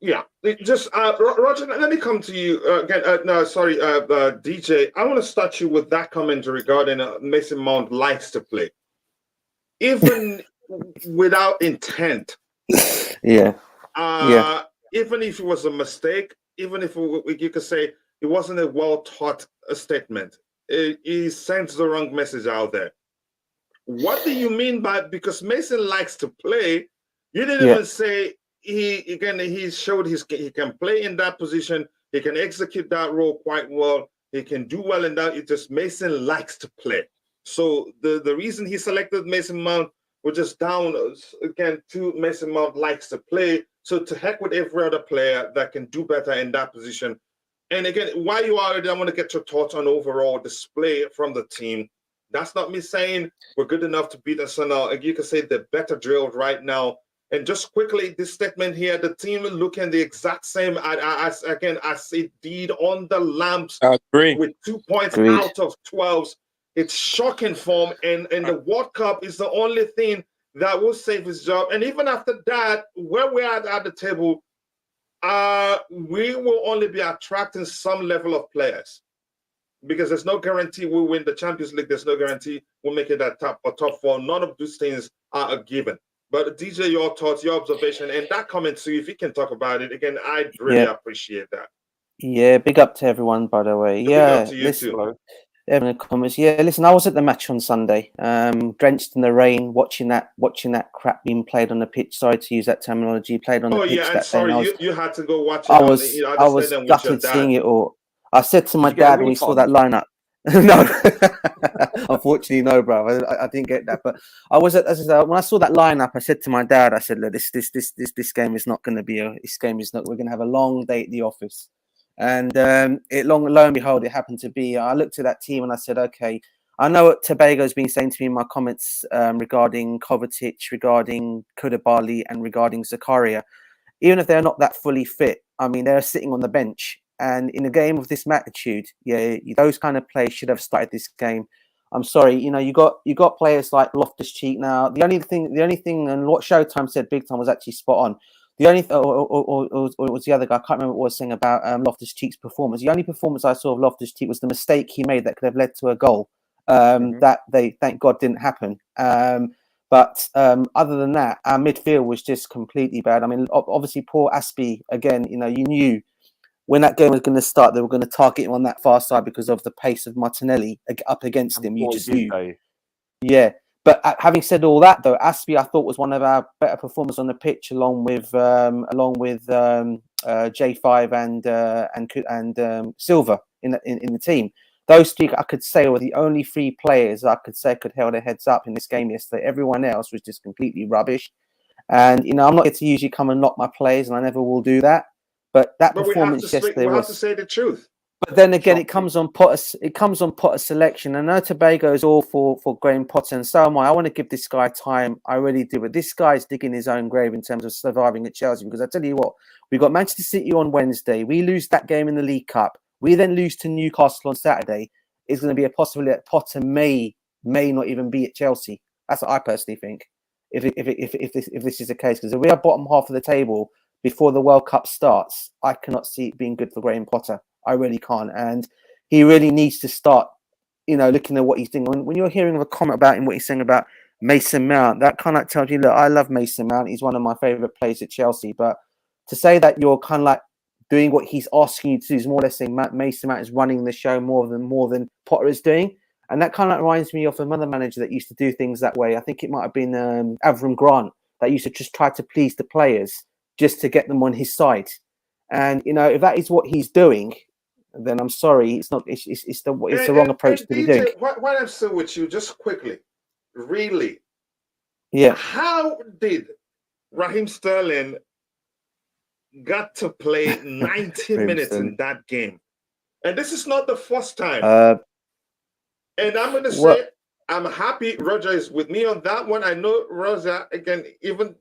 [SPEAKER 1] Yeah. Just Roger, let me come to you again. DJ. I want to start you with that comment regarding Mason Mount likes to play. Even without intent.
[SPEAKER 2] Yeah.
[SPEAKER 1] Even if it was a mistake, even if you could say it wasn't a well-thought statement, he sends the wrong message out there. What do you mean by, because Mason likes to play, you didn't even say he showed he can play in that position. He can execute that role quite well. He can do well in that. It just Mason likes to play. So the reason he selected Mason Mount was just down again to Mason Mount likes to play. So to heck with every other player that can do better in that position. And again, while you are there, I want to get your thoughts on overall display from the team. That's not me saying we're good enough to beat Arsenal. You can say they're better drilled right now. And just quickly, this statement here, the team looking the exact same as it did on the lamps with 2 points out of 12. It's shocking form. And the World Cup is the only thing that will save his job. And even after that, where we're at the table, we will only be attracting some level of players because there's no guarantee we'll win the Champions League. There's no guarantee we'll make it that top four. None of these things are a given. But DJ, your thoughts, your observation, and that comment too, if you can talk about it again, I'd really appreciate that.
[SPEAKER 7] Yeah, big up to everyone, by the way.
[SPEAKER 1] Big up to you too.
[SPEAKER 7] Everyone in the comments. Yeah, listen, I was at the match on Sunday, drenched in the rain, watching that crap being played on the pitch. Sorry to use that terminology. Played on the pitch.
[SPEAKER 1] And sorry, you had to go watch it.
[SPEAKER 7] I was gutted seeing it all. I said to my dad when we saw that lineup. No, unfortunately, no, bro. I didn't get that. But I was when I saw that lineup, I said to my dad, I said, look, this game is not going to be we're going to have a long day at the office. And lo and behold, it happened to be. I looked at that team and I said, okay, I know what Tobago's been saying to me in my comments regarding Kovacic, regarding Koulibaly, and regarding Zakaria. Even if they're not that fully fit, I mean, they're sitting on the bench. And in a game of this magnitude, those kind of players should have started this game. I'm sorry, you got players like Loftus-Cheek now. The only thing, and what Showtime said big time was actually spot on. The only or it was the other guy. I can't remember what I was saying about Loftus-Cheek's performance. The only performance I saw of Loftus-Cheek was the mistake he made that could have led to a goal. That thank God didn't happen. But other than that, our midfield was just completely bad. I mean, obviously, poor Aspie again. You knew when that game was going to start, they were going to target him on that far side because of the pace of Martinelli up against him. You just knew. Yeah. But having said all that, though, Aspie I thought was one of our better performers on the pitch, along with J5 and Silva in the team. Those three, I could say, were the only three players I could say could hold their heads up in this game yesterday. Everyone else was just completely rubbish. And I'm not here to usually come and knock my players, and I never will do that. But performance yesterday
[SPEAKER 1] we have to say the truth.
[SPEAKER 7] But then again, it comes on Potter's selection. I know Tobago is all for Graham Potter, and so am I. I want to give this guy time. I really do. But this guy's digging his own grave in terms of surviving at Chelsea. Because I tell you what, we've got Manchester City on Wednesday. We lose that game in the League Cup. We then lose to Newcastle on Saturday. It's going to be a possibility that Potter may not even be at Chelsea. That's what I personally think. If this is the case, because if we are bottom half of the table before the World Cup starts, I cannot see it being good for Graham Potter. I really can't. And he really needs to start, looking at what he's doing. When you're hearing a comment about him, what he's saying about Mason Mount, that kind of tells you, look, I love Mason Mount. He's one of my favourite players at Chelsea. But to say that you're kind of like doing what he's asking you to do is more or less saying Mason Mount is running the show more than Potter is doing. And that kind of reminds me of another manager that used to do things that way. I think it might have been Avram Grant, that used to just try to please the players just to get them on his side. And, if that is what he's doing, then I'm sorry, it's not. It's the wrong approach to be doing.
[SPEAKER 1] While I'm still with you, just quickly, really, how did Raheem Sterling got to play 90 minutes in that game? And this is not the first time. And I'm going to say, I'm happy Roger is with me on that one. I know Roger, again, even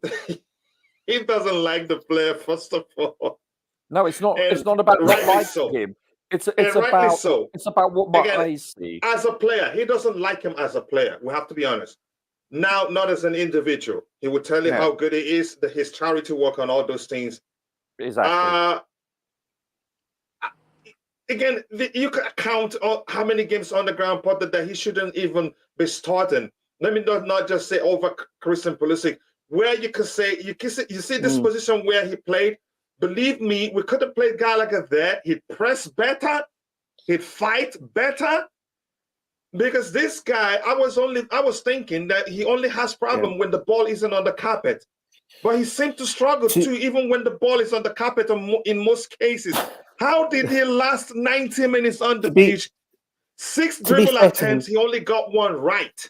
[SPEAKER 1] he doesn't like the player, first of all.
[SPEAKER 2] No, it's not. It's not about liking him. It's about what my eyes see.
[SPEAKER 1] As a player, he doesn't like him as a player. We have to be honest. Now, not as an individual. He would tell you how good he is, his charity work and all those things.
[SPEAKER 2] Exactly.
[SPEAKER 1] Again, you can count how many games on the ground, Potter, that he shouldn't even be starting. Let me not just say over Christian Pulisic, where you could say, you see this position where he played. Believe me, we could have played Gallagher there. He'd press better. He'd fight better. Because this guy, I was thinking that he only has problem when the ball isn't on the carpet. But he seemed to struggle too, even when the ball is on the carpet in most cases. How did he last 90 minutes on the pitch? 6 dribble attempts, he only got 1 right.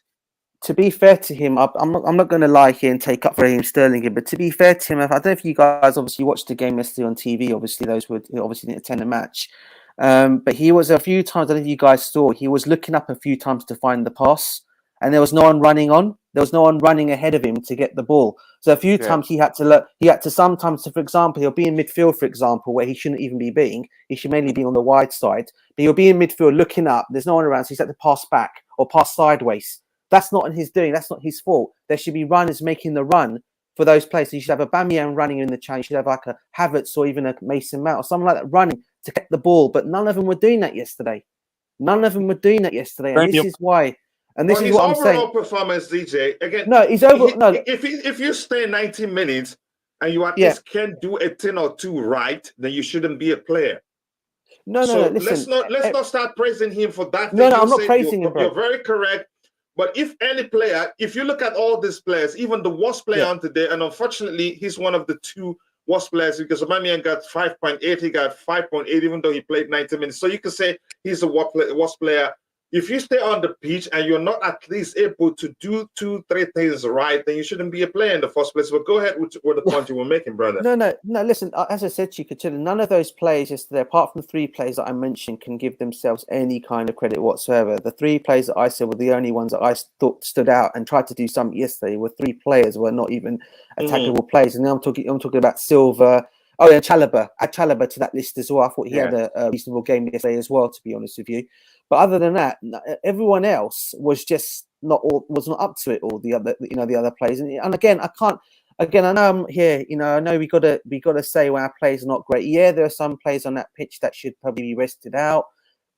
[SPEAKER 7] To be fair to him, I'm not going to lie here and take up for Raheem Sterling here, but to be fair to him, I don't know if you guys obviously watched the game yesterday on TV. Obviously, those who obviously didn't attend the match. But he was a few times, I don't know if you guys saw, he was looking up a few times to find the pass, and there was no one running on. There was no one running ahead of him to get the ball. So a few times he had to look. He had to sometimes, for example, he'll be in midfield, for example, where he shouldn't even be being. He should mainly be on the wide side. But he'll be in midfield looking up. There's no one around, so he's had to pass back or pass sideways. That's not his doing. That's not his fault. There should be runners making the run for those players. So you should have a Aubameyang running in the channel. You should have like a Havertz or even a Mason Mount or something like that running to get the ball. But none of them were doing that yesterday. And this is why. And this is what I'm saying.
[SPEAKER 1] Overall performance, DJ, again.
[SPEAKER 7] No, he's over. No,
[SPEAKER 1] if you stay 90 minutes and you at least can do a 10 or 2 right, then you shouldn't be a player.
[SPEAKER 7] No. Listen,
[SPEAKER 1] let's not start praising him for that.
[SPEAKER 7] No, I'm not praising him, bro.
[SPEAKER 1] You're very correct. But if any player, if you look at all these players, even the worst player on today, and unfortunately, he's one of the 2 worst players because Aubameyang got 5.8, he got 5.8, even though he played 90 minutes. So you can say he's the worst player. If you stay on the pitch and you're not at least able to do 2-3 things right, then you shouldn't be a player in the first place. But go ahead with the point you were making, brother.
[SPEAKER 7] No. Listen, as I said to you, consider none of those players yesterday, apart from the 3 players that I mentioned, can give themselves any kind of credit whatsoever. The 3 players that I said were the only ones that I thought stood out and tried to do something yesterday. Were 3 players who were not even attackable players, and now I'm talking about Silva. Oh, yeah, Chalobah. Add Chalobah to that list as well. I thought he had a reasonable game yesterday as well, to be honest with you. But other than that, everyone else was just not up to it. All the other players, and again, I can't. Again, I know I'm here. I know we gotta say when our players are not great. Yeah, there are some players on that pitch that should probably be rested out.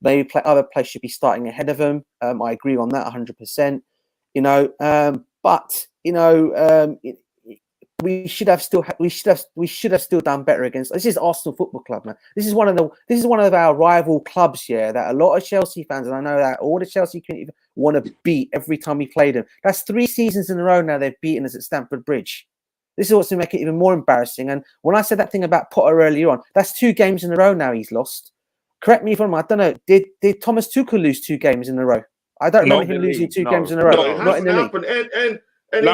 [SPEAKER 7] Maybe other players should be starting ahead of them. I agree on that 100%. We should have still done better against. This is Arsenal Football Club, man. This is one of our rival clubs here that a lot of Chelsea fans, and I know that all the Chelsea community want to beat every time we play them. That's 3 seasons in a row now they've beaten us at Stamford Bridge. This is what's to make it even more embarrassing. And when I said that thing about Potter earlier on, that's 2 games in a row now he's lost. Correct me if I'm wrong. I don't know. Did Thomas Tuchel lose 2 games in a row? I don't remember him losing 2 games in a row.
[SPEAKER 1] No, it
[SPEAKER 7] not in the
[SPEAKER 1] happened.
[SPEAKER 7] league.
[SPEAKER 1] And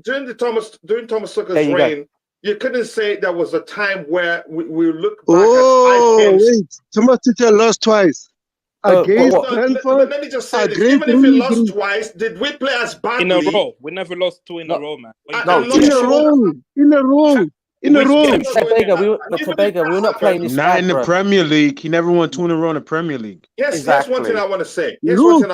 [SPEAKER 1] during Thomas Tuchel's reign, you couldn't say there was a time where we look back at 5 games.
[SPEAKER 4] Wait, Thomas Tuchel lost twice against Brentford.
[SPEAKER 1] Let me just say this: even if he lost twice, did we play as badly?
[SPEAKER 5] In a row, we never lost 2 in a row, man.
[SPEAKER 4] In a row.
[SPEAKER 7] Tobago, we were not playing this.
[SPEAKER 6] Not in the Premier League. He never won 2 in a row in the Premier League.
[SPEAKER 1] Yes,
[SPEAKER 7] exactly.
[SPEAKER 1] Here's one thing I want to say.
[SPEAKER 4] We lost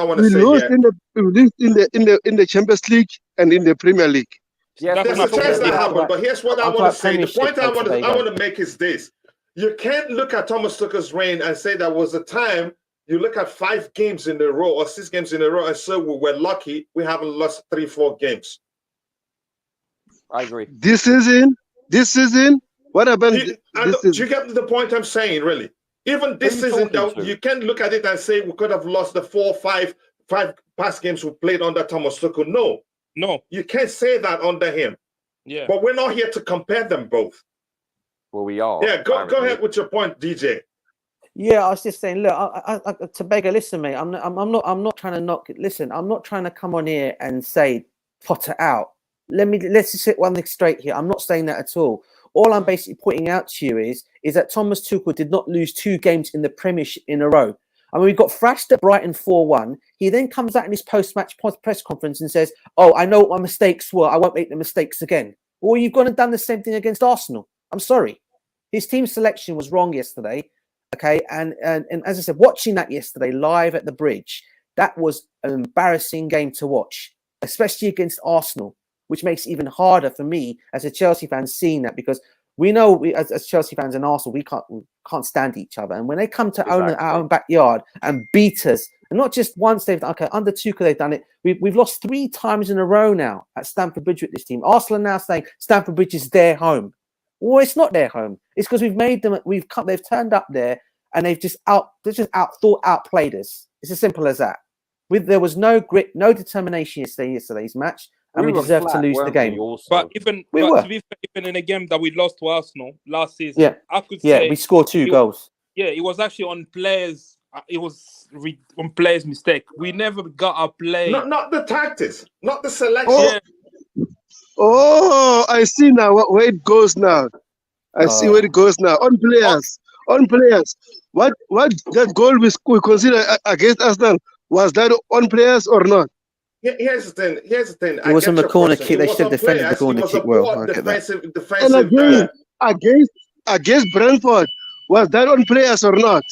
[SPEAKER 4] in the Champions League and in the Premier League.
[SPEAKER 1] Yes, there's a chance that happened, but here's what I want to say. The point I want to make is this: you can't look at Thomas Tuchel's reign and say there was a time. You look at 5 games in a row or 6 games in a row, and so we're lucky we haven't lost 3-4 games.
[SPEAKER 2] I agree.
[SPEAKER 4] This season, what happened?
[SPEAKER 1] Do you get the point I'm saying, really? Even this season, you can't look at it and say we could have lost the 4-5 past games we played under Thomas Tuchel. No, you can't say that under him.
[SPEAKER 5] Yeah,
[SPEAKER 1] but we're not here to compare them both.
[SPEAKER 2] Well, we are.
[SPEAKER 1] Yeah, go ahead with your point, DJ.
[SPEAKER 7] Yeah, I was just saying. Look, Tobago, listen, mate. I'm not trying to knock. Listen, I'm not trying to come on here and say Potter out. Let's just hit one thing straight here. I'm not saying that at all. All I'm basically pointing out to you is that Thomas Tuchel did not lose 2 games in the Premiership in a row. I mean, we got thrashed at Brighton 4-1. He then comes out in his post-match press conference and says, "Oh, I know what my mistakes were. I won't make the mistakes again." Well, you've gone and done the same thing against Arsenal. I'm sorry. His team selection was wrong yesterday. Okay, and as I said, watching that yesterday live at the Bridge, that was an embarrassing game to watch, especially against Arsenal, which makes it even harder for me as a Chelsea fan seeing that, because we know as Chelsea fans and Arsenal, we can't stand each other. And when they come to our own backyard and beat us, and not just once, under Tuchel they've done it. We've lost 3 times in a row now at Stamford Bridge with this team. Arsenal are now saying Stamford Bridge is their home. Well, it's not their home. It's because we've made them. They've turned up there and they've just outplayed us. It's as simple as that. There was no grit, no determination yesterday's match. and we
[SPEAKER 2] were
[SPEAKER 7] deserved to
[SPEAKER 2] flat,
[SPEAKER 7] lose the
[SPEAKER 2] weren't
[SPEAKER 7] game.
[SPEAKER 2] we, also?
[SPEAKER 5] But
[SPEAKER 7] We
[SPEAKER 5] to
[SPEAKER 7] were.
[SPEAKER 5] be fair, even in a game that we lost to Arsenal last season,
[SPEAKER 7] Yeah.
[SPEAKER 5] I could
[SPEAKER 7] Yeah,
[SPEAKER 5] say
[SPEAKER 7] we scored 2 goals.
[SPEAKER 5] yeah, it was actually on players. It was on players' mistake. We never got our play.
[SPEAKER 1] Not the tactics, not the selection.
[SPEAKER 4] Oh,
[SPEAKER 5] Yeah,
[SPEAKER 4] oh, I see now where it goes now. I see where it goes now. On players. What that goal we consider against Arsenal, was that on players or not?
[SPEAKER 1] Here's the thing.
[SPEAKER 7] It was on the corner kick. They should have defended the corner kick well.
[SPEAKER 1] It was a
[SPEAKER 7] That.
[SPEAKER 1] defensive.
[SPEAKER 4] And again, against Brentford, was that on players or not?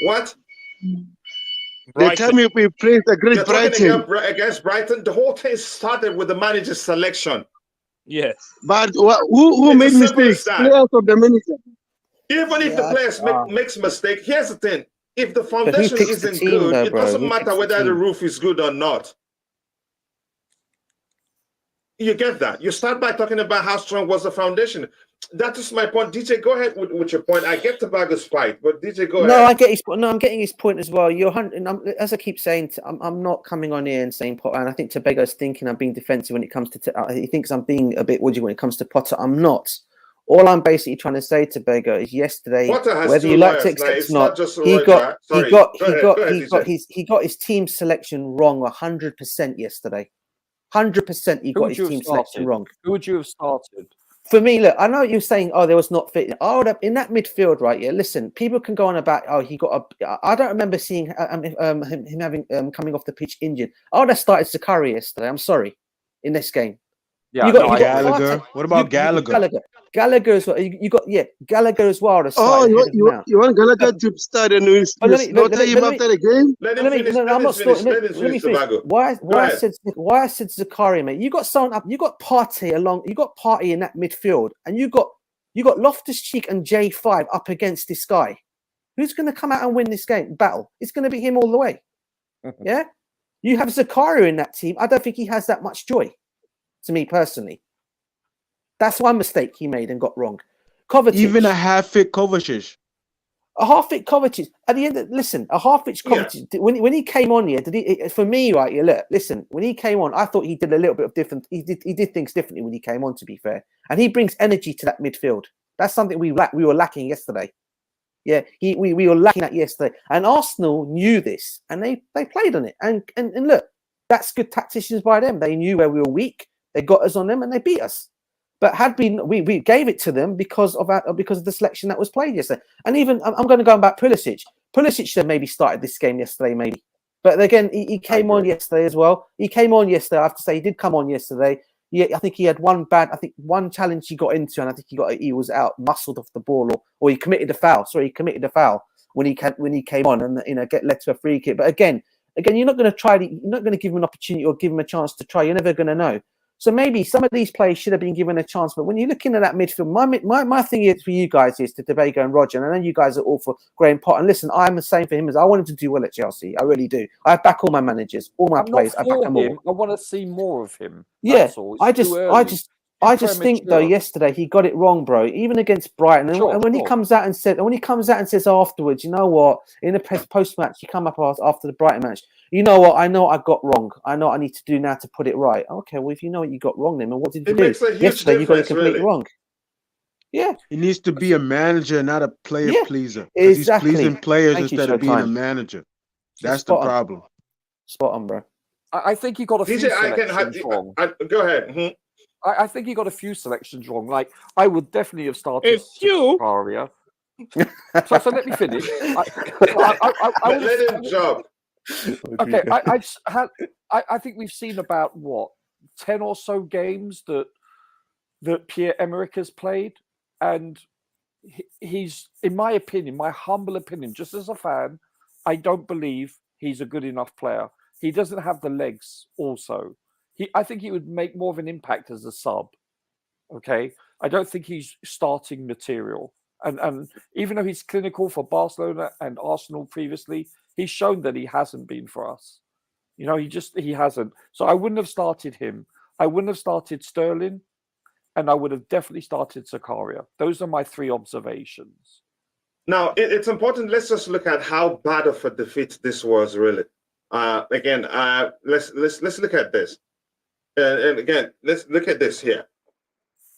[SPEAKER 1] What?
[SPEAKER 4] The time we played against Brighton.
[SPEAKER 1] Against Brighton, the whole thing started with the manager's selection.
[SPEAKER 5] yeah.
[SPEAKER 4] But who made mistakes? Players or the manager?
[SPEAKER 1] Even if the players makes mistake, here's the thing: if the
[SPEAKER 7] who
[SPEAKER 1] foundation
[SPEAKER 7] picks the
[SPEAKER 1] isn't
[SPEAKER 7] team,
[SPEAKER 1] good,
[SPEAKER 7] though,
[SPEAKER 1] it
[SPEAKER 7] bro?
[SPEAKER 1] doesn't
[SPEAKER 7] Who
[SPEAKER 1] matter
[SPEAKER 7] picks the
[SPEAKER 1] whether the
[SPEAKER 7] team?
[SPEAKER 1] roof is good or not. You get that? You start by talking about how strong was the foundation. That is my point. DJ, go ahead with your point. I get Tabaga's fight, but DJ, go ahead.
[SPEAKER 7] No, I get his point. No, I'm getting his point as well. You're hunting. As I keep saying, I'm not coming on here and saying Potter. And I think Tobago's thinking I'm being defensive when it comes to. He thinks I'm being a bit woody when it comes to Potter. I'm not. All I'm basically trying to say to Tobago is yesterday, whether you like to accept or not, he got his team selection wrong 100% yesterday. 100% he got his team selection wrong.
[SPEAKER 2] Who would you have started?
[SPEAKER 7] For me, look, I know you're saying, oh, there was not fit. I would have, in that midfield, right? Yeah, listen, people can go on about, oh, he got a. I don't remember seeing him having coming off the pitch injured. I would have started Zakaria yesterday. I'm sorry, in this game.
[SPEAKER 2] Yeah,
[SPEAKER 7] you got
[SPEAKER 6] Gallagher. What about Gallagher?
[SPEAKER 7] Gallagher as well. You got Gallagher as well.
[SPEAKER 4] Oh, you want Gallagher to start and we slaughter him after the game?
[SPEAKER 1] Let me finish.
[SPEAKER 7] Why I said Zakaria, mate? You got someone up. You got Partey along. You got Partey in that midfield, and you got Loftus-Cheek and J5 up against this guy. Who's going to come out and win this game battle? It's going to be him all the way. Yeah, you have Zakaria in that team. I don't think he has that much joy. To me personally, that's one mistake he made and got wrong. Kovacic,
[SPEAKER 6] even a half-fit Kovacic.
[SPEAKER 7] A half-fit Kovacic. At the end, a half-fit Kovacic. Yeah. When he came on here, for me, right? Yeah, look, listen. When he came on, I thought he did a little bit of different. He did things differently when he came on. To be fair, and he brings energy to that midfield. That's something we were lacking yesterday. Yeah, we were lacking that yesterday, and Arsenal knew this, and they played on it. And look, that's good tacticians by them. They knew where we were weak. They got us on them and they beat us. But we gave it to them because of the selection that was played yesterday. And even I'm going to go back Pulisic. Pulisic should have maybe started this game yesterday, maybe. But again, he came on yesterday as well. He came on yesterday. I have to say he did come on yesterday. I think he had one challenge he got into, and I think he was out muscled off the ball, or he committed a foul. Sorry, he committed a foul when he came on, and led to a free kick. But again, you're not going to give him an opportunity or give him a chance to try. You're never going to know. So maybe some of these players should have been given a chance. But when you're looking at that midfield, my thing is for you guys is to Tobago and Roger. And I know you guys are all for Graham Potter. And listen, I'm the same for him as I want him to do well at Chelsea. I really do. I back all my managers, all my players. I back them all.
[SPEAKER 2] I want to see more of him.
[SPEAKER 7] Yeah, I just think though yesterday he got it wrong, bro. Even against Brighton, and when he comes out and says afterwards, you know what? In the post match, you come up after the Brighton match. You know what? I know I got wrong. I know what I need to do now to put it right. Okay, well, if you know what you got wrong, then what did you do? Yesterday, you got it completely wrong. Yeah.
[SPEAKER 6] He needs to be a manager, not a player pleaser.
[SPEAKER 7] Exactly.
[SPEAKER 6] He's pleasing players instead of being a manager. That's the problem.
[SPEAKER 7] Spot on, bro.
[SPEAKER 2] I think he got a few selections wrong.
[SPEAKER 1] Go ahead. Mm-hmm.
[SPEAKER 2] I think he got a few selections wrong. Like, I would definitely have started Zakaria. So let me finish.
[SPEAKER 1] Let him jump.
[SPEAKER 2] Okay, I think we've seen about 10 or so games that Pierre-Emerick has played, and he's, in my opinion, my humble opinion, just as a fan, I don't believe he's a good enough player. He doesn't have the legs. Also, I think he would make more of an impact as a sub. Okay, I don't think he's starting material. And even though he's clinical for Barcelona and Arsenal previously, he's shown that he hasn't been for us. You know, he hasn't. So I wouldn't have started him. I wouldn't have started Sterling, and I would have definitely started Zakaria. Those are my 3 observations.
[SPEAKER 1] Now, it's important. Let's just look at how bad of a defeat this was, really. Let's look at this. And again, let's look at this here.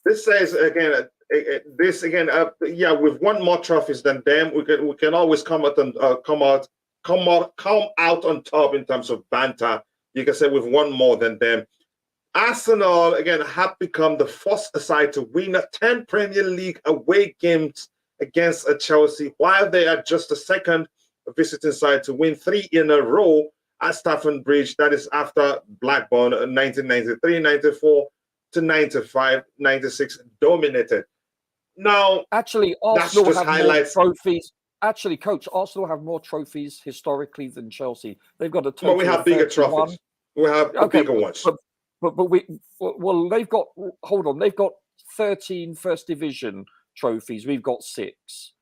[SPEAKER 1] This says again, we've won more trophies than them. We can always come out on top in terms of banter. You can say we've won more than them. Arsenal again have become the first side to win 10 Premier League away games against Chelsea, while they are just the second visiting side to win 3 in a row at Stamford Bridge. That is after Blackburn 1993, 94 to 95, 96 dominated. Now,
[SPEAKER 2] actually, Arsenal have more trophies. Actually, coach, Arsenal have more trophies historically than Chelsea. They've got a total.
[SPEAKER 1] But we have bigger trophies. We have bigger ones.
[SPEAKER 2] But they've got. Hold on, they've got 13 First Division trophies. We've got 6.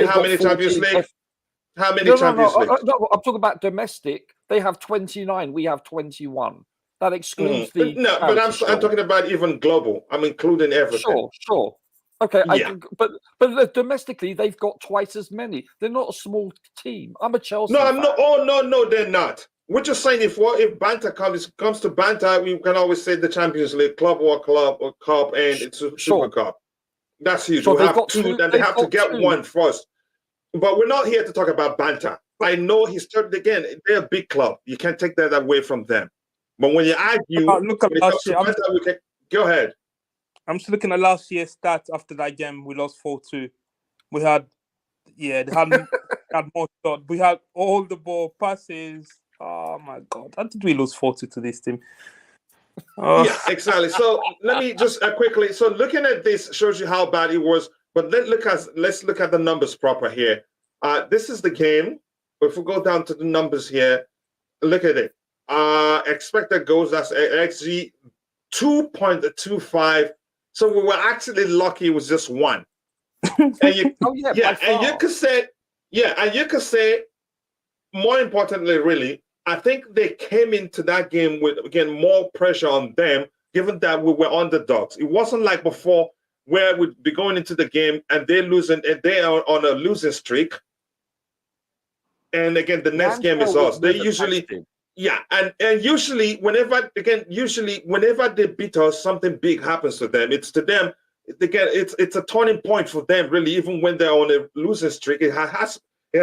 [SPEAKER 1] How many Champions League? How many Champions League?
[SPEAKER 2] No, I'm talking about domestic. They have 29. We have 21. That excludes the.
[SPEAKER 1] No, but I'm talking about even global. I'm including everything.
[SPEAKER 2] Sure. Okay,
[SPEAKER 1] yeah.
[SPEAKER 2] But domestically, they've got twice as many. They're not a small team. I'm a Chelsea.
[SPEAKER 1] No, I'm not. Oh no, they're not. We're just saying if banter comes to banter, we can always say the Champions League, club or cup, and it's a Super Cup. That's huge.
[SPEAKER 2] So
[SPEAKER 1] we have 2, and they have to get 1 first. But we're not here to talk about banter. I know again, they're a big club. You can't take that away from them. But when you argue, go ahead.
[SPEAKER 5] I'm just looking at last year's stats after that game. We lost 4-2. We had, they had more shots. We had all the ball passes. Oh my God. How did we lose 4-2 to this team?
[SPEAKER 1] Yeah, exactly. So let me just quickly. So looking at this shows you how bad it was. But let's look at the numbers proper here. This is the game. If we go down to the numbers here, look at it. Expected goals, that's XG 2.25. So we were actually lucky it was just 1. And you, and you could say, more importantly, really, I think they came into that game with, again, more pressure on them, given that we were underdogs. It wasn't like before where we'd be going into the game and they're losing, and they are on a losing streak. And again, the next game is us. They usually, and usually, whenever they beat us, something big happens to them. It's to them, again, it's a turning point for them, really. Even when they're on a losing streak, it has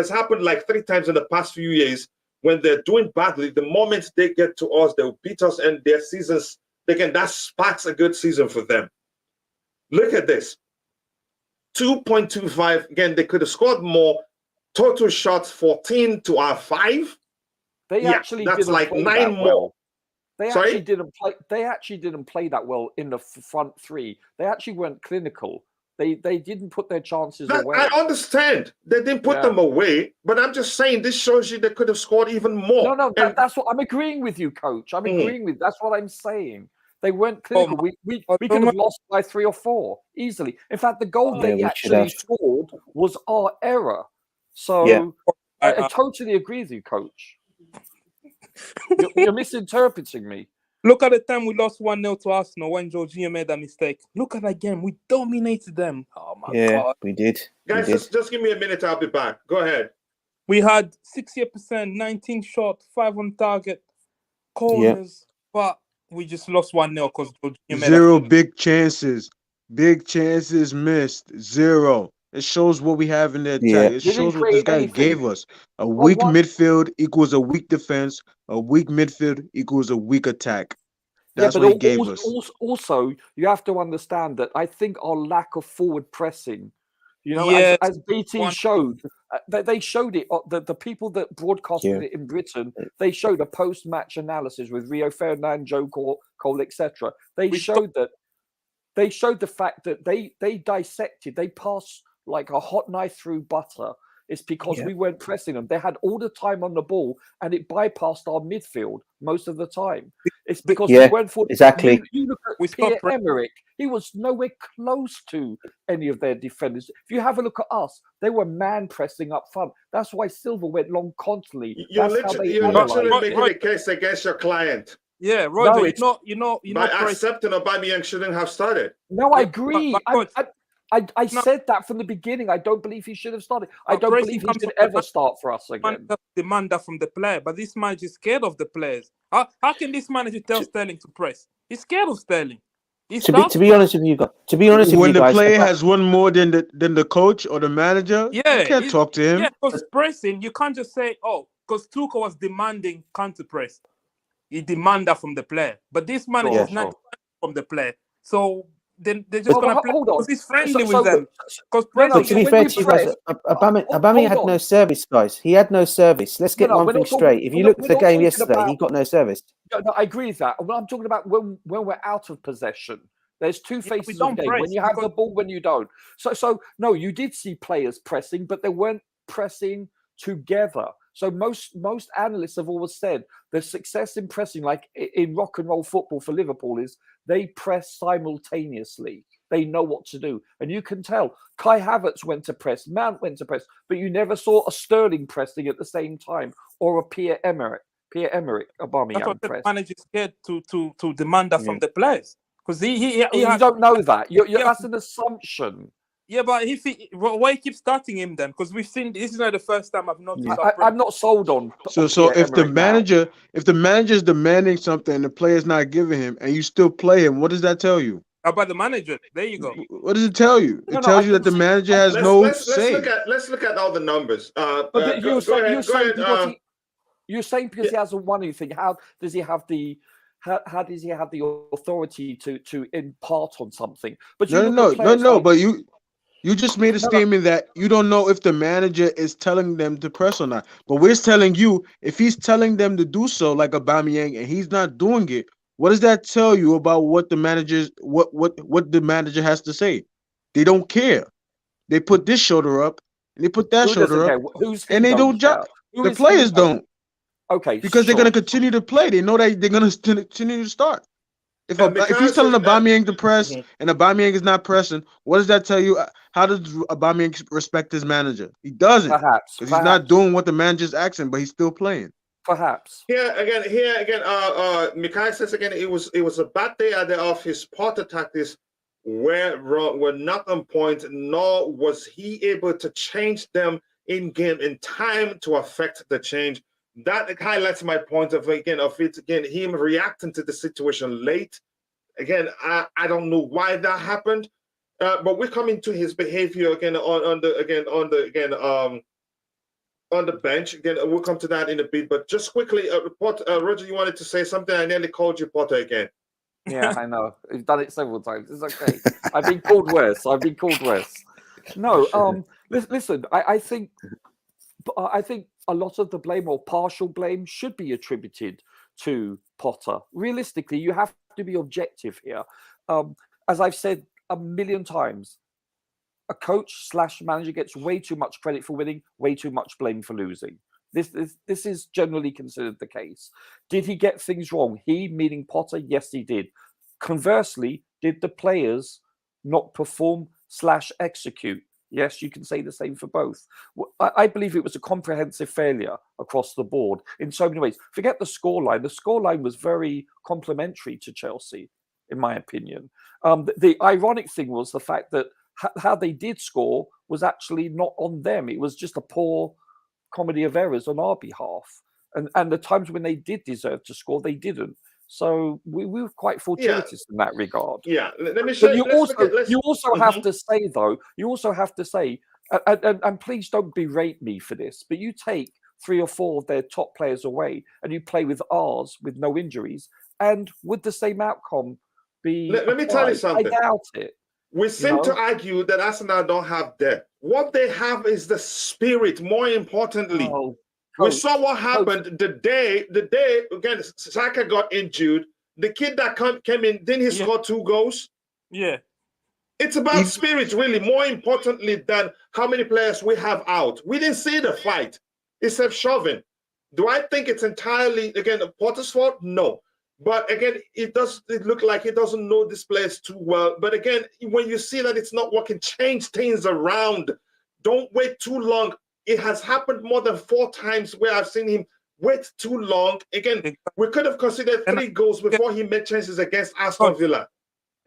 [SPEAKER 1] happened like 3 times in the past few years. When they're doing badly, the moment they get to us, they'll beat us, and their seasons, again, that sparks a good season for them. Look at this. 2.25. Again, they could have scored more. Total shots 14 to our 5.
[SPEAKER 2] They actually
[SPEAKER 1] that's like 9 more.
[SPEAKER 2] They actually didn't play that well in the front 3. They actually weren't clinical. They didn't put their chances away.
[SPEAKER 1] I understand they didn't put them away, but I'm just saying this shows you they could have scored even more.
[SPEAKER 2] No, that's what I'm agreeing with you, coach. I'm agreeing with. That's what I'm saying. They weren't clinical. We could have lost by 3 or 4 easily. In fact, the goal they actually scored was our error. So I totally agree with you, coach. You're misinterpreting me.
[SPEAKER 5] Look at the time we lost 1-0 to Arsenal when Jorginho made that mistake. Look at that game. We dominated them. Oh, my God.
[SPEAKER 7] Yeah, we did.
[SPEAKER 1] Guys, just give me a minute. I'll be back. Go ahead.
[SPEAKER 5] We had 68%, 19 shots, 5 on target, corners, but we just lost 1-0 because Jorginho made
[SPEAKER 6] 0 big chances. Big chances missed. 0. It shows what we have in the attack. It shows what this guy gave us. A weak midfield equals a weak defense. A weak midfield equals a weak attack. That's what he gave us.
[SPEAKER 2] Also, you have to understand that I think our lack of forward pressing, as BT showed, they showed it. The people that broadcasted it in Britain, they showed a post-match analysis with Rio Ferdinand, Joe Cole, etc. They showed the fact that they dissected, they passed like a hot knife through butter. It's because we weren't pressing them. They had all the time on the ball, and it bypassed our midfield most of the time. It's because we went for
[SPEAKER 7] exactly.
[SPEAKER 2] You look at Pierre-Emerick; he was nowhere close to any of their defenders. If you have a look at us, they were man pressing up front. That's why Silva went long constantly.
[SPEAKER 1] You're literally making a case against your client.
[SPEAKER 5] Yeah, Roger. You're not
[SPEAKER 1] by accepting Aubameyang shouldn't have started.
[SPEAKER 2] No, I agree. I said that from the beginning. I don't believe he should have started. I don't believe he should ever start for us again.
[SPEAKER 5] Demand that from the player, but this manager is scared of the players. How can this manager tell Sterling to press? He's scared of Sterling.
[SPEAKER 7] To be honest with you guys,
[SPEAKER 6] when the player has won more than the coach or the manager, you can't talk to him.
[SPEAKER 5] Yeah, because pressing, you can't just say, because Tuchel was demanding counter press. He demand that from the player, but this manager is not from the player. So then they're just going to play because he's friendly with them. Because
[SPEAKER 7] to be fair to you guys, Aubameyang had no service, guys. He had no service. Let's get one thing straight. If you look at the game yesterday, he got no service.
[SPEAKER 2] No, I agree with that. What I'm talking about when we're out of possession, there's two faces of the game. When you have the ball, when you don't. So no, you did see players pressing, but they weren't pressing together. So most analysts have always said the success in pressing, like in rock and roll football for Liverpool, is they press simultaneously. They know what to do. And you can tell Kai Havertz went to press, Mount went to press, but you never saw a Sterling pressing at the same time or a Pierre-Emerick Aubameyang press.
[SPEAKER 5] The manager is scared to demand that from the players. Because you
[SPEAKER 2] don't know that. That's an assumption.
[SPEAKER 5] Yeah, but why keep starting him then? Because we've seen this is not the first time I've noticed.
[SPEAKER 2] I'm not sold on.
[SPEAKER 6] So if the manager is demanding something and the player's not giving him, and you still play him, what does that tell you?
[SPEAKER 5] About the manager, there you go.
[SPEAKER 6] What does it tell you? It tells you that the manager has no say.
[SPEAKER 1] Let's look at all the numbers.
[SPEAKER 2] You're saying because he hasn't won anything. How does he have the authority to impart on something? But
[SPEAKER 6] no. But you just made a statement that you don't know if the manager is telling them to press or not. But we're telling you, if he's telling them to do so, like Aubameyang, and he's not doing it, what does that tell you about what the the manager has to say? They don't care. They put this shoulder up and they put that shoulder up, and they don't jump. The players don't.
[SPEAKER 2] Okay,
[SPEAKER 6] because they're going to continue to play. They know that they're going to continue to start. If he's telling Aubameyang to press and Aubameyang is not pressing, what does that tell you? How does Aubameyang respect his manager? He doesn't.
[SPEAKER 2] Perhaps.
[SPEAKER 6] He's not doing what the manager's asking, but he's still playing.
[SPEAKER 2] Perhaps.
[SPEAKER 1] Here again, Mikhail says again, it was a bad day at the office. Potter tactics were not on point, nor was he able to change them in game in time to affect the change. That highlights my point of him reacting to the situation late. Again, I don't know why that happened, but we're coming to his behavior again on the bench. Again, we'll come to that in a bit. But just quickly, Roger, you wanted to say something? I nearly called you Potter again.
[SPEAKER 2] Yeah, I know. You've done it several times. It's okay. I've been called worse. No, listen. I think a lot of the blame or partial blame should be attributed to Potter. Realistically, you have to be objective here. As I've said a million times, a coach/manager gets way too much credit for winning, way too much blame for losing. This is generally considered the case. Did he get things wrong? He, meaning Potter, yes, he did. Conversely, did the players not perform/execute? Yes, you can say the same for both. I believe it was a comprehensive failure across the board in so many ways. Forget the scoreline. The scoreline was very complimentary to Chelsea, in my opinion. The ironic thing was the fact that how they did score was actually not on them. It was just a poor comedy of errors on our behalf. And the times when they did deserve to score, they didn't. So we were quite fortuitous in that regard.
[SPEAKER 1] Yeah, let me show
[SPEAKER 2] you. You also have to say, though, and please don't berate me for this, but you take 3 or 4 of their top players away and you play with ours with no injuries, and would the same outcome be?
[SPEAKER 1] Let me tell you something.
[SPEAKER 2] I doubt it.
[SPEAKER 1] We seem to argue that Arsenal don't have depth. What they have is the spirit, more importantly. We saw what happened the day again. Saka got injured. The kid that came in, didn't he score 2 goals?
[SPEAKER 5] Yeah.
[SPEAKER 1] It's about spirit, really, more importantly than how many players we have out. We didn't see the fight, except shoving. Do I think it's entirely, again, Potter's fault? No. But again, it look like he doesn't know this place too well. But again, when you see that it's not working, change things around. Don't wait too long. It has happened more than 4 times where I've seen him wait too long. Again, we could have considered 3 goals before he made chances against Aston Villa.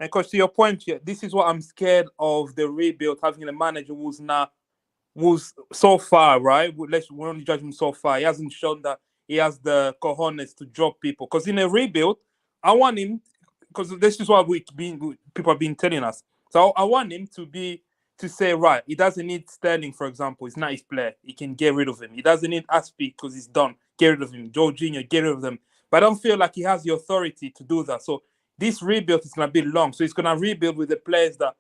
[SPEAKER 5] And because to your point, yeah, this is what I'm scared of the rebuild, having a manager who's so far, right? We're only judging so far. He hasn't shown that he has the cojones to drop people. Because in a rebuild, I want him, because this is what people have been telling us. So I want him to say, right, he doesn't need Sterling, for example. He's not his player. He can get rid of him. He doesn't need Aspie because he's done. Get rid of him. Jorginho, get rid of them. But I don't feel like he has the authority to do that. So this rebuild is going to be long. So he's going to rebuild with the players that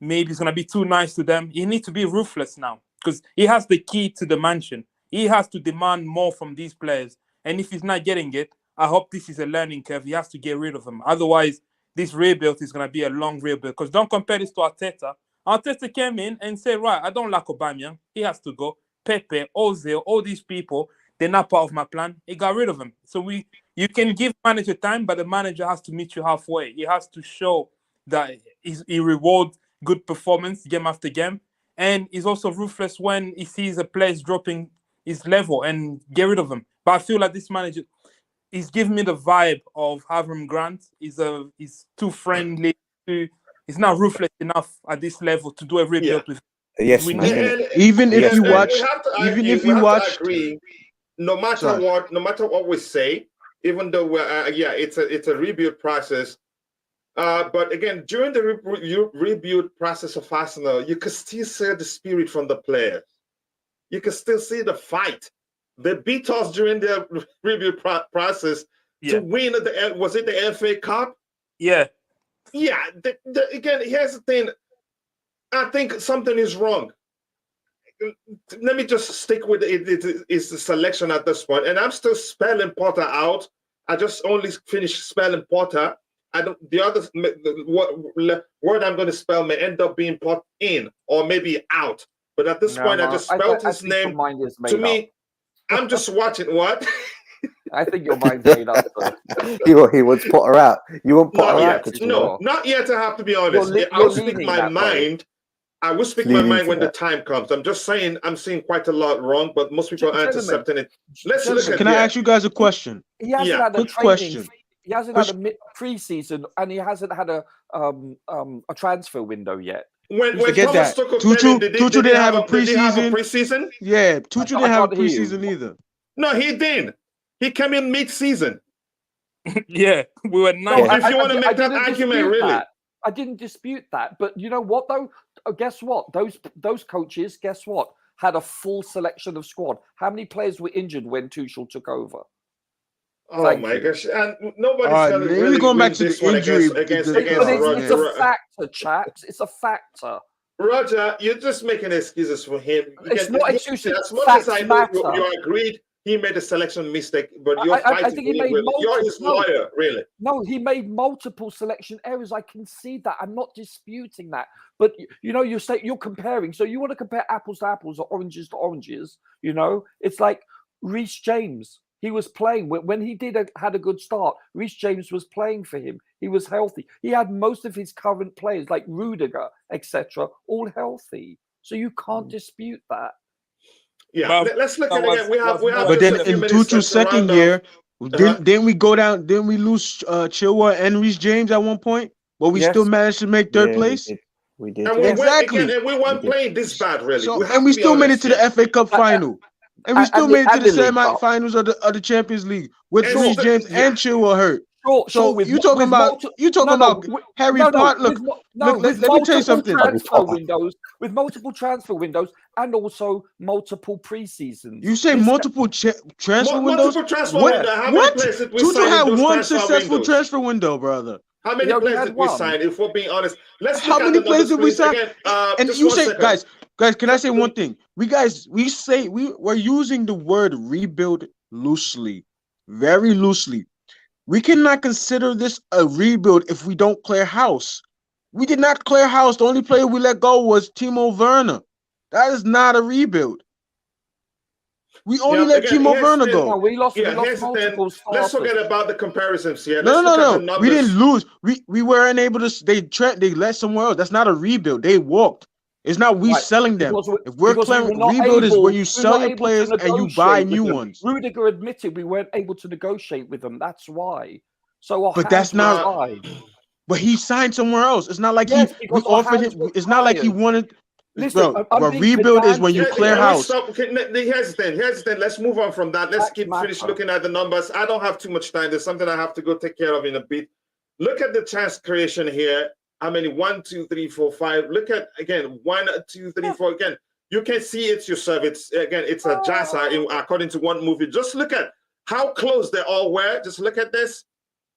[SPEAKER 5] maybe he's going to be too nice to them. He needs to be ruthless now because he has the key to the mansion. He has to demand more from these players. And if he's not getting it, I hope this is a learning curve. He has to get rid of them. Otherwise, this rebuild is going to be a long rebuild. Because don't compare this to Arteta. Arteta came in and said, right, I don't like Aubameyang. He has to go. Pepe, Ozil, all these people, they're not part of my plan. He got rid of them. So you can give manager time, but the manager has to meet you halfway. He has to show that he rewards good performance game after game. And he's also ruthless when he sees a player dropping his level and get rid of them. But I feel like this manager is giving me the vibe of Avram Grant. He's too friendly. He's not ruthless enough at this level to do a rebuild with.
[SPEAKER 7] Yes,
[SPEAKER 6] even if you watch,
[SPEAKER 1] agree. No matter what we say, even though it's a rebuild process. But again, during the rebuild process of Arsenal, you can still see the spirit from the players. You can still see the fight. They beat us during the rebuild process to win was it the FA Cup?
[SPEAKER 5] Yeah.
[SPEAKER 1] Yeah. Again, here's the thing. I think something is wrong. Let me just stick with it's the selection at this point, and I'm still spelling Potter out. I just only finished spelling Potter. The other word I'm going to spell may end up being put in or maybe out. But at this point, I just spelled his name. To me, I'm just watching what.
[SPEAKER 2] I think your mind's made up.
[SPEAKER 7] He wants Potter out. You want Potter out?
[SPEAKER 1] No, not yet. I have to be honest. I'll speak my mind. I will speak my mind when the time comes. I'm just saying I'm seeing quite a lot wrong, but most people aren't accepting it. Let's look at.
[SPEAKER 6] Can I ask you guys a question?
[SPEAKER 2] He hasn't had a
[SPEAKER 6] question.
[SPEAKER 2] He hasn't had a pre-season, and he hasn't had a transfer window yet.
[SPEAKER 1] When
[SPEAKER 6] Thomas Tuchel didn't have a preseason. Yeah, Tuchel didn't have a preseason either.
[SPEAKER 1] No, he didn't. He came in mid-season.
[SPEAKER 5] Yeah, we were nice.
[SPEAKER 1] If you want to make that argument, really.
[SPEAKER 2] I didn't dispute that, but you know what though? Guess what? Those coaches, guess what? Had a full selection of squad. How many players were injured when Tuchel took over?
[SPEAKER 1] Oh my gosh! And nobody's
[SPEAKER 6] really going back to the injury
[SPEAKER 1] against
[SPEAKER 2] it's a factor, chaps. It's a factor.
[SPEAKER 1] Roger, you're just making excuses for him.
[SPEAKER 2] It's not excuses.
[SPEAKER 1] As much as I know you agreed, he made a selection mistake, but you're fighting him. You're his lawyer, really.
[SPEAKER 2] No, he made multiple selection errors. I concede that. I'm not disputing that. But you're comparing. So you want to compare apples to apples or oranges to oranges. It's like Reece James. He was playing when he had a good start. Reece James was playing for him. He was healthy. He had most of his current players like Rudiger, etc., all healthy. So you can't dispute that.
[SPEAKER 1] Yeah, let's look at it again. We have.
[SPEAKER 6] But then in Tuchel's second year, didn't we go down? Didn't we lose Chilwell and Reece James at one point? But we still managed to make third place.
[SPEAKER 7] We did.
[SPEAKER 1] And we weren't playing this bad, really.
[SPEAKER 6] So, and we still made it to the FA Cup final. And we still made it to the semi-finals of the Champions League with Reece James and Chilwell hurt. So you talking about Harry Potter? Look, let me tell you something.
[SPEAKER 2] With multiple transfer windows and also multiple preseasons.
[SPEAKER 6] You say multiple transfer windows? What? Tuchel had one successful transfer window, brother.
[SPEAKER 1] How many players did we sign? If we're being honest,
[SPEAKER 6] how many players did we sign? And you say, guys, can I say one thing? We're using the word rebuild loosely, very loosely. We cannot consider this a rebuild if we don't clear house. We did not clear house. The only player we let go was Timo Werner. That is not a rebuild. We only let Timo Werner go.
[SPEAKER 2] No, we lost multiple starters.
[SPEAKER 1] Let's forget about the comparisons here.
[SPEAKER 6] No. We didn't lose. We weren't able to. They let somewhere else. That's not a rebuild. They walked. It's not we selling them. If we're clearing rebuild is where you sell your players and you buy new ones.
[SPEAKER 2] Rudiger admitted we weren't able to negotiate with them. That's why. So,
[SPEAKER 6] but that's not. But he signed somewhere else. It's not like
[SPEAKER 2] Yes,
[SPEAKER 6] we
[SPEAKER 2] because our
[SPEAKER 6] offered
[SPEAKER 2] hands
[SPEAKER 6] him.
[SPEAKER 2] were
[SPEAKER 6] It's not like he
[SPEAKER 2] tired.
[SPEAKER 6] wanted.
[SPEAKER 2] Listen,
[SPEAKER 6] Bro,
[SPEAKER 2] I'm
[SPEAKER 6] but
[SPEAKER 2] being
[SPEAKER 6] rebuild is when you
[SPEAKER 2] pedantic.
[SPEAKER 6] clear
[SPEAKER 1] Can we
[SPEAKER 6] house.
[SPEAKER 1] stop? Okay, here's the thing. Let's move on from that. Let's
[SPEAKER 2] Facts
[SPEAKER 1] finish
[SPEAKER 2] matter.
[SPEAKER 1] looking at the numbers. I don't have too much time. There's something I have to go take care of in a bit. Look at the chance creation here. How many? 1, 2, 3, 4, 5. Look at again. 1, 2, 3, 4. Again, you can see it's yourself. It's again. It's a jazza according to one movie. Just look at how close they all were. Just look at this.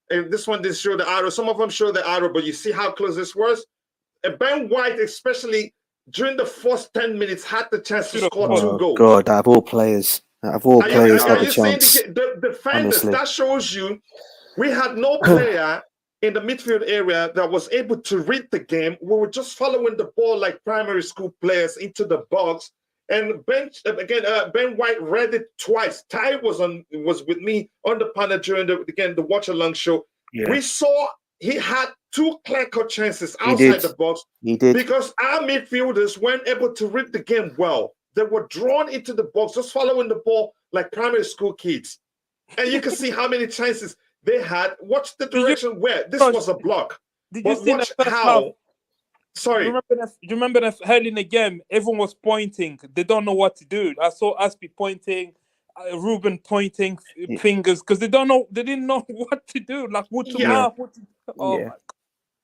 [SPEAKER 1] And this one didn't show the arrow. Some of them show the arrow, but you see how close this was. And Ben White, especially during the first 10 minutes, had the chance to score 2 goals.
[SPEAKER 7] God, out of all players, had the chance.
[SPEAKER 1] The defenders,
[SPEAKER 7] honestly.
[SPEAKER 1] that shows you we had no player in the midfield area that was able to read the game. We were just following the ball like primary school players into the box. And Ben White read it twice. Ty was with me on the panel during the watch along show.
[SPEAKER 7] Yeah.
[SPEAKER 1] We saw he had 2 clear-cut chances outside the box.
[SPEAKER 7] He did.
[SPEAKER 1] Because our midfielders weren't able to read the game well. They were drawn into the box, just following the ball like primary school kids. And you can see how many chances they had. Watch the direction where this was a block.
[SPEAKER 5] Did you see
[SPEAKER 1] watch
[SPEAKER 5] the first
[SPEAKER 1] how?
[SPEAKER 5] half?
[SPEAKER 1] Sorry.
[SPEAKER 5] Do you remember that early in the game, everyone was pointing. They don't know what to do. I saw Aspie pointing, Ruben pointing fingers because they didn't know what to do. Like what to mark. Oh my God.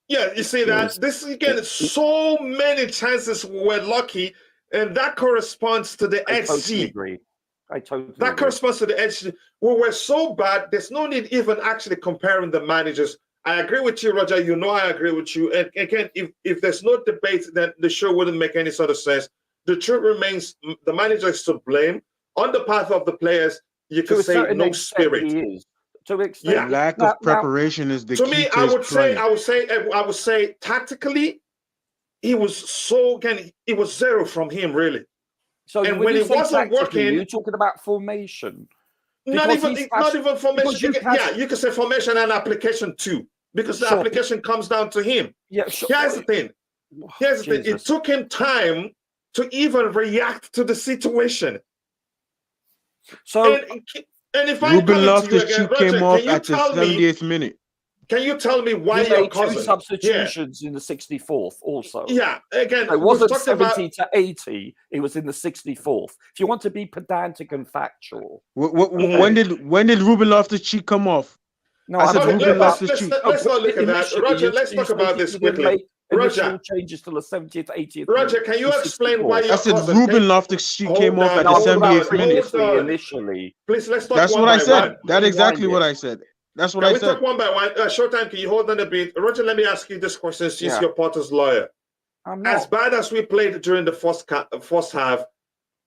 [SPEAKER 1] Yeah, you see that? This again, so many chances were lucky, and that corresponds to the XG.
[SPEAKER 2] Totally agree. I totally agree.
[SPEAKER 1] Corresponds to the XG. We were so bad, there's no need even actually comparing the managers. I agree with you, Roger. You know I agree with you. And again, if there's no debate, then the show wouldn't make any sort of sense. The truth remains, the manager is to blame. On the part of the players, you could say no spirit.
[SPEAKER 2] He is. To an extent,
[SPEAKER 1] Yeah.
[SPEAKER 6] Lack of preparation is the
[SPEAKER 1] To
[SPEAKER 6] key
[SPEAKER 1] me,
[SPEAKER 6] to
[SPEAKER 1] I
[SPEAKER 6] his
[SPEAKER 1] would say tactically, he was it was zero from him, really.
[SPEAKER 2] So
[SPEAKER 1] and when it wasn't working,
[SPEAKER 2] you're talking about formation.
[SPEAKER 1] Not even formation. You can say formation and application too, because the application comes down to him.
[SPEAKER 2] Yeah, sure.
[SPEAKER 1] Here's the thing. It took him time to even react to the situation.
[SPEAKER 2] So,
[SPEAKER 1] and if I
[SPEAKER 6] Ruben
[SPEAKER 1] come
[SPEAKER 6] Loftus-Cheek came off at the 70th minute.
[SPEAKER 1] Can you tell me why
[SPEAKER 2] you
[SPEAKER 1] your
[SPEAKER 2] made
[SPEAKER 1] cousin?
[SPEAKER 2] 2 substitutions in the 64th also.
[SPEAKER 1] Yeah, again,
[SPEAKER 2] it wasn't 70 to 80. It was in the 64th. If you want to be pedantic and factual.
[SPEAKER 6] When did Ruben Loftus-Cheek come off?
[SPEAKER 2] No,
[SPEAKER 1] let's not look at that. Roger, let's talk about this quickly. Roger,
[SPEAKER 2] changes to the 70th, 80th.
[SPEAKER 1] Roger, can you explain why
[SPEAKER 6] I said Ruben Loftus-Cheek came off at the 70th minute.
[SPEAKER 2] Initially.
[SPEAKER 1] Please, let's talk.
[SPEAKER 6] That's what I said. That's exactly what I said. That's what I said.
[SPEAKER 1] Can we talk one by one? Showtime, can you hold on a bit? Roger, let me ask you this question since you're Potter's lawyer. As bad as we played during the first half,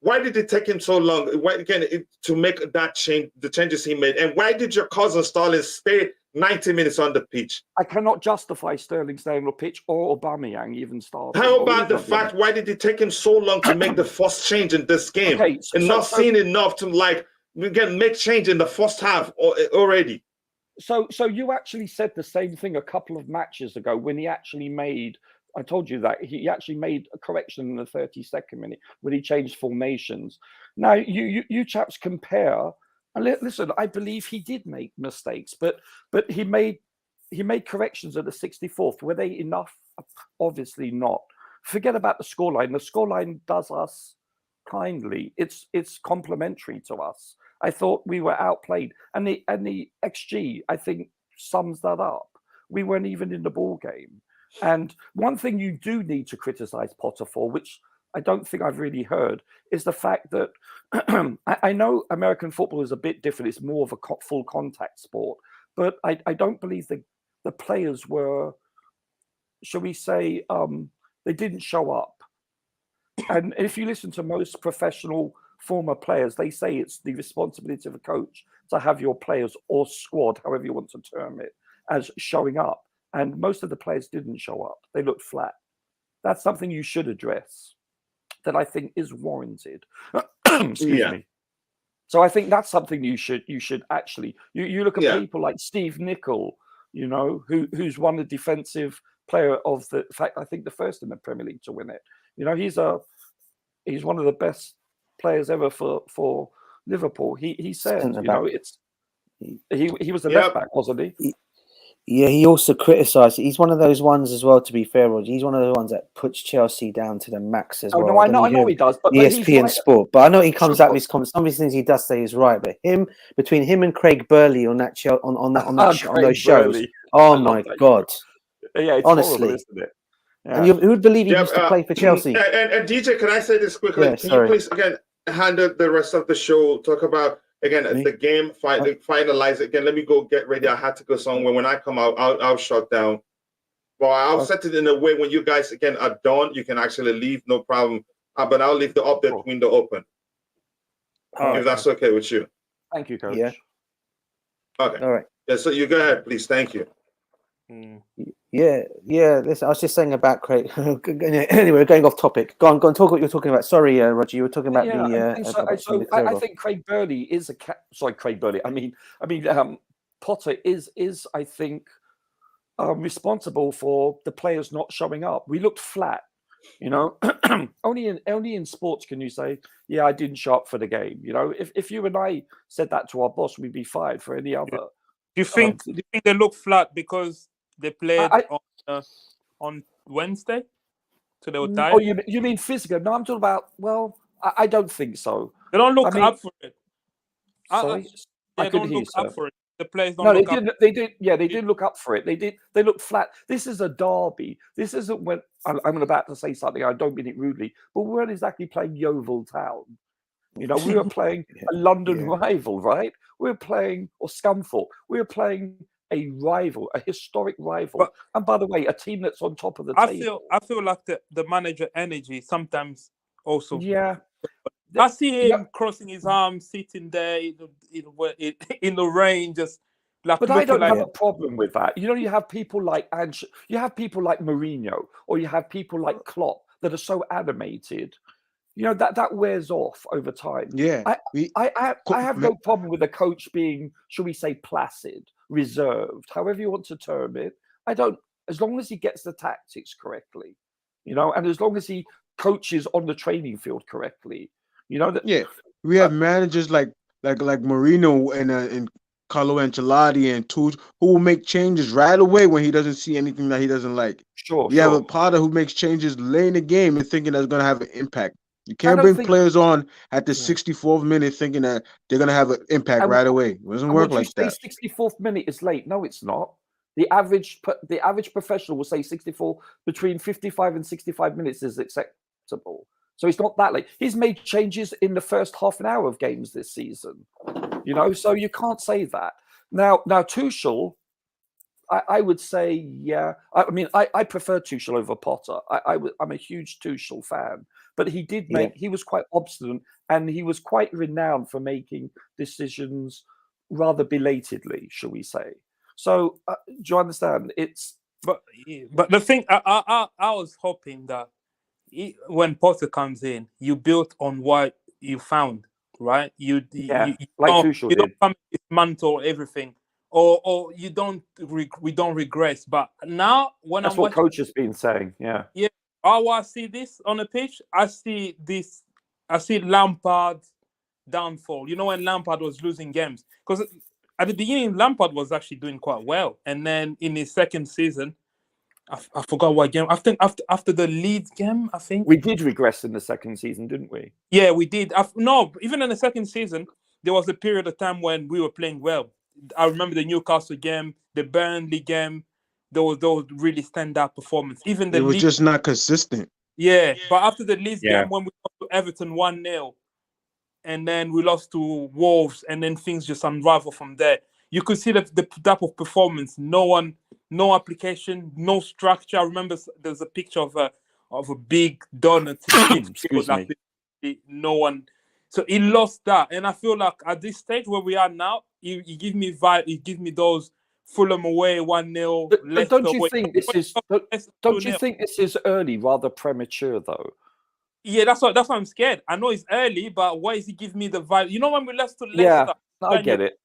[SPEAKER 1] why did it take him so long? To make that change, the changes he made? And why did your cousin Sterling stay 90 minutes on the pitch?
[SPEAKER 2] I cannot justify Sterling staying on the pitch or Aubameyang even starting.
[SPEAKER 1] How about the fact, why did it take him so long to make the first change in this game? Not seeing enough to make change in the first half already?
[SPEAKER 2] So you actually said the same thing a couple of matches ago when he actually made, I told you that, he actually made a correction in the 32nd minute when he changed formations. Now, you chaps compare, and listen, I believe he did make mistakes, but he made corrections at the 64th. Were they enough? Obviously not. Forget about the scoreline. The scoreline does us kindly. It's complimentary to us. I thought we were outplayed, and the XG I think sums that up. We weren't even in the ball game. And one thing you do need to criticize Potter for, which I don't think I've really heard, is the fact that I know American football is a bit different. It's more of a full contact sport, but I don't believe the players were, shall we say, they didn't show up. And if you listen to most professional former players, they say it's the responsibility of a coach to have your players or squad, however you want to term it, as showing up. And most of the players didn't show up. They looked flat. That's something you should address, that I think is warranted. Excuse me. So I think that's something you should actually, you look at people like Steve Nicol, who's won the defensive player of the, in fact, I think the first in the Premier League to win it. He's one of the best players ever for Liverpool. He said, he was a left back, wasn't he?
[SPEAKER 7] Yeah, he also criticised. He's one of those ones as well. To be fair, Roger, he's one of the ones that puts Chelsea down to the max as
[SPEAKER 2] Oh
[SPEAKER 7] well.
[SPEAKER 2] no, I know he does. But he's
[SPEAKER 7] ESPN
[SPEAKER 2] like,
[SPEAKER 7] Sport, but I know he comes out
[SPEAKER 2] sure.
[SPEAKER 7] with his comments. Some of his things he does say is right, but between him and Craig Burley on that show, on those shows,
[SPEAKER 2] Burley.
[SPEAKER 7] oh my God,
[SPEAKER 2] Yeah, it's
[SPEAKER 7] honestly,
[SPEAKER 2] horrible, isn't it? Yeah.
[SPEAKER 7] and who would believe he used to play for Chelsea?
[SPEAKER 1] And DJ, can I say this quickly?
[SPEAKER 7] Yeah,
[SPEAKER 1] can you please again handle the rest of the show? Talk about again the game, finalize it again. Let me go get ready. I had to go somewhere. When I come out, I'll shut down. Well, I'll set it in a way when you guys again are done, you can actually leave, no problem. But I'll leave the update window open. If that's okay with you.
[SPEAKER 2] Thank you, Coach.
[SPEAKER 7] Yeah.
[SPEAKER 1] Okay.
[SPEAKER 7] All right.
[SPEAKER 1] Yeah, so you go ahead, please. Thank you.
[SPEAKER 7] Yeah. Listen, I was just saying about Craig. Anyway, going off topic. Go on. Talk what you're talking about. Sorry, Roger, you were talking about
[SPEAKER 2] I think Craig Burley is Craig Burley. I mean, Potter is I think responsible for the players not showing up. We looked flat. You know, only in sports can you say, yeah, I didn't show up for the game. You know, if you and I said that to our boss, we'd be fired for any other.
[SPEAKER 5] Do you think they look flat because they played on Wednesday, so they were tired?
[SPEAKER 2] Oh, you mean physical? No, I'm talking about. Well, I don't think so.
[SPEAKER 5] They don't look up for it.
[SPEAKER 2] Sorry,
[SPEAKER 5] they don't look up for it. The players don't.
[SPEAKER 2] No,
[SPEAKER 5] look
[SPEAKER 2] they did. They did. Yeah, they did look up for it. They did. They looked flat. This is a derby. This isn't when I'm about to say something. I don't mean it rudely, but we weren't exactly playing Yeovil Town. You know, we were playing a London rival, right? We were playing or Scunthorpe. We were playing a rival, a historic rival. But, and by the way, a team that's on top of the table.
[SPEAKER 5] I feel like the manager energy sometimes also.
[SPEAKER 2] Yeah.
[SPEAKER 5] I see him crossing his arms, sitting there in the rain, just like.
[SPEAKER 2] But I don't have a problem with that. You know, you have people like you have people like Mourinho, or you have people like Klopp that are so animated. You know that wears off over time.
[SPEAKER 6] Yeah,
[SPEAKER 2] I have no problem with a coach being, shall we say, placid, reserved, however you want to term it. I don't, as long as he gets the tactics correctly, you know, and as long as he coaches on the training field correctly. You know that.
[SPEAKER 6] Yeah, we have managers like Mourinho and Carlo Ancelotti and Tuchel who will make changes right away when he doesn't see anything that he doesn't like.
[SPEAKER 2] Sure.
[SPEAKER 6] We have a Potter who makes changes late in the game and thinking that's going to have an impact. You can't bring players on at the 64th minute thinking that they're going to have an impact right away. It doesn't work like that.
[SPEAKER 2] 64th minute is late. No, it's not. The average professional will say 64 between 55 and 65 minutes is acceptable. So it's not that late. He's made changes in the first half an hour of games this season, you know. So you can't say that. Now Tuchel, I would say, yeah. I mean, I prefer Tuchel over Potter. I'm a huge Tuchel fan, but he did make. He was quite obstinate, and he was quite renowned for making decisions rather belatedly, shall we say? So do you understand?
[SPEAKER 5] But the thing I was hoping that. When Potter comes in, you built on what you found, right? You
[SPEAKER 2] Tuchel did.
[SPEAKER 5] Don't come dismantle everything, or we don't regress. But now, when
[SPEAKER 2] that's what coach has been saying, yeah.
[SPEAKER 5] I see this on the pitch. I see Lampard downfall. You know, when Lampard was losing games, because at the beginning Lampard was actually doing quite well, and then in his second season. I forgot what game. I think after the Leeds game, I think
[SPEAKER 2] we did regress in the second season, didn't we?
[SPEAKER 5] Yeah, we did. No, even in the second season, there was a period of time when we were playing well. I remember the Newcastle game, the Burnley game. Those really stand-up performance. Even the
[SPEAKER 6] it was just not consistent.
[SPEAKER 5] Yeah, but after the Leeds game, when we lost to Everton 1-0, and then we lost to Wolves, and then things just unraveled from there. You could see the type of performance. No application, no structure. I remember there's a picture of a big donut. No one. So he lost that, and I feel like at this stage where we are now, he give me vibe. He give me those Fulham away 1-0.
[SPEAKER 2] Don't you think this is? Don't you think this is early, rather premature though?
[SPEAKER 5] Yeah, that's what I'm scared. I know it's early, but why is he give me the vibe? You know when we lost to Leicester?
[SPEAKER 2] Yeah, I get it.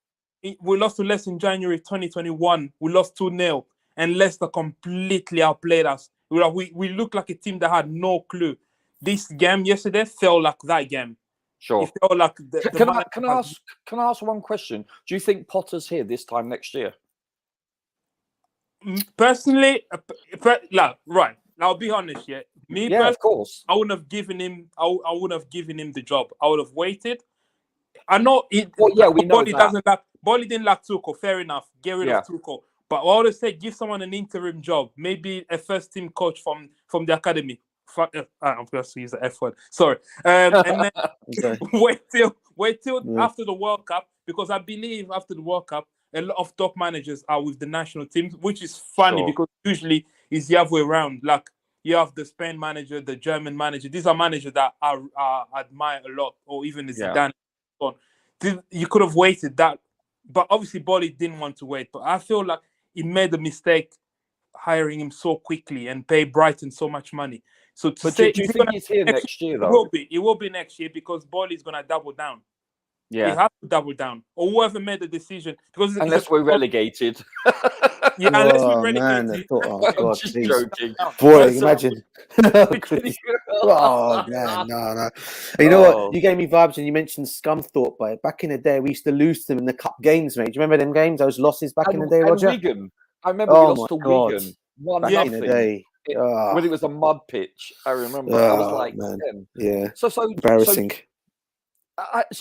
[SPEAKER 5] We lost to Leicester in January 2021. We lost 2-0, and Leicester completely outplayed us. We looked like a team that had no clue. This game yesterday felt like that game.
[SPEAKER 2] Sure.
[SPEAKER 5] It felt like
[SPEAKER 2] can I ask one question? Do you think Potter's here this time next year?
[SPEAKER 5] Personally, right. I'll be honest. Yeah, me
[SPEAKER 2] Yeah,
[SPEAKER 5] personally,
[SPEAKER 2] of course.
[SPEAKER 5] I wouldn't have given him. I wouldn't have given him the job. I would have waited. I know it.
[SPEAKER 2] Well, yeah, we know
[SPEAKER 5] Bolly
[SPEAKER 2] that.
[SPEAKER 5] doesn't like. Bolly didn't like Tuchel. Fair enough. Get rid
[SPEAKER 2] Yeah.
[SPEAKER 5] of Tuchel. But I always say, give someone an interim job. Maybe a first team coach from the academy. I'm going to use the F word. Sorry. And then
[SPEAKER 7] Okay.
[SPEAKER 5] wait till
[SPEAKER 7] Yeah.
[SPEAKER 5] after the World Cup, because I believe after the World Cup, a lot of top managers are with the national teams, which is funny
[SPEAKER 2] Sure.
[SPEAKER 5] because usually it's the other way around. Like you have the Spain manager, the German manager. These are managers that I admire a lot, or even the
[SPEAKER 2] Yeah.
[SPEAKER 5] Zidane. You could have waited that, but obviously Bolly didn't want to wait. But I feel like he made a mistake hiring him so quickly and pay Brighton so much money. So to
[SPEAKER 2] But
[SPEAKER 5] say,
[SPEAKER 2] do you think he's here next year, though?
[SPEAKER 5] it will be next year because Bolly is going to double down.
[SPEAKER 2] Yeah.
[SPEAKER 5] He has to double down, or whoever made the decision. Because
[SPEAKER 2] Unless we're relegated.
[SPEAKER 5] Yeah, unless we're
[SPEAKER 7] Oh, man,
[SPEAKER 5] relegated.
[SPEAKER 7] oh,
[SPEAKER 2] I'm
[SPEAKER 7] God,
[SPEAKER 2] just
[SPEAKER 7] please.
[SPEAKER 2] joking.
[SPEAKER 7] Boy,
[SPEAKER 2] So-
[SPEAKER 7] imagine. Oh, man, no. You know
[SPEAKER 2] Oh.
[SPEAKER 7] what? You gave me vibes and you mentioned Scunthorpe, but back in the day, we used to lose to them in the cup games, mate. Do you remember them games, those losses back in the day,
[SPEAKER 2] and
[SPEAKER 7] Roger?
[SPEAKER 2] Wigan. I remember
[SPEAKER 7] Oh,
[SPEAKER 2] we lost to
[SPEAKER 7] my God.
[SPEAKER 2] Wigan. 1-0.
[SPEAKER 7] Back in the day.
[SPEAKER 2] When it was a mud pitch. I remember. I was
[SPEAKER 7] Oh,
[SPEAKER 2] like,
[SPEAKER 7] man.
[SPEAKER 2] 10.
[SPEAKER 7] Yeah,
[SPEAKER 2] So
[SPEAKER 7] embarrassing.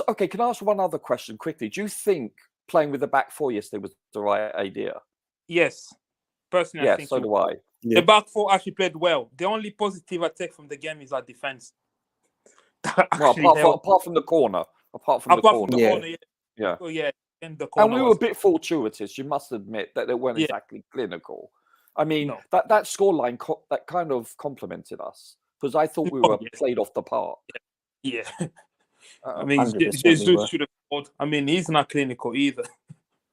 [SPEAKER 2] okay, can I ask one other question quickly? Do you think playing with the back four yesterday was the right idea?
[SPEAKER 5] Yes, personally, I
[SPEAKER 2] Yeah,
[SPEAKER 5] think
[SPEAKER 2] so do I.
[SPEAKER 7] Yeah.
[SPEAKER 5] the back four actually played well. The only positive I take from the game is our defense.
[SPEAKER 2] Well, apart from the corner. Apart from the corner.
[SPEAKER 5] Yeah. Oh, yeah. And the
[SPEAKER 2] And
[SPEAKER 5] corner
[SPEAKER 2] we were a bit fortuitous, you must admit, that they weren't
[SPEAKER 5] Yeah.
[SPEAKER 2] exactly clinical. I mean,
[SPEAKER 5] No.
[SPEAKER 2] that scoreline that kind of complimented us because I thought we were
[SPEAKER 5] yeah.
[SPEAKER 2] played off the park.
[SPEAKER 5] Yeah. I
[SPEAKER 2] Uh,
[SPEAKER 5] mean,
[SPEAKER 7] 100% we were.
[SPEAKER 5] Jesus should have scored. I mean, he's not clinical either.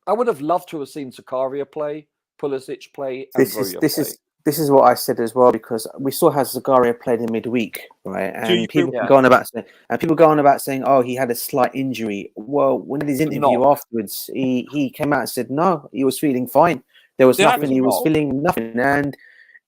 [SPEAKER 2] I would have loved to have seen Zakaria play, Pulisic play, and Broja play.
[SPEAKER 7] This is what I said as well, because we saw how Zakaria played in midweek, right? And people go on about saying, "Oh, he had a slight injury." Well, when in his interview afterwards, he came out and said, "No, he was feeling fine. There was nothing. He was feeling nothing." And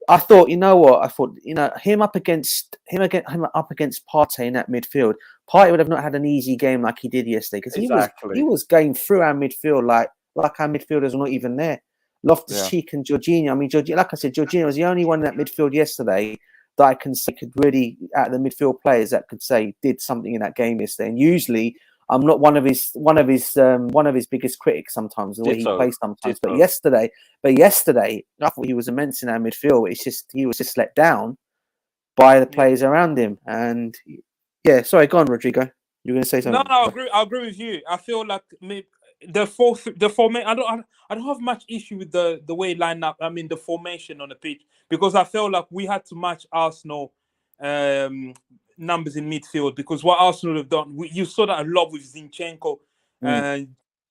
[SPEAKER 7] I thought, you know what? I thought, him up against Partey in that midfield. Partey would have not had an easy game like he did yesterday because he was going through our midfield like our midfielders were not even there. Loftus-Cheek and Jorginho. I mean, like I said, Jorginho was the only one in that midfield yesterday that I can say could really, out of the midfield players, that could say did something in that game yesterday. And usually, I'm not one of his biggest critics. Sometimes the way he plays, sometimes. But yesterday, I thought he was immense in our midfield. It's just he was just let down by the players around him. And yeah, sorry, go on, Rodrigo. You're going to say something?
[SPEAKER 5] No, I agree with you. I feel like the formation. I don't have much issue with the way line up. I mean, the formation on the pitch, because I feel like we had to match Arsenal numbers in midfield, because what Arsenal have done, you saw that a lot with Zinchenko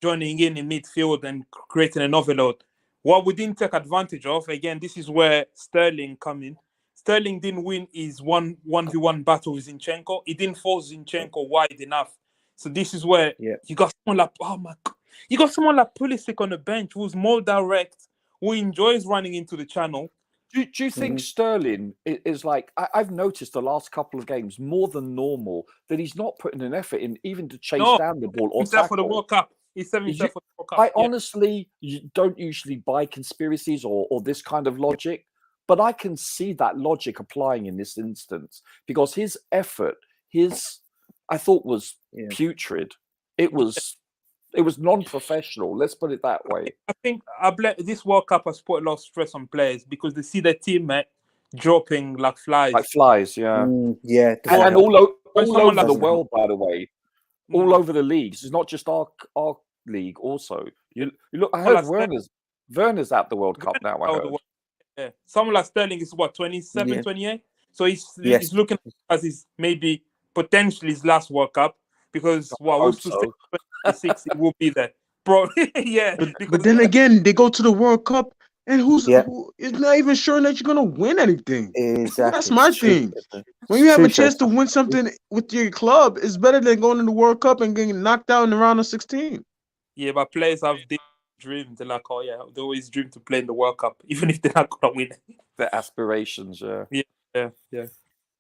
[SPEAKER 5] joining in midfield and creating an overload. What we didn't take advantage of, again, this is where Sterling come in. Sterling didn't win his 1v1 battle with Zinchenko. He didn't force Zinchenko wide enough. So this is where you got someone like, oh my God, you got someone like Pulisic on the bench who's more direct, who enjoys running into the channel.
[SPEAKER 2] Do you think Sterling is like, I've noticed the last couple of games more than normal that he's not putting an effort in even to chase down the ball or tackle.
[SPEAKER 5] For the World Cup. He's 7 for the World Cup.
[SPEAKER 2] I honestly don't usually buy conspiracies or this kind of logic, but I can see that logic applying in this instance because his effort, I thought was putrid. It was non-professional. Let's put it that way.
[SPEAKER 5] I think this World Cup has put a lot of stress on players because they see their teammate dropping like flies.
[SPEAKER 2] Like flies, yeah.
[SPEAKER 7] Yeah.
[SPEAKER 2] And all over the world, by the way. All over the leagues. It's not just our league also. You look, I heard Werner's at the World Cup now, I heard.
[SPEAKER 5] Yeah. Someone like Sterling is what, 27, 28? So he's looking as his maybe potentially his last World Cup because who's to say 26 he will be there. Yeah.
[SPEAKER 6] But then again, they go to the World Cup and who is not even sure that you're gonna win anything.
[SPEAKER 7] Exactly.
[SPEAKER 6] That's my thing. When you have a chance to win something with your club, it's better than going to the World Cup and getting knocked out in the round of 16.
[SPEAKER 5] Yeah, but players have dreams. They're like, oh yeah, they always dream to play in the World Cup, even if they're not gonna win.
[SPEAKER 2] Their aspirations,
[SPEAKER 5] Yeah.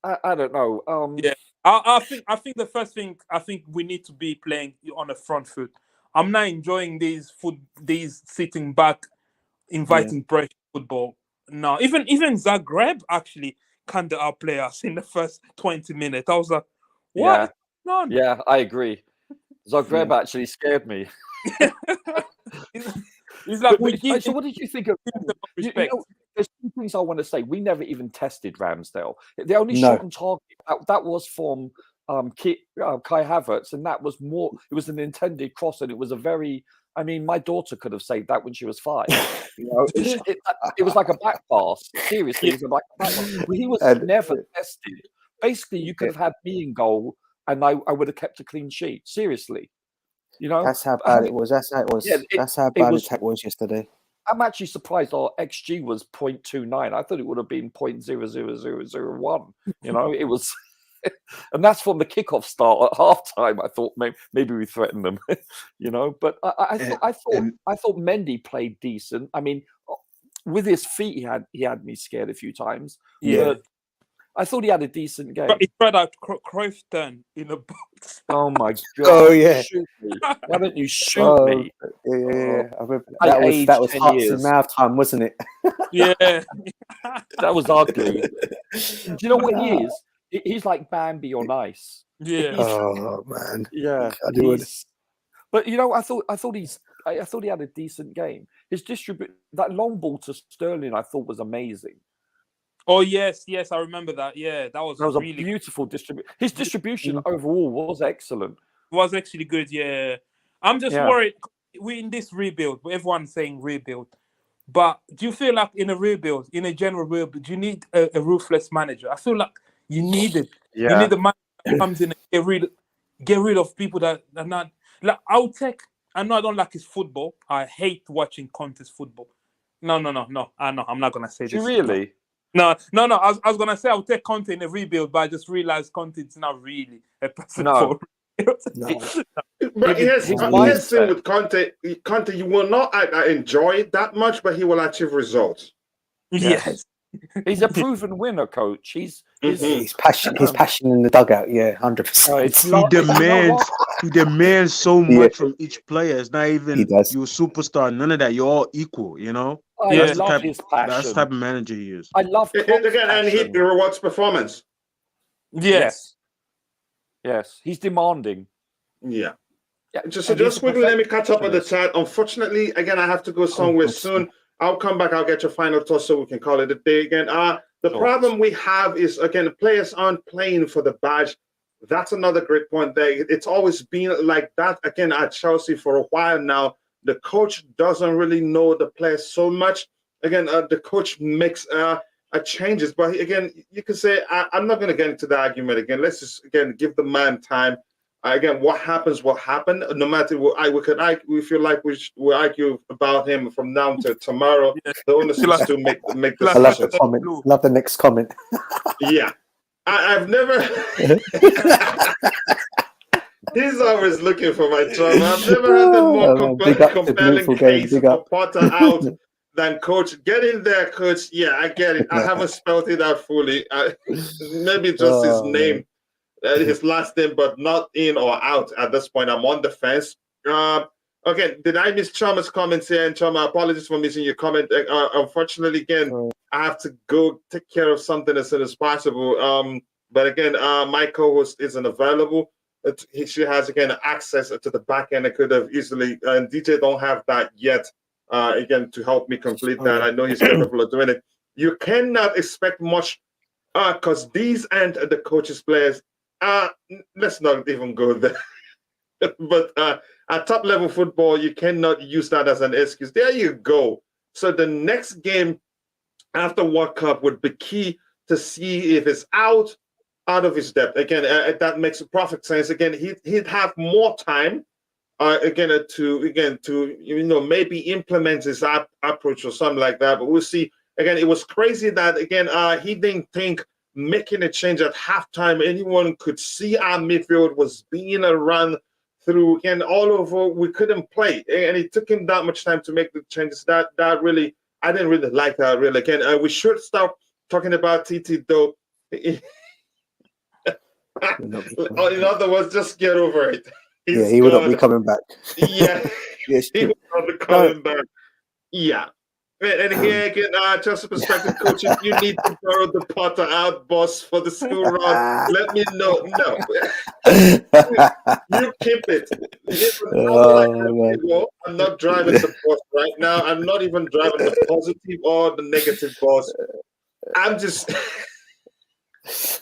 [SPEAKER 2] I don't know.
[SPEAKER 5] Yeah, I think the first thing we need to be playing on a front foot. I'm not enjoying these sitting back, inviting pressure. football. No, even Zagreb actually kind of outplay us in the first 20 minutes. I was like, what?
[SPEAKER 2] Yeah,
[SPEAKER 5] No.
[SPEAKER 2] yeah, I agree. Zagreb actually scared me.
[SPEAKER 5] It's like
[SPEAKER 2] So what did you think of?
[SPEAKER 5] respect.
[SPEAKER 2] There's two things I want to say. We never even tested Ramsdale. The only
[SPEAKER 7] No.
[SPEAKER 2] shot on target that was from Kai Havertz, and that was more. It was an intended cross, and it was a very. I mean, my daughter could have saved that when she was 5. You know, it was like a back pass. Seriously, it was like a back pass. He was never tested. Basically, you could have had me in goal, and I would have kept a clean sheet. Seriously, you know.
[SPEAKER 7] That's how bad it was. That's how it was.
[SPEAKER 2] Yeah,
[SPEAKER 7] that's how bad the attack was yesterday.
[SPEAKER 2] I'm actually surprised our XG was 0.29. I thought it would have been 0.00001. You know, it was, and that's from the kickoff start at halftime. I thought maybe we threatened them, you know. But I thought Mendy played decent. I mean, with his feet, he had me scared a few times.
[SPEAKER 5] Yeah.
[SPEAKER 2] But I thought he had a decent game.
[SPEAKER 5] But he tried out Cruyff turn in the box.
[SPEAKER 2] Oh my god!
[SPEAKER 7] Oh yeah!
[SPEAKER 2] Shoot me. Why don't you shoot me?
[SPEAKER 7] Yeah. I remember
[SPEAKER 2] I
[SPEAKER 7] that was
[SPEAKER 2] 10
[SPEAKER 7] hearts
[SPEAKER 2] years.
[SPEAKER 7] and mouth time, wasn't it?
[SPEAKER 5] Yeah.
[SPEAKER 2] That was ugly. Do you know what he is? He's like Bambi on ice.
[SPEAKER 5] Yeah.
[SPEAKER 7] Oh man.
[SPEAKER 2] Yeah. But you know, I thought he had a decent game. His that long ball to Sterling, I thought was amazing.
[SPEAKER 5] Oh yes, I remember that. Yeah, that was
[SPEAKER 2] really a beautiful distribution. His distribution overall was excellent.
[SPEAKER 5] Was actually good. Yeah, I'm just worried. We're in this rebuild. Everyone's saying rebuild, but do you feel like in a rebuild, in a general rebuild, you need a ruthless manager? I feel like you need it.
[SPEAKER 2] Yeah.
[SPEAKER 5] You need the manager that comes in and get rid of people that are not. Like I'll take. I know I don't like his football. I hate watching Conte's football. No. I know I'm not gonna say this.
[SPEAKER 2] Do you really?
[SPEAKER 5] No. I was gonna say I'll take Conte in a rebuild, but I just realized Conte's not really a person for rebuild.
[SPEAKER 1] But here's the thing with Conte. Conte, you will not enjoy it that much, but he will achieve results.
[SPEAKER 5] Yes.
[SPEAKER 2] He's a proven winner, coach. He's
[SPEAKER 7] passionate. His passion in the dugout. Yeah, 100%.
[SPEAKER 6] He demands so much from each player. It's not even you're a superstar. None of that. You're all equal. You know.
[SPEAKER 2] I love his passion.
[SPEAKER 6] That's the type of manager he is.
[SPEAKER 2] I love
[SPEAKER 1] again, and he rewards performance.
[SPEAKER 5] Yes.
[SPEAKER 2] He's demanding.
[SPEAKER 1] Yeah. Just quickly, let me catch up with the chat. Unfortunately, again, I have to go somewhere soon. I'll come back. I'll get your final thoughts so we can call it a day again. The problem we have is, again, the players aren't playing for the badge. That's another great point there. It's always been like that, again, at Chelsea for a while now. The coach doesn't really know the players so much. Again, the coach makes changes. But again, you can say, I'm not going to get into the argument again. Let's just, again, give the man time. Again, what happens will happen. No matter what, we feel like we argue about him from now to tomorrow. The onus is to make the
[SPEAKER 7] I love the comment. Love the next comment.
[SPEAKER 1] Yeah, I've never. He's always looking for my trouble. I've never had a more compelling case for Potter out than coach. Get in there, coach. Yeah, I get it. I haven't spelled it out fully. Maybe just his name. His last name, but not in or out at this point. I'm on the fence. Okay, did I miss Chama's comments here? And Chama, apologies for missing your comment. Unfortunately, again, I have to go take care of something as soon as possible. But again, my co-host isn't available. She has, again, access to the back end. I could have easily, and DJ don't have that yet, again, to help me complete that. I know he's capable of doing it. You cannot expect much because these aren't the coaches' players. Let's not even go there. But at top level football, you cannot use that as an excuse. There you go. So the next game after World Cup would be key to see if it's out of his depth. Again, that makes perfect sense. Again, he'd have more time. To maybe implement his approach or something like that. But we'll see. Again, it was crazy that he didn't think making a change at halftime, anyone could see our midfield was being run through again all over. We couldn't play, and it took him that much time to make the changes. That really, I didn't really like that. Really, again, we should stop talking about TT though. In other words, just get over it.
[SPEAKER 7] He will not be coming back.
[SPEAKER 1] Yeah, he will not be coming back. Yeah. And here again, Chelsea Perspective coach, if you need to borrow the Potter out, boss, for the school run, let me know. No, you keep it. I'm not driving the bus right now. I'm not even driving the positive or the negative bus. I'm just,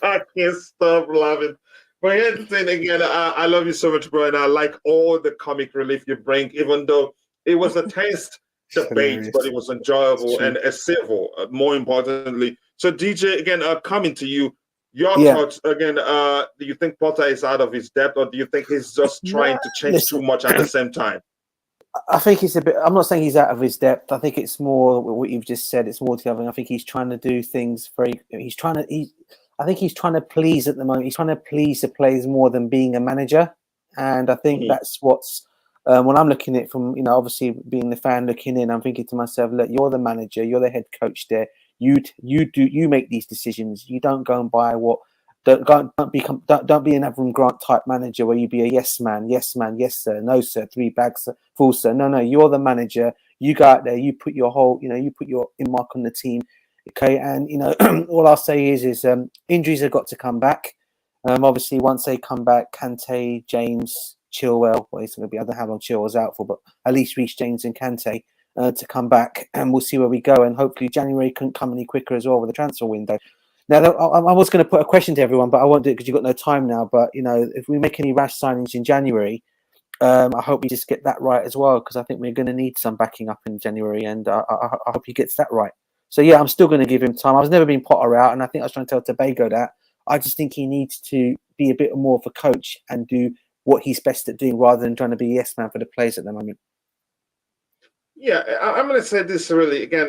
[SPEAKER 1] I can't stop laughing. But here's the thing again, I love you so much, bro, and I like all the comic relief you bring, even though it was a tense debate, but it was enjoyable and civil, more importantly. So, DJ, again, coming to you, your thoughts again. Do you think Potter is out of his depth, or do you think he's just trying to change too much at the same time?
[SPEAKER 7] I think it's a bit. I'm not saying he's out of his depth. I think it's more what you've just said. It's more the other. I think he's trying to do things very. I think he's trying to please at the moment. He's trying to please the players more than being a manager, and I think that's what's. When I'm looking at it from, obviously being the fan looking in, I'm thinking to myself, look, you're the manager, you're the head coach there. You make these decisions. You don't go and buy what. Don't be an Avram Grant type manager where you be a yes man, yes sir, no sir, 3 bags full sir. No, you're the manager. You go out there, you put your whole, you put your mark on the team. Okay, and all I'll say is injuries have got to come back. Obviously, once they come back, Kante, James, Chilwell, well, it's going to be, I don't know how long Chilwell's out for, but at least Reece James and Kante to come back, and we'll see where we go. And hopefully, January couldn't come any quicker as well with the transfer window. Now, I was going to put a question to everyone, but I won't do it because you've got no time now. But if we make any rash signings in January, I hope we just get that right as well, because I think we're going to need some backing up in January, and I hope he gets that right. So yeah, I'm still going to give him time. I was never been Potter out, and I think I was trying to tell Tobago that. I just think he needs to be a bit more of a coach and do what he's best at doing, rather than trying to be yes man for the players at the moment.
[SPEAKER 1] Yeah, I'm going to say this really again.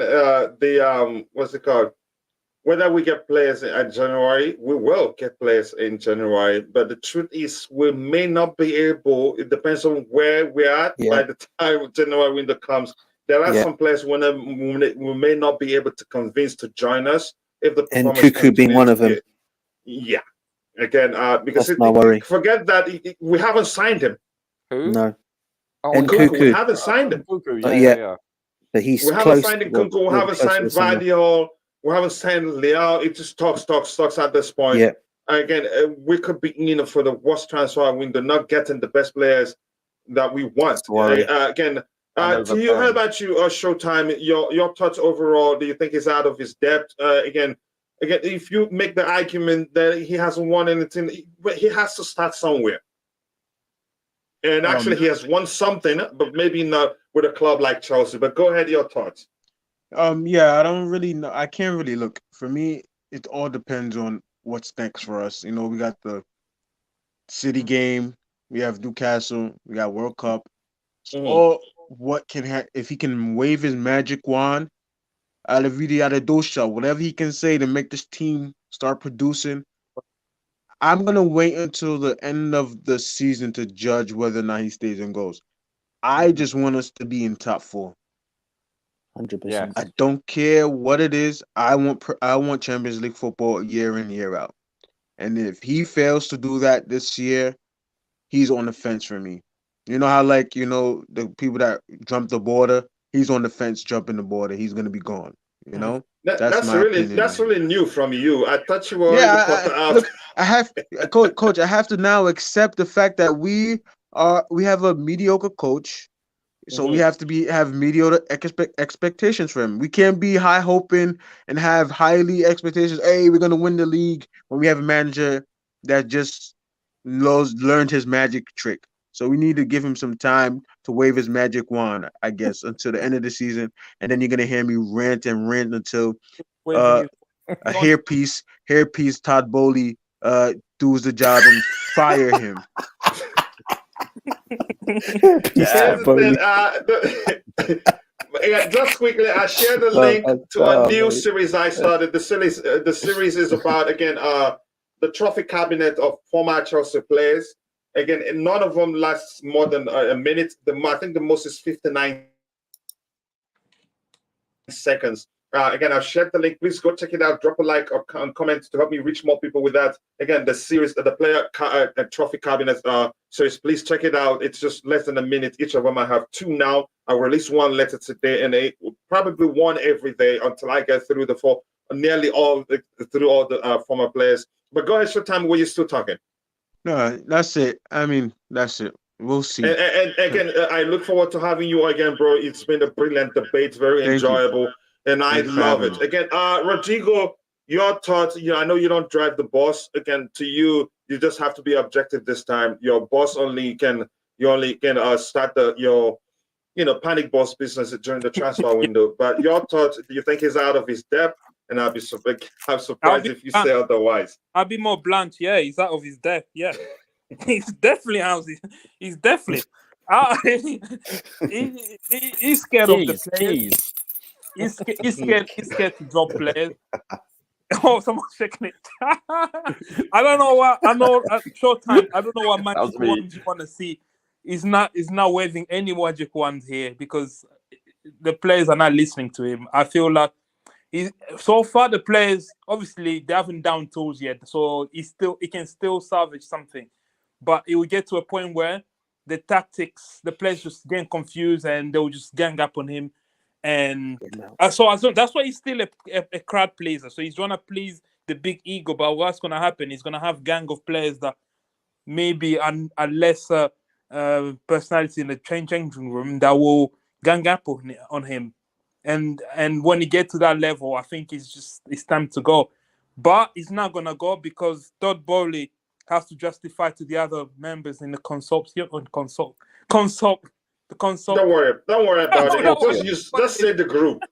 [SPEAKER 1] What's it called? Whether we get players in January, we will get players in January. But the truth is, we may not be able. It depends on where we're at by the time January window comes. There are some players we may not be able to convince to join us if the
[SPEAKER 7] and Cuckoo being one of them.
[SPEAKER 1] Yeah, again, because
[SPEAKER 7] that's my worry.
[SPEAKER 1] Forget that we haven't signed him.
[SPEAKER 2] Who?
[SPEAKER 7] No.
[SPEAKER 1] Oh, and Cuckoo. We haven't signed him.
[SPEAKER 7] Yeah. But he's
[SPEAKER 1] we haven't signed Cuckoo. We haven't signed Vardiol. We haven't signed Leao. It just talks at this point.
[SPEAKER 7] Yeah.
[SPEAKER 1] Again, we could be for the worst transfer window, not getting the best players that we want. Again. To you, how about you, Showtime? Your thoughts overall? Do you think he's out of his depth? Again, if you make the argument that he hasn't won anything, but he has to start somewhere. And actually, he has won something, but maybe not with a club like Chelsea. But go ahead, your thoughts.
[SPEAKER 6] Yeah, I don't really know. I can't really look. For me, it all depends on what's next for us. We got the City game, we have Newcastle, we got World Cup. So what can if he can wave his magic wand, whatever he can say to make this team start producing. I'm gonna wait until the end of the season to judge whether or not he stays and goes. I just want us to be in top 4.
[SPEAKER 7] 100%.
[SPEAKER 6] I don't care what it is. I want Champions League football year in, year out. And if he fails to do that this year, he's on the fence for me. You know how, the people that jump the border, he's on the fence jumping the border. He's going to be gone, That's my opinion.
[SPEAKER 1] That's really new from you. I thought you were already put out.
[SPEAKER 6] Look, I have, Coach, I have to now accept the fact that we have a mediocre coach. So we have to have mediocre expectations for him. We can't be high hoping and have highly expectations. Hey, we're going to win the league when we have a manager that just learned his magic trick. So we need to give him some time to wave his magic wand, I guess, until the end of the season. And then you're going to hear me rant until a hairpiece Todd Bowley does the job and fire him.
[SPEAKER 1] Just quickly, I shared the link to a new series I started. The series is about, again, the trophy cabinet of former Chelsea players. Again, none of them lasts more than a minute. I think the most is 59 seconds. Again, I've shared the link. Please go check it out. Drop a like or comment to help me reach more people with that. Again, the series, the player trophy cabinet series. Please check it out. It's just less than a minute. Each of them. I have 2 now. I'll release 1 later today, and probably 1 every day until I get through nearly all the former players. But go ahead, Showtime. Were you still talking?
[SPEAKER 6] No, that's it. I mean, that's it. We'll see.
[SPEAKER 1] And again, I look forward to having you again, bro. It's been a brilliant debate, very enjoyable, and I love it. Again, Rodrigo, your thoughts. I know you don't drive the bus. Again, to you, you just have to be objective this time. Your boss only can start your panic boss business during the transfer window. But your thoughts? Do you think he's out of his depth? And I'm surprised if you say otherwise.
[SPEAKER 5] I'll be more blunt. Yeah, he's out of his depth. Yeah. He's definitely out. He's definitely out. He's scared of the players. He's scared to drop players. Oh, someone's checking it. I don't know what. I know at short time. I don't know what magic ones you want to see. He's not waving any magic ones here because the players are not listening to him. I feel like so far the players obviously they haven't down tools yet, so he can still salvage something. But it will get to a point where the players just getting confused and they will just gang up on him. And so that's why he's still a crowd pleaser. So he's trying to please the big ego. But what's going to happen? He's going to have gang of players that maybe are lesser personality in the changing room that will gang up on him. And when he gets to that level, I think it's time to go. But he's not going to go because Todd Bowley has to justify to the other members in the consortium. The consult.
[SPEAKER 1] Don't worry about it. Just say the group.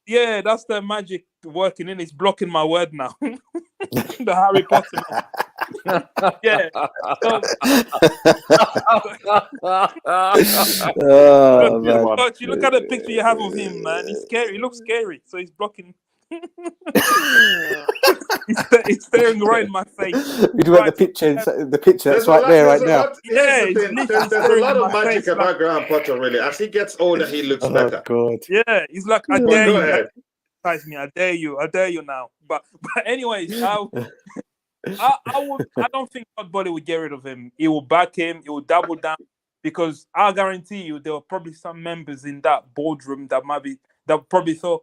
[SPEAKER 5] Yeah, that's the magic working in. It's blocking my word now. The Harry Potter. Yeah. But you look at the picture you have of him, man. He's scary. He looks scary. So he's blocking. He's staring right in my face.
[SPEAKER 7] You do have the picture that's right there, right now.
[SPEAKER 1] Yeah, there's a lot of magic about Graham Potter, really. As he gets older, he looks better.
[SPEAKER 7] God.
[SPEAKER 5] Yeah, he's like, I dare you. I dare you now. But anyways, I don't think nobody would get rid of him. He will back him. He will double down because I guarantee you there were probably some members in that boardroom that probably thought,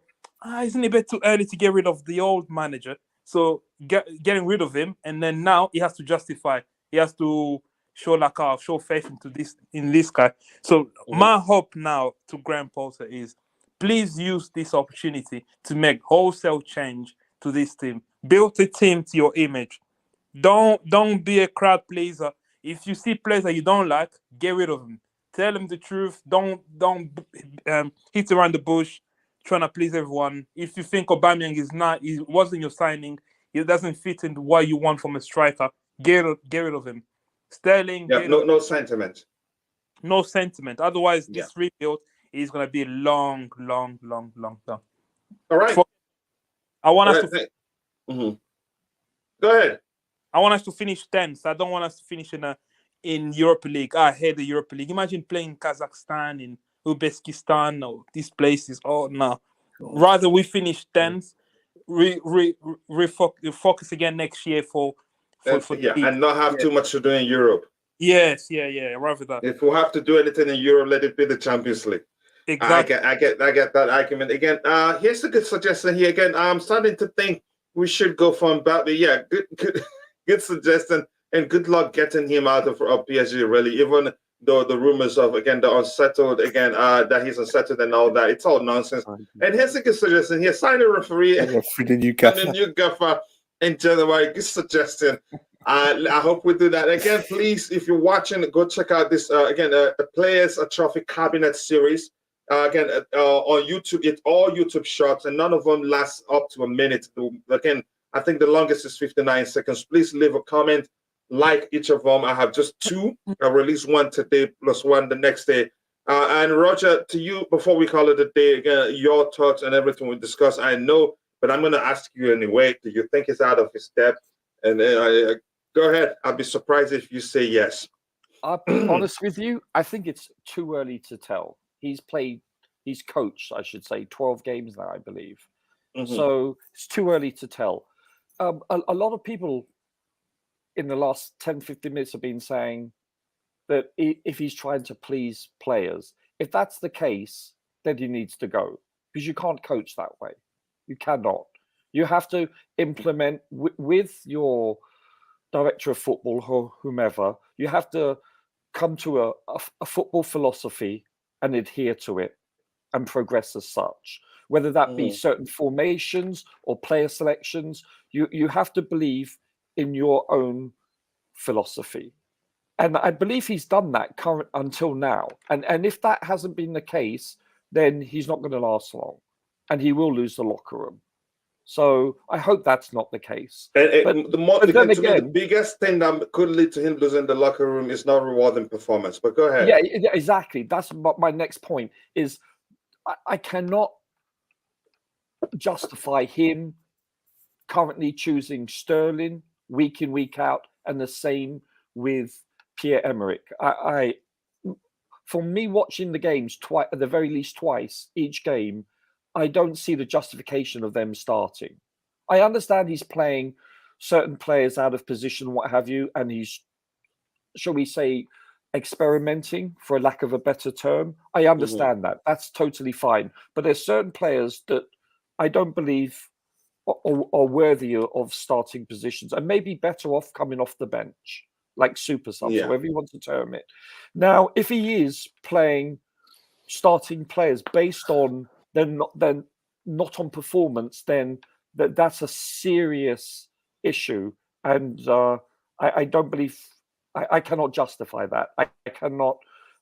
[SPEAKER 5] isn't it a bit too early to get rid of the old manager? So getting rid of him, and then now he has to justify. He has to show faith in this guy. So my hope now to Graham Potter is, please use this opportunity to make wholesale change to this team. Build a team to your image. Don't be a crowd pleaser. If you see players that you don't like, get rid of them. Tell them the truth. Don't hit around the bush, trying to please everyone. If you think Aubameyang he wasn't your signing, it doesn't fit into what you want from a striker, get rid of him. Sterling,
[SPEAKER 1] no sentiment.
[SPEAKER 5] No sentiment. Otherwise, this rebuild is going to be long.
[SPEAKER 1] All right.
[SPEAKER 5] I want us to.
[SPEAKER 1] Go ahead.
[SPEAKER 5] I want us to finish 10th. I don't want us to finish in Europa League. I hate the Europa League. Imagine playing Kazakhstan, in Uzbekistan, or these places. Oh no! Rather we finish 10th. Focus again next year for
[SPEAKER 1] and not have too much to do in Europe.
[SPEAKER 5] Yes, rather that.
[SPEAKER 1] If we have to do anything in Europe, let it be the Champions League.
[SPEAKER 5] Exactly.
[SPEAKER 1] I get that argument. Again, here's a good suggestion here. Again, I'm starting to think we should go for Mbappe. Yeah, good suggestion, and good luck getting him out of PSG. Really, even though the rumors of the unsettled that he's unsettled and all that, it's all nonsense. And here's a good suggestion here: sign a referee and a new gaffer in January. Good suggestion. I hope we do that again. Please, if you're watching, go check out this the Players Trophy Cabinet series. On YouTube, it's all YouTube shots, and none of them last up to a minute. Again, I think the longest is 59 seconds. Please leave a comment, like each of them. I have just 2. I'll release 1 today, plus 1 the next day. And Roger, to you, before we call it a day, again, your thoughts and everything we discussed, I know, but I'm going to ask you anyway. Do you think he's out of his depth? And then go ahead. I'll be surprised if you say yes.
[SPEAKER 2] I'll be honest with you. I think it's too early to tell. He's played He's coached, I should say, 12 games now, I believe.
[SPEAKER 1] Mm-hmm.
[SPEAKER 2] So it's too early to tell. A lot of people in the last 10, 15 minutes have been saying that if he's trying to please players, if that's the case, then he needs to go, because you can't coach that way. You cannot. You have to implement with your director of football or whomever, you have to come to a football philosophy and adhere to it and progress as such. Whether that be certain formations or player selections, you have to believe in your own philosophy. And I believe he's done that until now. And if that hasn't been the case, then he's not going to last long and he will lose the locker room. So I hope that's not the case.
[SPEAKER 1] The biggest thing that could lead to him losing the locker room is not rewarding performance. But go ahead.
[SPEAKER 2] Yeah, exactly. That's my next point. Is I cannot justify him currently choosing Sterling week in, week out, and the same with Pierre-Emerick. For me, watching the games twice, at the very least twice each game, I don't see the justification of them starting. I understand he's playing certain players out of position, what have you, and he's, shall we say, experimenting, for a lack of a better term. I understand that. That's totally fine. But there's certain players that I don't believe are worthy of starting positions and maybe better off coming off the bench, like super subs, whatever you want to term it. Now, if he is playing starting players based on then not on performance, then that's a serious issue, and I don't believe I cannot justify that. I cannot,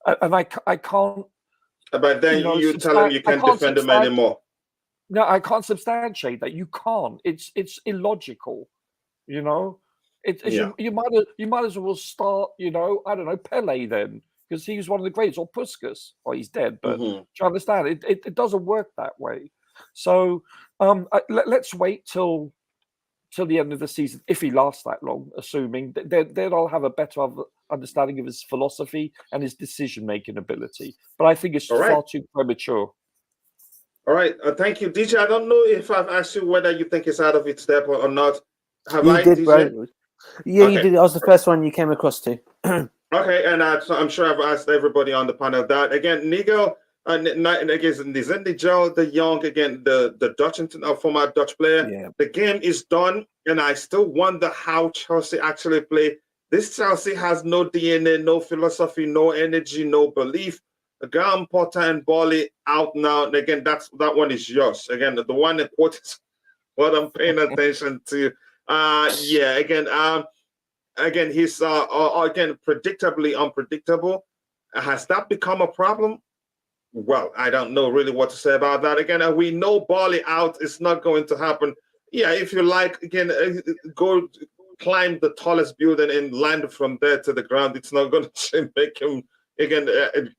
[SPEAKER 2] and I can't.
[SPEAKER 1] But then you tell him you can't defend him anymore.
[SPEAKER 2] No, I can't substantiate that. You can't. It's illogical. You know, you might as well start. You know, I don't know, Pele then, because he was one of the greats, or Puskas. Well, he's dead, but do you understand? It doesn't work that way. So let's wait till the end of the season, if he lasts that long, assuming then I'll have a better understanding of his philosophy and his decision-making ability. But I think it's far too premature.
[SPEAKER 1] All right, thank you, DJ. I don't know if I've asked you whether you think it's out of its depth or not.
[SPEAKER 7] You did, bro. Yeah, okay. You did. I was the first one you came across to.
[SPEAKER 1] Okay, and I'm sure I've asked everybody on the panel that. Again, Nigel, Nizindi Joe, the young, again, the Dutch, former Dutch player.
[SPEAKER 7] Yeah.
[SPEAKER 1] The game is done, and I still wonder how Chelsea actually play. This Chelsea has no DNA, no philosophy, no energy, no belief. Graham Potter and Bolly out now. And again, that one is yours. Again, the one that is what I'm paying attention to. Again, he's again predictably unpredictable. Has that become a problem? Well, I don't know really what to say about that. Again, we know Bolly out is not going to happen. Yeah, if you like, again, go climb the tallest building and land from there to the ground. It's not going to make him. Again,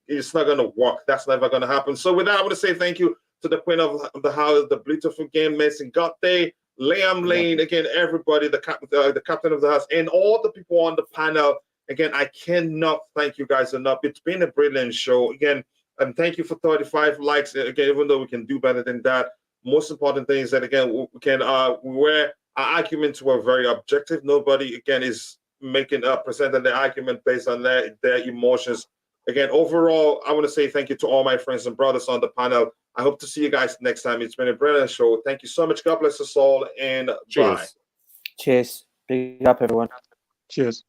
[SPEAKER 1] it's not going to work. That's never going to happen. So with that, I want to say thank you to the queen of the house, the beautiful game, Mason Gotte, Liam Lane, again, everybody, the captain of the house, and all the people on the panel. Again, I cannot thank you guys enough. It's been a brilliant show. Again, and thank you for 35 likes. Again, even though we can do better than that, most important thing is that, again, we can where our arguments were very objective. Nobody, again, is making presenting their argument based on their emotions. Again, overall, I want to say thank you to all my friends and brothers on the panel. I hope to see you guys next time. It's been a brilliant show. Thank you so much. God bless us all, and
[SPEAKER 7] Cheers.
[SPEAKER 1] bye.
[SPEAKER 7] Cheers. Big up, everyone.
[SPEAKER 6] Cheers.